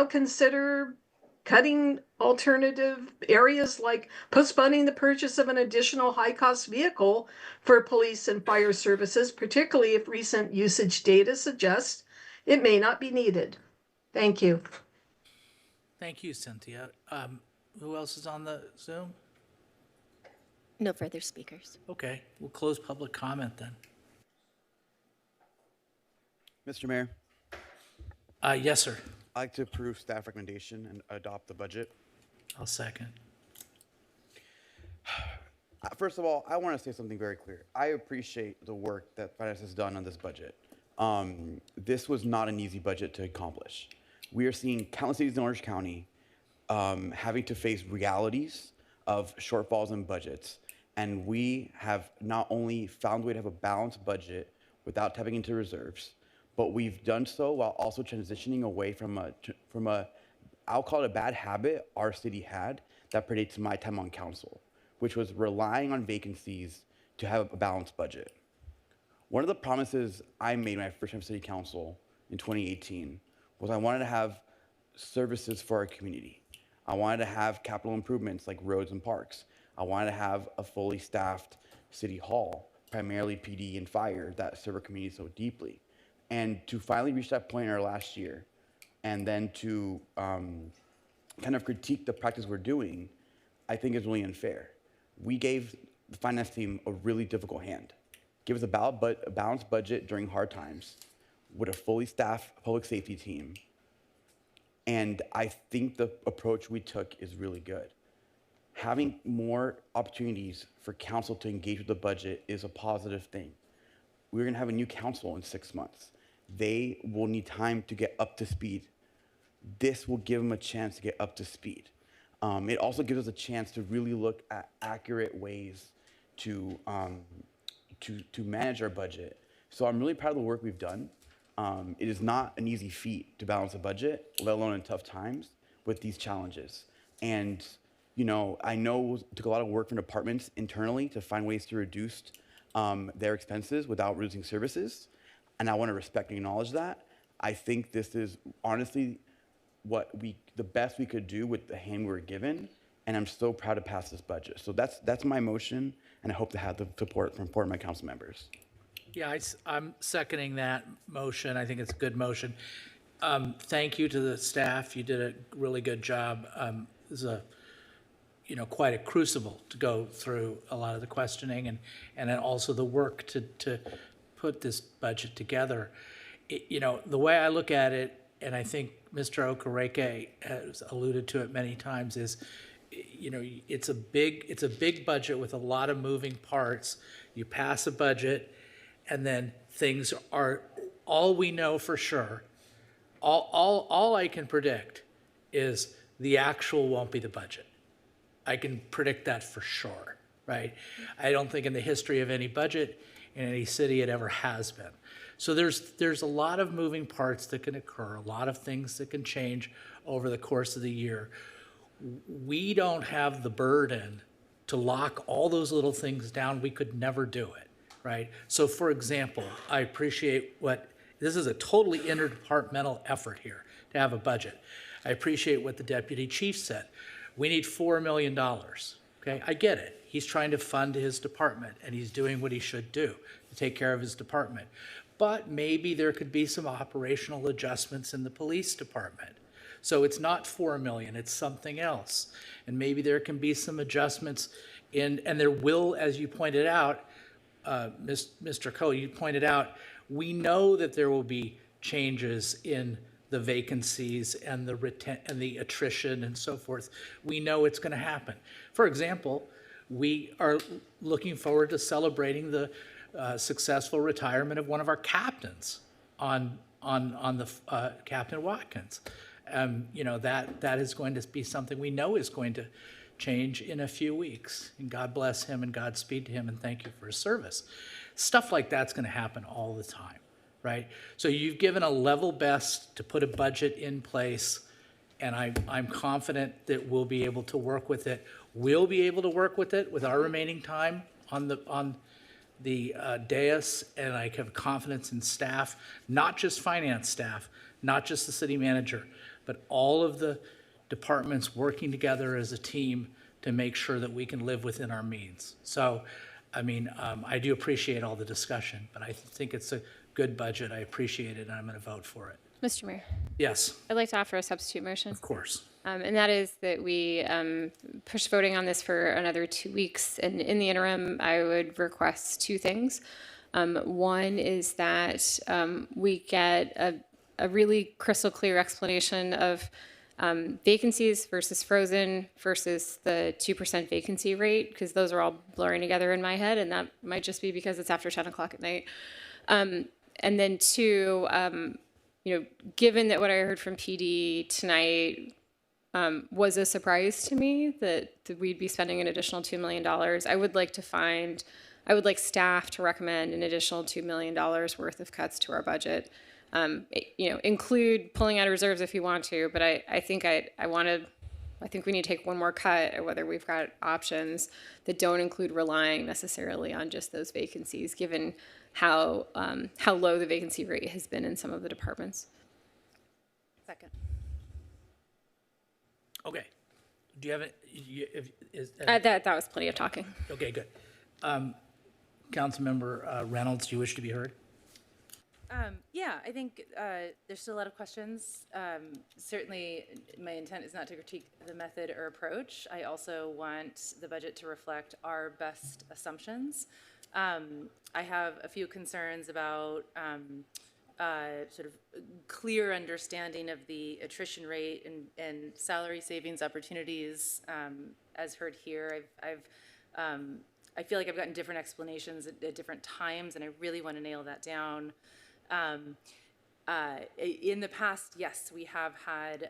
consider cutting alternative areas like postponing the purchase of an additional high-cost vehicle for police and fire services, particularly if recent usage data suggests it may not be needed. Thank you. Thank you, Cynthia. Who else is on the Zoom? No further speakers. Okay, we'll close public comment then. Mr. Mayor, Yes, sir. I'd like to approve staff recommendation and adopt the budget. I'll second. First of all, I want to say something very clear. I appreciate the work that finance has done on this budget. This was not an easy budget to accomplish. We are seeing countless cities in Orange County having to face realities of shortfalls in budgets. And we have not only found a way to have a balanced budget without tapping into reserves, but we've done so while also transitioning away from a I'll call it a bad habit our city had that predates my time on council, which was relying on vacancies to have a balanced budget. One of the promises I made when I first came to city council in 2018 was I wanted to have services for our community. I wanted to have capital improvements like roads and parks. I wanted to have a fully staffed city hall, primarily PD and fire, that serve our community so deeply. And to finally reach that point in our last year, and then to kind of critique the practice we're doing, I think is really unfair. We gave the finance team a really difficult hand. Give us a balanced budget during hard times with a fully staffed public safety team. And I think the approach we took is really good. Having more opportunities for council to engage with the budget is a positive thing. We're gonna have a new council in 6 months. They will need time to get up to speed. This will give them a chance to get up to speed. It also gives us a chance to really look at accurate ways to manage our budget. So I'm really proud of the work we've done. It is not an easy feat to balance a budget, let alone in tough times with these challenges. And I know it took a lot of work from departments internally to find ways to reduce their expenses without reducing services. And I want to respect and acknowledge that. I think this is honestly the best we could do with the hand we were given. And I'm so proud to pass this budget. So that's my motion, and I hope to have the support from my council members. Yeah, I'm seconding that motion. I think it's a good motion. Thank you to the staff. You did a really good job. This is quite a crucible to go through a lot of the questioning and then also the work to put this budget together. The way I look at it, and I think Mr. Okereke has alluded to it many times, is it's a big budget with a lot of moving parts. You pass a budget, and then things are, all we know for sure, all I can predict is the actual won't be the budget. I can predict that for sure, right? I don't think in the history of any budget in any city it ever has been. So there's a lot of moving parts that can occur, a lot of things that can change over the course of the year. We don't have the burden to lock all those little things down. We could never do it, right? So for example, I appreciate this is a totally interdepartmental effort here to have a budget. I appreciate what the deputy chief said. We need $4 million, okay? I get it. He's trying to fund his department, and he's doing what he should do to take care of his department. But maybe there could be some operational adjustments in the police department. So it's not $4 million, it's something else. And maybe there can be some adjustments and there will, as you pointed out, Mr. Coe, you pointed out, we know that there will be changes in the vacancies and the attrition and so forth. We know it's going to happen. For example, we are looking forward to celebrating the successful retirement of one of our captains on the Captain Watkins. You know, that is going to be something we know is going to change in a few weeks. And God bless him and Godspeed to him, and thank you for his service. Stuff like that's going to happen all the time, right? So you've given a level best to put a budget in place, and I'm confident that we'll be able to work with it. We'll be able to work with it with our remaining time on the dais, and I have confidence in staff, not just finance staff, not just the city manager, but all of the departments working together as a team to make sure that we can live within our means. So, I mean, I do appreciate all the discussion, but I think it's a good budget. I appreciate it, and I'm going to vote for it. Mr. Mayor, Yes, I'd like to offer a substitute motion. of course. And that is that we push voting on this for another 2 weeks. And in the interim, I would request two things. One is that we get a really crystal clear explanation of vacancies versus frozen versus the 2% vacancy rate, because those are all blurring together in my head, and that might just be because it's after 10 o'clock at night. And then two, you know, given that what I heard from PD tonight was a surprise to me that we'd be spending an additional $2 million, I would like staff to recommend an additional $2 million worth of cuts to our budget. You know, include pulling out of reserves if you want to, but I think we need to take one more cut at whether we've got options that don't include relying necessarily on just those vacancies, given how low the vacancy rate has been in some of the departments. Second. Okay. Do you have That was plenty of talking. Okay, good. Councilmember Reynolds, do you wish to be heard? Yeah, I think there's still a lot of questions. Certainly, my intent is not to critique the method or approach. I also want the budget to reflect our best assumptions. I have a few concerns about sort of clear understanding of the attrition rate and salary savings opportunities, as heard here. I feel like I've gotten different explanations at different times, and I really want to nail that down. In the past, yes, we have had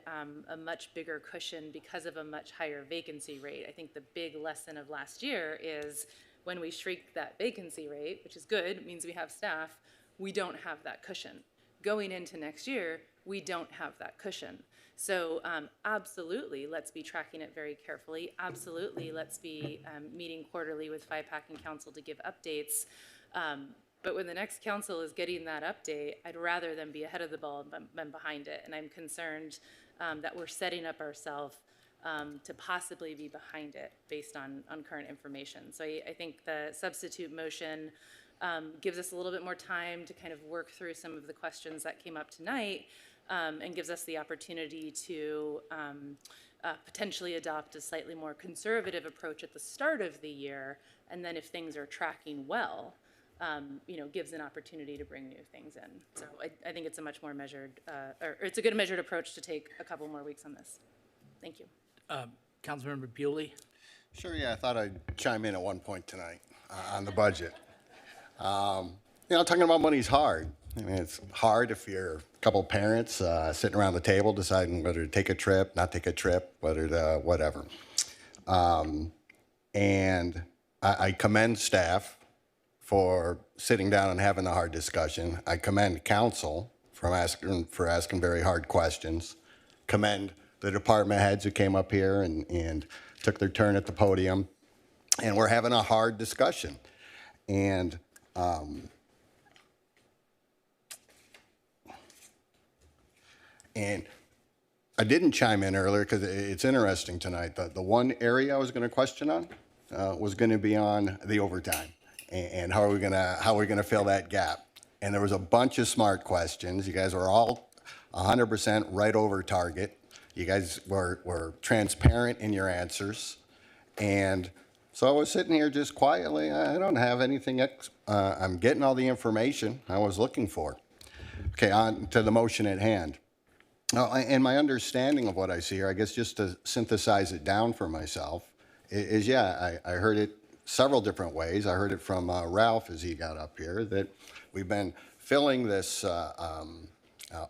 a much bigger cushion because of a much higher vacancy rate. I think the big lesson of last year is when we shrink that vacancy rate, which is good, it means we have staff, we don't have that cushion. Going into next year, we don't have that cushion. So absolutely, let's be tracking it very carefully. Absolutely, let's be meeting quarterly with FIPAC and council to give updates. But when the next council is getting that update, I'd rather them be ahead of the ball than behind it. And I'm concerned that we're setting up ourselves to possibly be behind it based on current information. So I think the substitute motion gives us a little bit more time to kind of work through some of the questions that came up tonight, and gives us the opportunity to potentially adopt a slightly more conservative approach at the start of the year. And then if things are tracking well, you know, gives an opportunity to bring new things in. So I think it's a much more measured, or it's a good measured approach to take a couple more weeks on this. Thank you. Councilmember Bewley? Sure, yeah, I thought I'd chime in at one point tonight on the budget. You know, talking about money's hard. I mean, it's hard if you're a couple parents sitting around the table deciding whether to take a trip, not take a trip, whether to whatever. And I commend staff for sitting down and having a hard discussion. I commend council for asking very hard questions. Commend the department heads who came up here and took their turn at the podium. And we're having a hard discussion. And I didn't chime in earlier because it's interesting tonight. The one area I was going to question on was going to be on the overtime. And how are we gonna fill that gap? And there was a bunch of smart questions. You guys were all 100% right over target. You guys were transparent in your answers. And so I was sitting here just quietly. I don't have anything. I'm getting all the information I was looking for. Okay, on to the motion at hand. And my understanding of what I see here, I guess just to synthesize it down for myself, yeah, I heard it several different ways. I heard it from Ralph as he got up here, that we've been filling this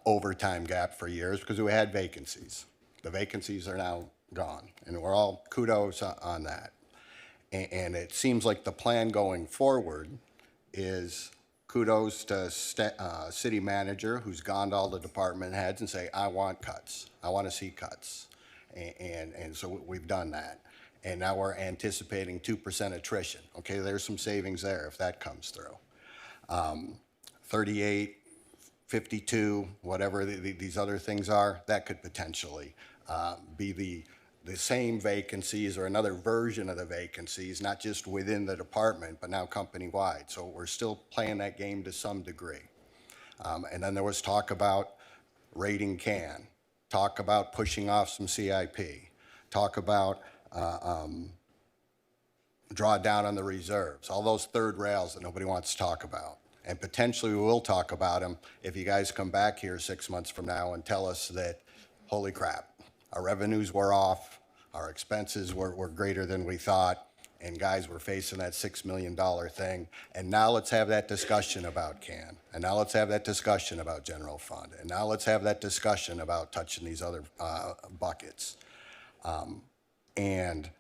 overtime gap for years because we had vacancies. The vacancies are now gone, and we're all kudos on that. And it seems like the plan going forward is kudos to city manager who's gone to all the department heads and say, I want cuts. I want to see cuts. And so we've done that. And now we're anticipating 2% attrition. Okay, there's some savings there if that comes through. 38, 52, whatever these other things are, that could potentially be the same vacancies or another version of the vacancies, not just within the department, but now company-wide. So we're still playing that game to some degree. And then there was talk about rating CAN, talk about pushing off some CIP, talk about draw down on the reserves, all those third rails that nobody wants to talk about. And potentially we will talk about them if you guys come back here 6 months from now and tell us that, holy crap, our revenues were off, our expenses were greater than we thought, and guys, we're facing that $6 million thing. And now let's have that discussion about CAN. And now let's have that discussion about general fund. And now let's have that discussion about touching these other buckets. And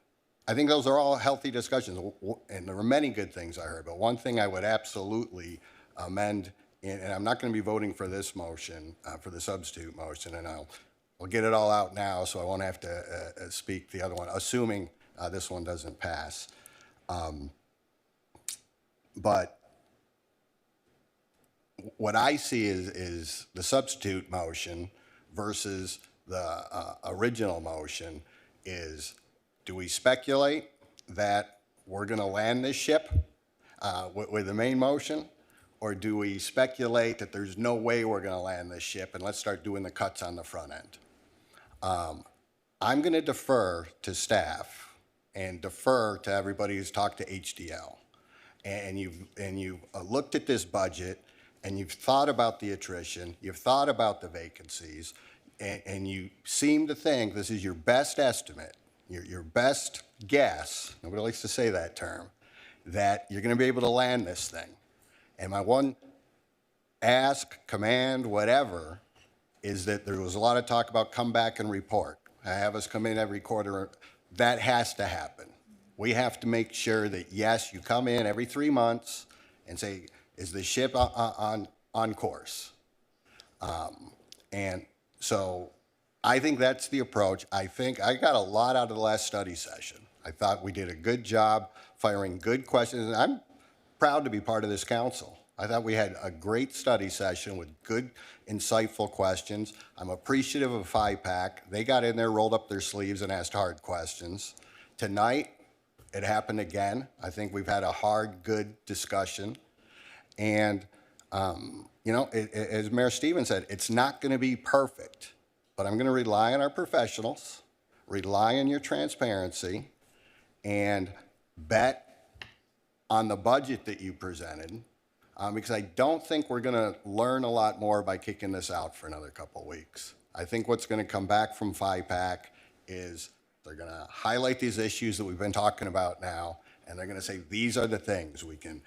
I think those are all healthy discussions, and there were many good things I heard, but one thing I would absolutely amend, and I'm not going to be voting for this motion, for the substitute motion, and I'll get it all out now so I won't have to speak the other one, assuming this one doesn't pass. But what I see is the substitute motion versus the original motion is, do we speculate that we're going to land this ship with the main motion? Or do we speculate that there's no way we're going to land this ship and let's start doing the cuts on the front end? I'm going to defer to staff and defer to everybody who's talked to HDL. And you've looked at this budget and you've thought about the attrition, you've thought about the vacancies, and you seem to think this is your best estimate, your best guess, nobody likes to say that term, that you're going to be able to land this thing. And my one ask, command, whatever, is that there was a lot of talk about come back and report. Have us come in every quarter. That has to happen. We have to make sure that, yes, you come in every 3 months and say, is the ship on course? And so I think that's the approach. I think I got a lot out of the last study session. I thought we did a good job firing good questions. And I'm proud to be part of this council. I thought we had a great study session with good, insightful questions. I'm appreciative of FIPAC. They got in there, rolled up their sleeves, and asked hard questions. Tonight, it happened again. I think we've had a hard, good discussion. And, you know, as Mayor Stevens said, it's not going to be perfect. But I'm going to rely on our professionals, rely on your transparency, and bet on the budget that you presented, because I don't think we're going to learn a lot more by kicking this out for another couple of weeks. I think what's going to come back from FIPAC is they're going to highlight these issues that we've been talking about now, and they're going to say these are the things we can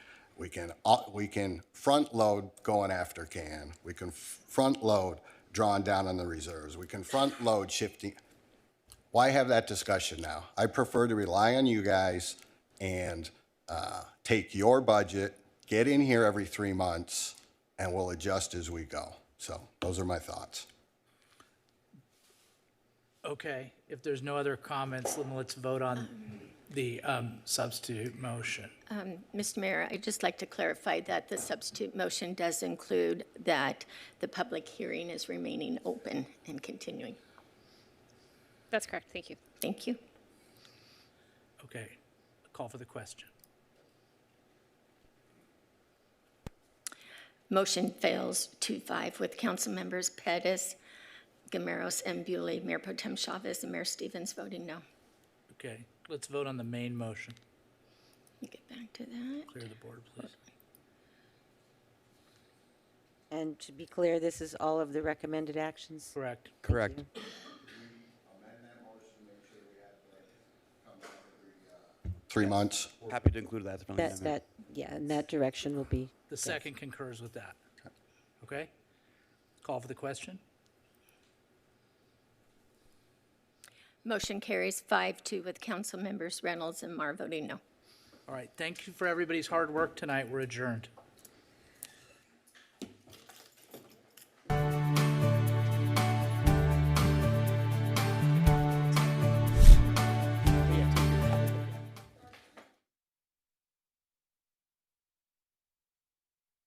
front load going after CAN. We can front load drawing down on the reserves. We can front load shifting. Why have that discussion now? I prefer to rely on you guys and take your budget, get in here every 3 months, and we'll adjust as we go. So those are my thoughts. Okay, if there's no other comments, then let's vote on the substitute motion. Mr. Mayor, I'd just like to clarify that the substitute motion does include that the public hearing is remaining open and continuing. That's correct. Thank you. Thank you. Okay, call for the question. Motion fails 2-5 with council members Pettis, Gameros, and Bewley, Mayor Pro Tem Chavez, and Mayor Stevens voting no. Okay, let's vote on the main motion. Let me get back to that. Clear the board, please. And to be clear, this is all of the recommended actions? Correct. Correct. 3 months. Happy to include that as a friendly amendment. Yeah, in that direction will be. The second concurs with that. Okay? Call for the question. Motion carries 5-2 with council members Reynolds and Marr voting no. All right, thank you for everybody's hard work tonight. We're adjourned.